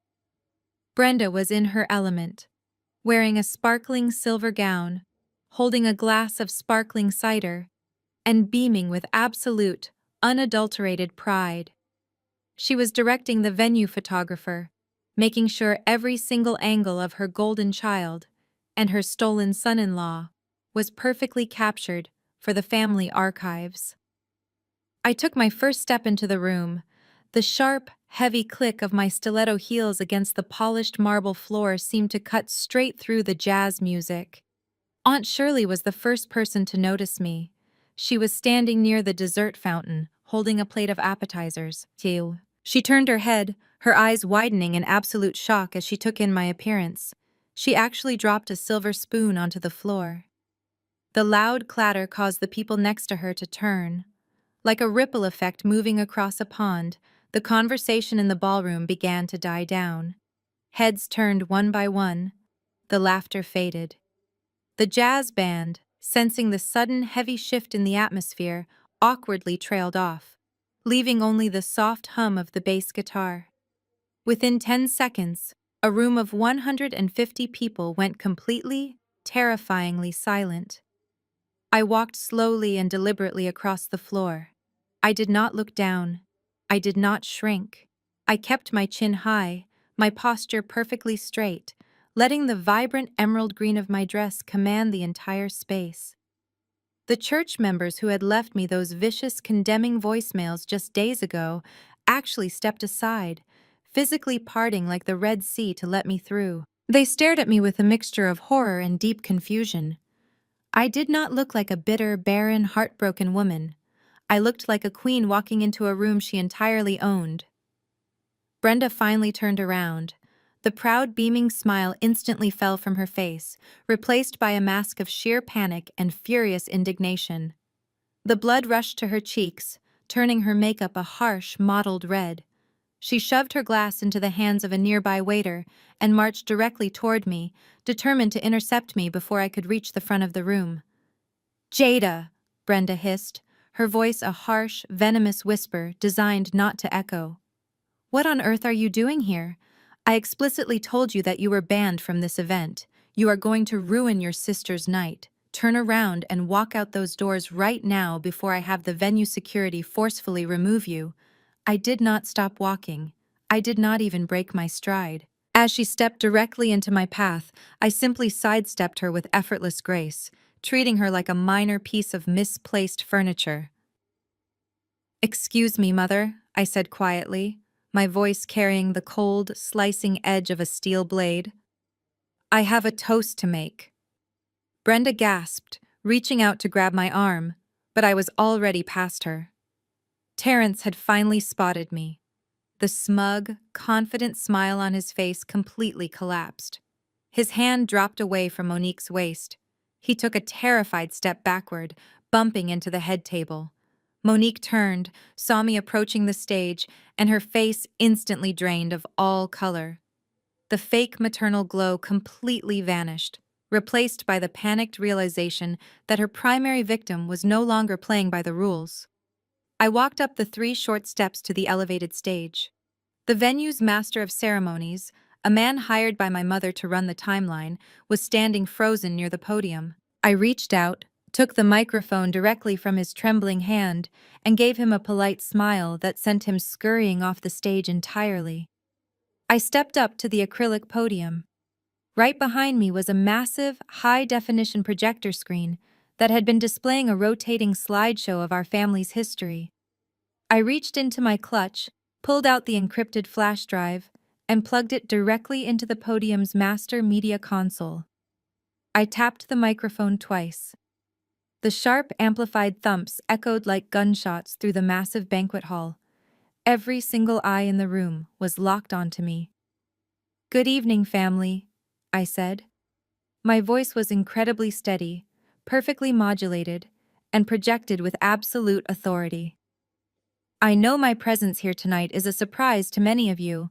Brenda was in her element, wearing a sparkling silver gown, holding a glass of sparkling cider, and beaming with absolute, unadulterated pride. She was directing the venue photographer, making sure every single angle of her golden child and her stolen son-in-law was perfectly captured for the family archives. I took my first step into the room. The sharp, heavy click of my stiletto heels against the polished marble floor seemed to cut straight through the jazz music. Aunt Shirley was the first person to notice me. She was standing near the dessert fountain, holding a plate of appetizers. Ew. She turned her head, her eyes widening in absolute shock as she took in my appearance. She actually dropped a silver spoon onto the floor. The loud clatter caused the people next to her to turn. Like a ripple effect moving across a pond, the conversation in the ballroom began to die down. Heads turned one by one. The laughter faded. The jazz band, sensing the sudden heavy shift in the atmosphere, awkwardly trailed off, leaving only the soft hum of the bass guitar. Within 10 seconds, a room of 150 people went completely, terrifyingly silent. I walked slowly and deliberately across the floor. I did not look down. I did not shrink. I kept my chin high, my posture perfectly straight, letting the vibrant emerald green of my dress command the entire space. The church members who had left me those vicious, condemning voicemails just days ago actually stepped aside, physically parting like the Red Sea to let me through. They stared at me with a mixture of horror and deep confusion. I did not look like a bitter, barren, heartbroken woman. I looked like a queen walking into a room she entirely owned. Brenda finally turned around. The proud, beaming smile instantly fell from her face, replaced by a mask of sheer panic and furious indignation. The blood rushed to her cheeks, turning her makeup a harsh, mottled red. She shoved her glass into the hands of a nearby waiter and marched directly toward me, determined to intercept me before I could reach the front of the room. "Jada!" Brenda hissed, her voice a harsh, venomous whisper designed not to echo. "What on earth are you doing here? I explicitly told you that you were banned from this event. You are going to ruin your sister's night. Turn around and walk out those doors right now before I have the venue security forcefully remove you." I did not stop walking. I did not even break my stride. As she stepped directly into my path, I simply sidestepped her with effortless grace, treating her like a minor piece of misplaced furniture. "Excuse me, Mother," I said quietly, my voice carrying the cold, slicing edge of a steel blade. "I have a toast to make." Brenda gasped, reaching out to grab my arm, but I was already past her. Terrence had finally spotted me. The smug, confident smile on his face completely collapsed. His hand dropped away from Monique's waist. He took a terrified step backward, bumping into the head table. Monique turned, saw me approaching the stage, and her face instantly drained of all color. The fake maternal glow completely vanished, replaced by the panicked realization that her primary victim was no longer playing by the rules. I walked up the 3 short steps to the elevated stage. The venue's master of ceremonies, a man hired by my mother to run the timeline, was standing frozen near the podium. I reached out, took the microphone directly from his trembling hand, and gave him a polite smile that sent him scurrying off the stage entirely. I stepped up to the acrylic podium. Right behind me was a massive, high-definition projector screen that had been displaying a rotating slideshow of our family's history. I reached into my clutch, pulled out the encrypted flash drive, and plugged it directly into the podium's master media console. I tapped the microphone twice. The sharp, amplified thumps echoed like gunshots through the massive banquet hall. Every single eye in the room was locked onto me. "Good evening, family," I said. My voice was incredibly steady, perfectly modulated, and projected with absolute authority. "I know my presence here tonight is a surprise to many of you.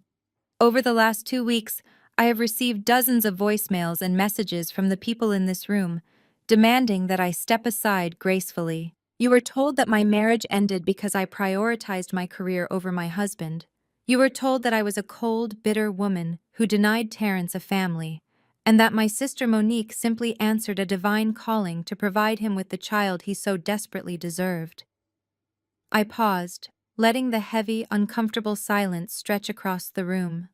Over the last 2 weeks, I have received dozens of voicemails and messages from the people in this room, demanding that I step aside gracefully. You were told that my marriage ended because I prioritized my career over my husband. You were told that I was a cold, bitter woman who denied Terrence a family, and that my sister Monique simply answered a divine calling to provide him with the child he so desperately deserved." I paused, letting the heavy, uncomfortable silence stretch across the room.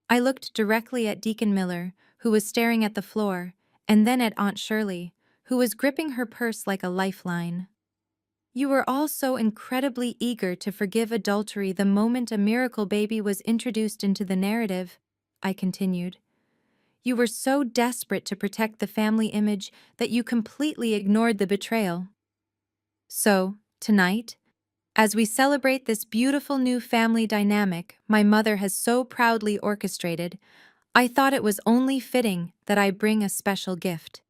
I looked directly at Deacon Miller, who was staring at the floor, and then at Aunt Shirley, who was gripping her purse like a lifeline. "You were all so incredibly eager to forgive adultery the moment a miracle baby was introduced into the narrative," I continued. "You were so desperate to protect the family image that you completely ignored the betrayal. So, tonight, as we celebrate this beautiful new family dynamic my mother has so proudly orchestrated, I thought it was only fitting that I bring a special gift.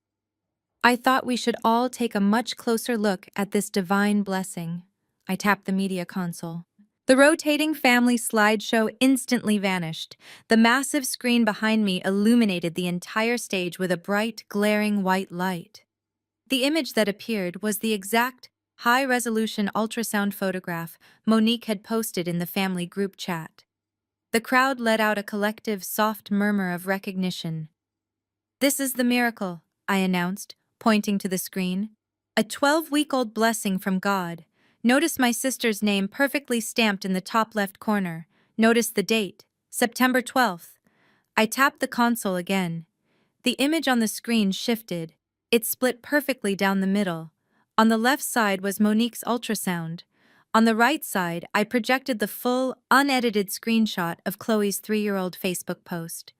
I thought we should all take a much closer look at this divine blessing." I tapped the media console. The rotating family slideshow instantly vanished. The massive screen behind me illuminated the entire stage with a bright, glaring white light. The image that appeared was the exact, high-resolution ultrasound photograph Monique had posted in the family group chat. The crowd let out a collective, soft murmur of recognition. "This is the miracle," I announced, pointing to the screen. "A 12-week-old blessing from God. Notice my sister's name perfectly stamped in the top left corner. Notice the date, September 12th. I tapped the console again. The image on the screen shifted. It split perfectly down the middle. On the left side was Monique's ultrasound. On the right side, I projected the full, unedited screenshot of Chloe's 3-year-old Facebook post.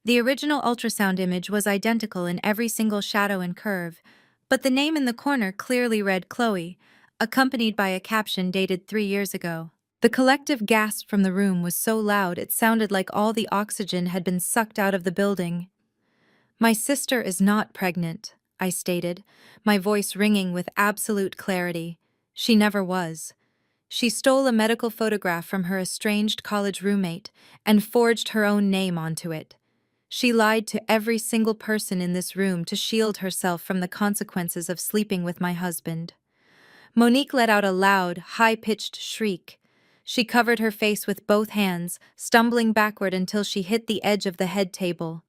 The original ultrasound image was identical in every single shadow and curve, but the name in the corner clearly read Chloe, accompanied by a caption dated 3 years ago. The collective gasp from the room was so loud it sounded like all the oxygen had been sucked out of the building. "My sister is not pregnant," I stated, my voice ringing with absolute clarity. She never was. She stole a medical photograph from her estranged college roommate and forged her own name onto it. She lied to every single person in this room to shield herself from the consequences of sleeping with my husband. Monique let out a loud, high-pitched shriek. She covered her face with both hands, stumbling backward until she hit the edge of the head table.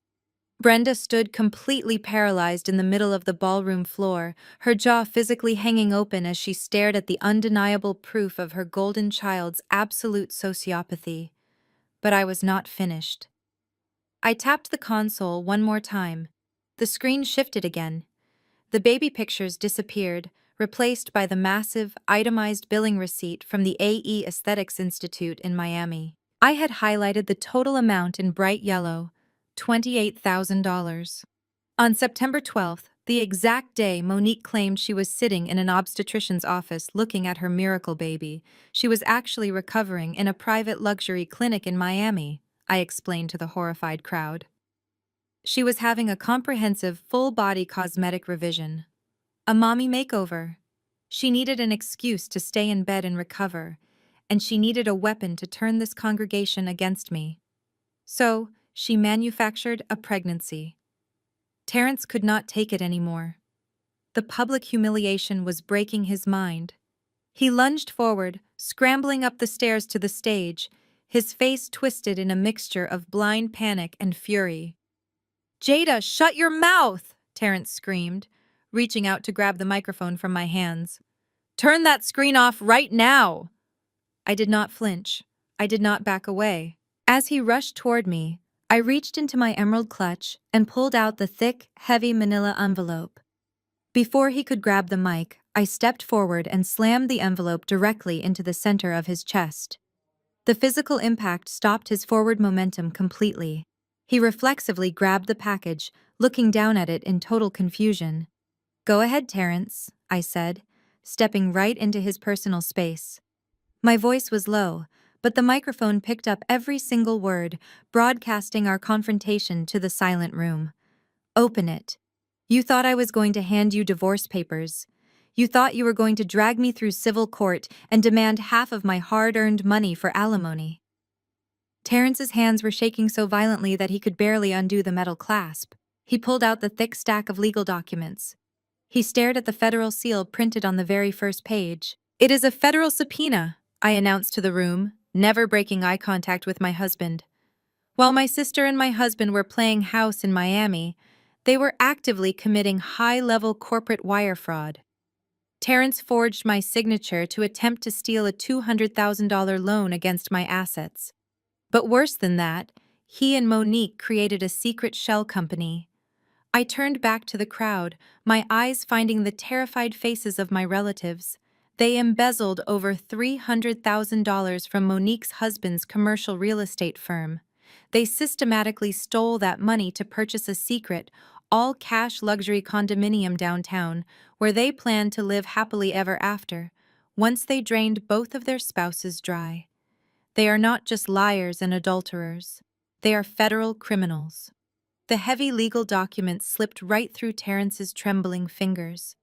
Brenda stood completely paralyzed in the middle of the ballroom floor, her jaw physically hanging open as she stared at the undeniable proof of her golden child's absolute sociopathy. But I was not finished. I tapped the console one more time. The screen shifted again. The baby pictures disappeared, replaced by the massive, itemized billing receipt from the AE Aesthetics Institute in Miami. I had highlighted the total amount in bright yellow, $28,000. On September 12th, the exact day Monique claimed she was sitting in an obstetrician's office looking at her miracle baby, she was actually recovering in a private luxury clinic in Miami, I explained to the horrified crowd. She was having a comprehensive full-body cosmetic revision. A mommy makeover. She needed an excuse to stay in bed and recover, and she needed a weapon to turn this congregation against me. So, she manufactured a pregnancy. Terrence could not take it anymore. The public humiliation was breaking his mind. He lunged forward, scrambling up the stairs to the stage, his face twisted in a mixture of blind panic and fury. "Jada, shut your mouth!" Terrence screamed, reaching out to grab the microphone from my hands. "Turn that screen off right now!" I did not flinch. I did not back away. As he rushed toward me, I reached into my emerald clutch and pulled out the thick, heavy manila envelope. Before he could grab the mic, I stepped forward and slammed the envelope directly into the center of his chest. The physical impact stopped his forward momentum completely. He reflexively grabbed the package, looking down at it in total confusion. "Go ahead, Terrence," I said, stepping right into his personal space. My voice was low, but the microphone picked up every single word, broadcasting our confrontation to the silent room. "Open it. You thought I was going to hand you divorce papers. You thought you were going to drag me through civil court and demand half of my hard-earned money for alimony." Terrence's hands were shaking so violently that he could barely undo the metal clasp. He pulled out the thick stack of legal documents. He stared at the federal seal printed on the very first page. "It is a federal subpoena," I announced to the room, never breaking eye contact with my husband. While my sister and my husband were playing house in Miami, they were actively committing high-level corporate wire fraud. Terrence forged my signature to attempt to steal a $200,000 loan against my assets. But worse than that, he and Monique created a secret shell company. I turned back to the crowd, my eyes finding the terrified faces of my relatives. They embezzled over $300,000 from Monique's husband's commercial real estate firm. They systematically stole that money to purchase a secret, all-cash luxury condominium downtown, where they planned to live happily ever after, once they drained both of their spouses dry. They are not just liars and adulterers. They are federal criminals. The heavy legal documents slipped right through Terrence's trembling fingers.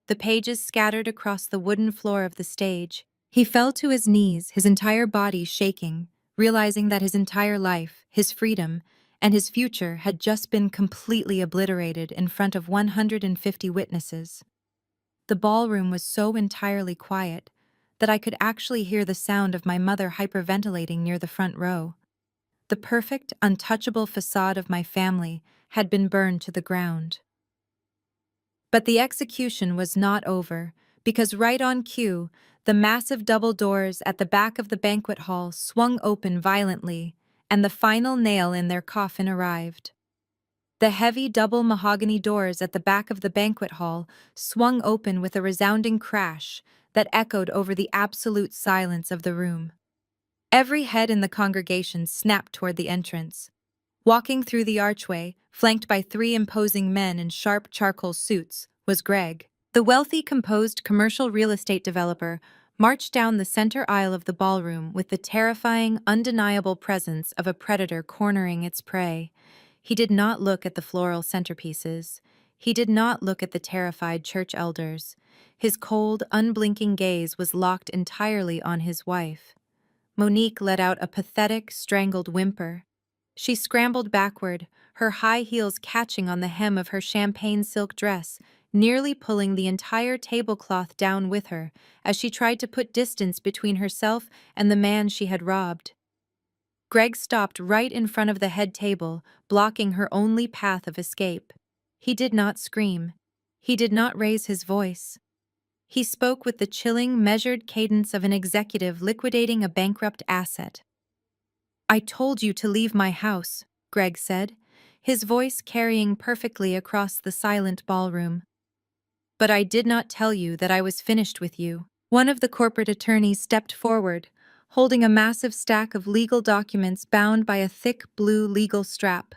The pages scattered across the wooden floor of the stage. He fell to his knees, his entire body shaking, realizing that his entire life, his freedom, and his future had just been completely obliterated in front of 150 witnesses. The ballroom was so entirely quiet that I could actually hear the sound of my mother hyperventilating near the front row. The perfect, untouchable facade of my family had been burned to the ground. But the execution was not over, because right on cue, the massive double doors at the back of the banquet hall swung open violently, and the final nail in their coffin arrived. The heavy double mahogany doors at the back of the banquet hall swung open with a resounding crash that echoed over the absolute silence of the room. Every head in the congregation snapped toward the entrance. Walking through the archway, flanked by three imposing men in sharp charcoal suits, was Greg. The wealthy, composed commercial real estate developer marched down the center aisle of the ballroom with the terrifying, undeniable presence of a predator cornering its prey. He did not look at the floral centerpieces. He did not look at the terrified church elders. His cold, unblinking gaze was locked entirely on his wife. Monique let out a pathetic, strangled whimper. She scrambled backward, her high heels catching on the hem of her champagne silk dress, nearly pulling the entire tablecloth down with her as she tried to put distance between herself and the man she had robbed. Greg stopped right in front of the head table, blocking her only path of escape. He did not scream. He did not raise his voice. He spoke with the chilling, measured cadence of an executive liquidating a bankrupt asset. "I told you to leave my house," Greg said, his voice carrying perfectly across the silent ballroom. "But I did not tell you that I was finished with you." One of the corporate attorneys stepped forward, holding a massive stack of legal documents bound by a thick blue legal strap.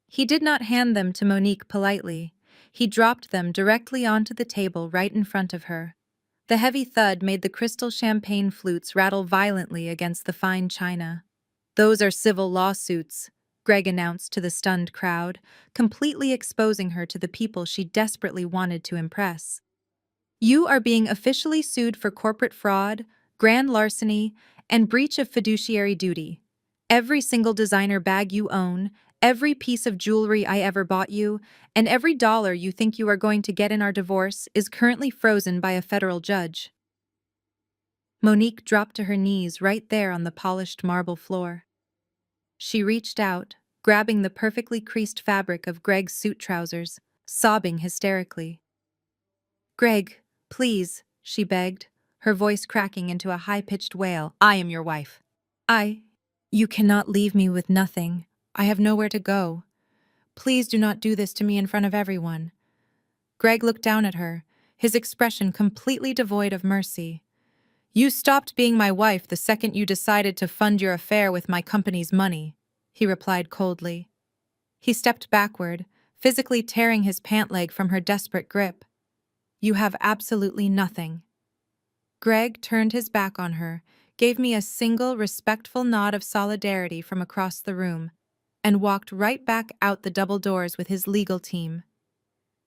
He did not hand them to Monique politely. He dropped them directly onto the table right in front of her. The heavy thud made the crystal champagne flutes rattle violently against the fine china. "Those are civil lawsuits," Greg announced to the stunned crowd, completely exposing her to the people she desperately wanted to impress. "You are being officially sued for corporate fraud, grand larceny, and breach of fiduciary duty. Every single designer bag you own, every piece of jewelry I ever bought you, and every dollar you think you are going to get in our divorce is currently frozen by a federal judge." Monique dropped to her knees right there on the polished marble floor. She reached out, grabbing the perfectly creased fabric of Greg's suit trousers, sobbing hysterically. "Greg, please," she begged, her voice cracking into a high-pitched wail. "I am your wife. You cannot leave me with nothing. I have nowhere to go. Please do not do this to me in front of everyone." Greg looked down at her, his expression completely devoid of mercy. "You stopped being my wife the second you decided to fund your affair with my company's money," he replied coldly. He stepped backward, physically tearing his pant leg from her desperate grip. "You have absolutely nothing." Greg turned his back on her, gave me a single respectful nod of solidarity from across the room, and walked right back out the double doors with his legal team.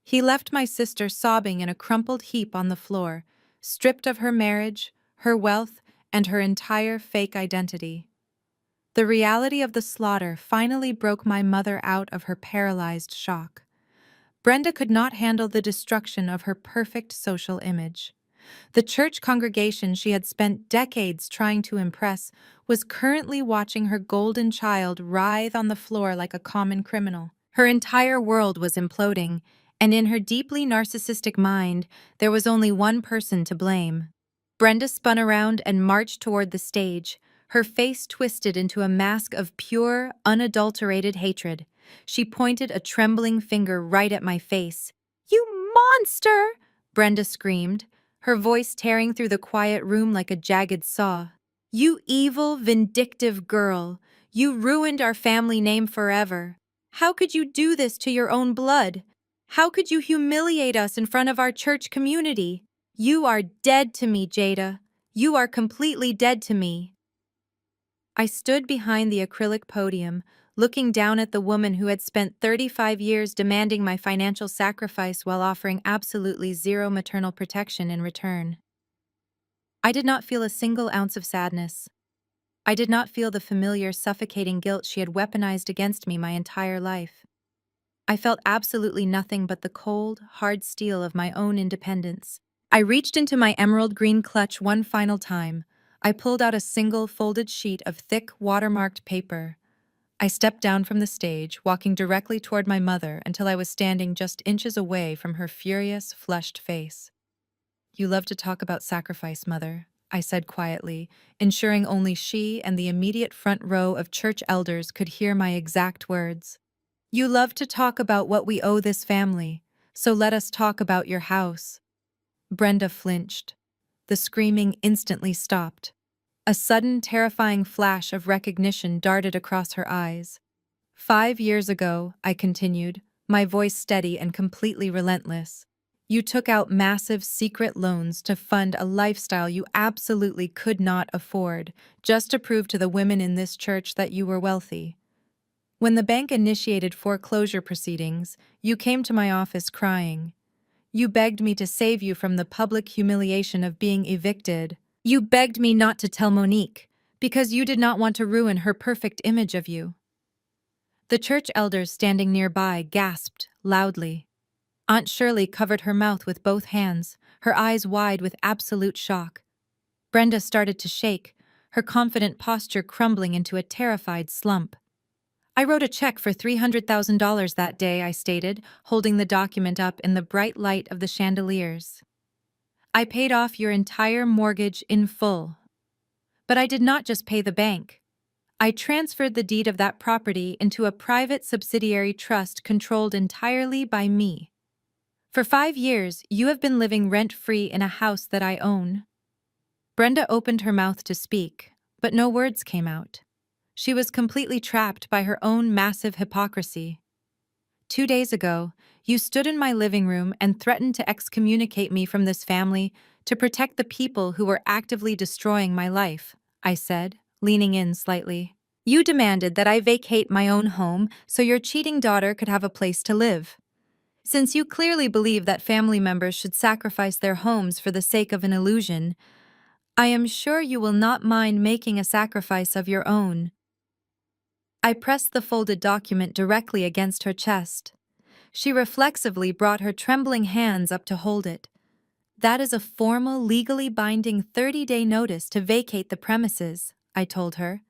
He left my sister sobbing in a crumpled heap on the floor, stripped of her marriage, her wealth, and her entire fake identity. The reality of the slaughter finally broke my mother out of her paralyzed shock. Brenda could not handle the destruction of her perfect social image. The church congregation she had spent decades trying to impress was currently watching her golden child writhe on the floor like a common criminal. Her entire world was imploding, and in her deeply narcissistic mind, there was only one person to blame. Brenda spun around and marched toward the stage, her face twisted into a mask of pure, unadulterated hatred. She pointed a trembling finger right at my face. "You monster!" Brenda screamed, her voice tearing through the quiet room like a jagged saw. "You evil, vindictive girl! You ruined our family name forever. How could you do this to your own blood? How could you humiliate us in front of our church community? You are dead to me, Jada. You are completely dead to me." I stood behind the acrylic podium, looking down at the woman who had spent 35 years demanding my financial sacrifice while offering absolutely zero maternal protection in return. I did not feel a single ounce of sadness. I did not feel the familiar, suffocating guilt she had weaponized against me my entire life. I felt absolutely nothing but the cold, hard steel of my own independence. I reached into my emerald green clutch one final time. I pulled out a single folded sheet of thick, watermarked paper. I stepped down from the stage, walking directly toward my mother until I was standing just inches away from her furious, flushed face. You love to talk about sacrifice, Mother, I said quietly, ensuring only she and the immediate front row of church elders could hear my exact words. You love to talk about what we owe this family, so let us talk about your house. Brenda flinched. The screaming instantly stopped. A sudden, terrifying flash of recognition darted across her eyes. 5 years ago, I continued, my voice steady and completely relentless. You took out massive secret loans to fund a lifestyle you absolutely could not afford, just to prove to the women in this church that you were wealthy. When the bank initiated foreclosure proceedings, you came to my office crying. You begged me to save you from the public humiliation of being evicted. You begged me not to tell Monique, because you did not want to ruin her perfect image of you. The church elders standing nearby gasped loudly. Aunt Shirley covered her mouth with both hands, her eyes wide with absolute shock. Brenda started to shake, her confident posture crumbling into a terrified slump. I wrote a check for $300,000 that day, I stated, holding the document up in the bright light of the chandeliers. I paid off your entire mortgage in full. But I did not just pay the bank. I transferred the deed of that property into a private subsidiary trust controlled entirely by me. For 5 years, you have been living rent-free in a house that I own. Brenda opened her mouth to speak, but no words came out. She was completely trapped by her own massive hypocrisy. 2 days ago, you stood in my living room and threatened to excommunicate me from this family to protect the people who were actively destroying my life, I said, leaning in slightly. You demanded that I vacate my own home so your cheating daughter could have a place to live. Since you clearly believe that family members should sacrifice their homes for the sake of an illusion, I am sure you will not mind making a sacrifice of your own. I pressed the folded document directly against her chest. She reflexively brought her trembling hands up to hold it. That is a formal, legally binding 30-day notice to vacate the premises, I told her.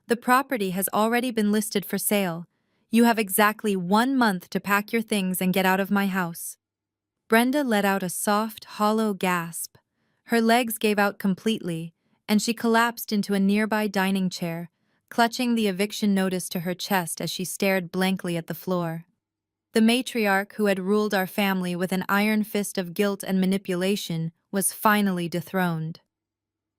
The property has already been listed for sale. You have exactly 1 month to pack your things and get out of my house. Brenda let out a soft, hollow gasp. Her legs gave out completely, and she collapsed into a nearby dining chair, clutching the eviction notice to her chest as she stared blankly at the floor. The matriarch who had ruled our family with an iron fist of guilt and manipulation was finally dethroned.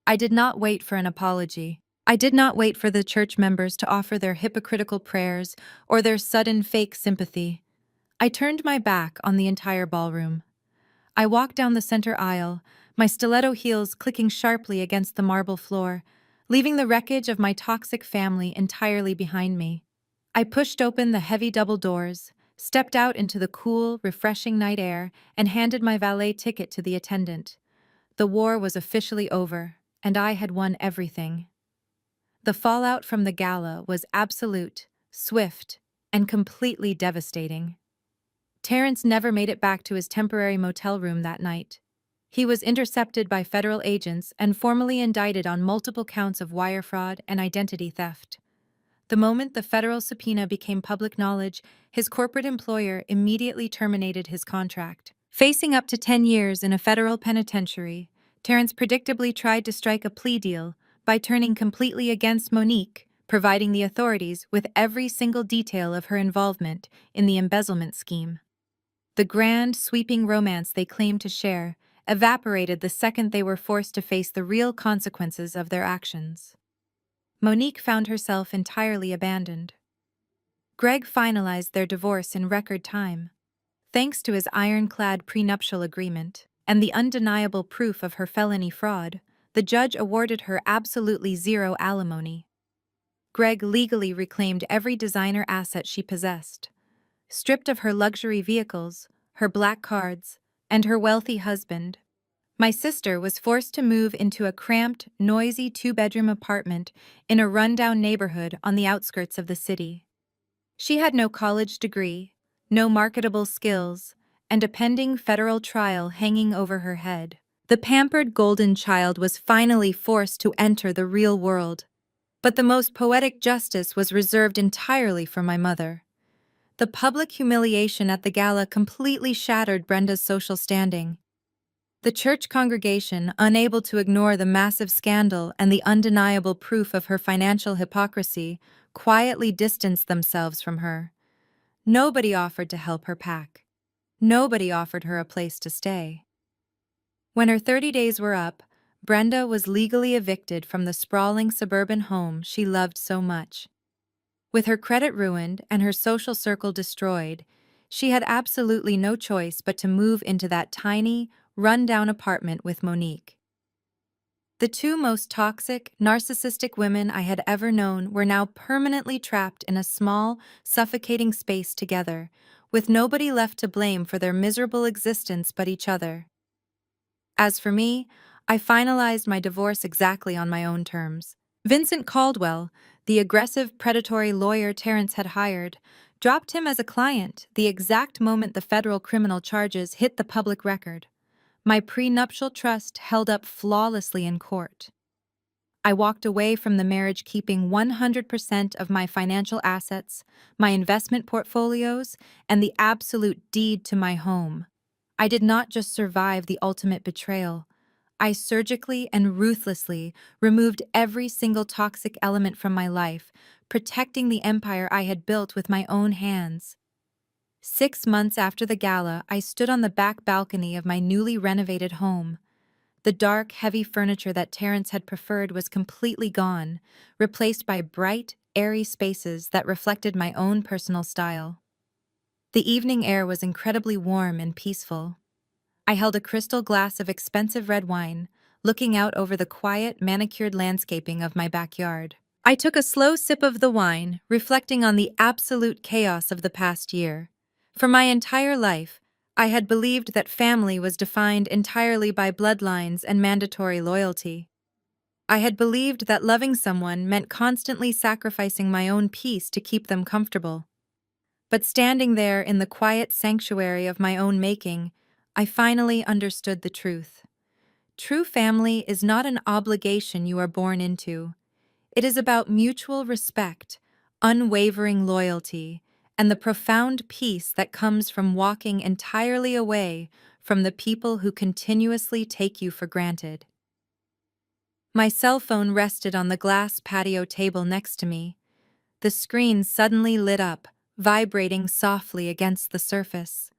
I did not wait for an apology. I did not wait for the church members to offer their hypocritical prayers or their sudden fake sympathy. I turned my back on the entire ballroom. I walked down the center aisle, my stiletto heels clicking sharply against the marble floor, leaving the wreckage of my toxic family entirely behind me. I pushed open the heavy double doors, stepped out into the cool, refreshing night air, and handed my valet ticket to the attendant. The war was officially over, and I had won everything. The fallout from the gala was absolute, swift, and completely devastating. Terrence never made it back to his temporary motel room that night. He was intercepted by federal agents and formally indicted on multiple counts of wire fraud and identity theft. The moment the federal subpoena became public knowledge, his corporate employer immediately terminated his contract. Facing up to 10 years in a federal penitentiary, Terrence predictably tried to strike a plea deal by turning completely against Monique, providing the authorities with every single detail of her involvement in the embezzlement scheme. The grand, sweeping romance they claimed to share evaporated the second they were forced to face the real consequences of their actions. Monique found herself entirely abandoned. Greg finalized their divorce in record time. Thanks to his ironclad prenuptial agreement and the undeniable proof of her felony fraud, the judge awarded her absolutely zero alimony. Greg legally reclaimed every designer asset she possessed. Stripped of her luxury vehicles, her black cards, and her wealthy husband, my sister was forced to move into a cramped, noisy 2-bedroom apartment in a rundown neighborhood on the outskirts of the city. She had no college degree, no marketable skills, and a pending federal trial hanging over her head. The pampered golden child was finally forced to enter the real world. But the most poetic justice was reserved entirely for my mother. The public humiliation at the gala completely shattered Brenda's social standing. The church congregation, unable to ignore the massive scandal and the undeniable proof of her financial hypocrisy, quietly distanced themselves from her. Nobody offered to help her pack. Nobody offered her a place to stay. When her 30 days were up, Brenda was legally evicted from the sprawling suburban home she loved so much. With her credit ruined and her social circle destroyed, she had absolutely no choice but to move into that tiny, run-down apartment with Monique. The two most toxic, narcissistic women I had ever known were now permanently trapped in a small, suffocating space together, with nobody left to blame for their miserable existence but each other. As for me, I finalized my divorce exactly on my own terms. Vincent Caldwell, the aggressive, predatory lawyer Terrence had hired, dropped him as a client the exact moment the federal criminal charges hit the public record. My prenuptial trust held up flawlessly in court. I walked away from the marriage keeping 100% of my financial assets, my investment portfolios, and the absolute deed to my home. I did not just survive the ultimate betrayal. I surgically and ruthlessly removed every single toxic element from my life, protecting the empire I had built with my own hands. 6 months after the gala, I stood on the back balcony of my newly renovated home. The dark, heavy furniture that Terrence had preferred was completely gone, replaced by bright, airy spaces that reflected my own personal style. The evening air was incredibly warm and peaceful. I held a crystal glass of expensive red wine, looking out over the quiet, manicured landscaping of my backyard. I took a slow sip of the wine, reflecting on the absolute chaos of the past year. For my entire life, I had believed that family was defined entirely by bloodlines and mandatory loyalty. I had believed that loving someone meant constantly sacrificing my own peace to keep them comfortable. But standing there in the quiet sanctuary of my own making, I finally understood the truth. True family is not an obligation you are born into. It is about mutual respect, unwavering loyalty, and the profound peace that comes from walking entirely away from the people who continuously take you for granted. My cell phone rested on the glass patio table next to me. The screen suddenly lit up, vibrating softly against the surface.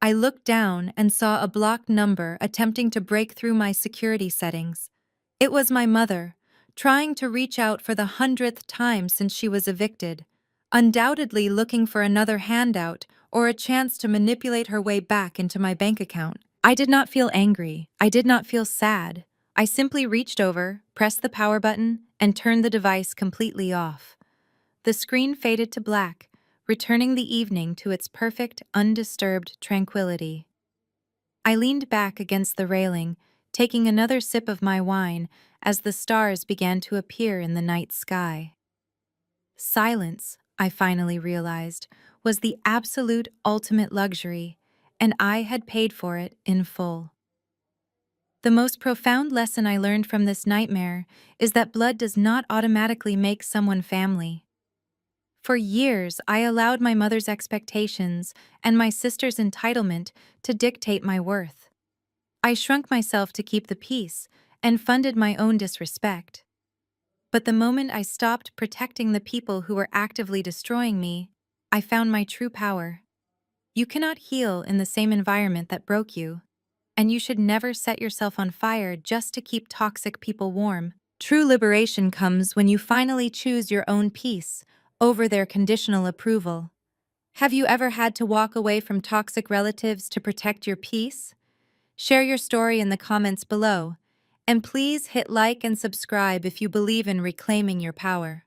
I looked down and saw a blocked number attempting to break through my security settings. It was my mother, trying to reach out for the 100th time since she was evicted, undoubtedly looking for another handout or a chance to manipulate her way back into my bank account. I did not feel angry. I did not feel sad. I simply reached over, pressed the power button, and turned the device completely off. The screen faded to black, returning the evening to its perfect, undisturbed tranquility. I leaned back against the railing, taking another sip of my wine as the stars began to appear in the night sky. Silence, I finally realized, was the absolute ultimate luxury, and I had paid for it in full. The most profound lesson I learned from this nightmare is that blood does not automatically make someone family. For years, I allowed my mother's expectations and my sister's entitlement to dictate my worth. I shrunk myself to keep the peace and funded my own disrespect. But the moment I stopped protecting the people who were actively destroying me, I found my true power. You cannot heal in the same environment that broke you, and you should never set yourself on fire just to keep toxic people warm. True liberation comes when you finally choose your own peace over their conditional approval. Have you ever had to walk away from toxic relatives to protect your peace? Share your story in the comments below, and please hit like and subscribe if you believe in reclaiming your power.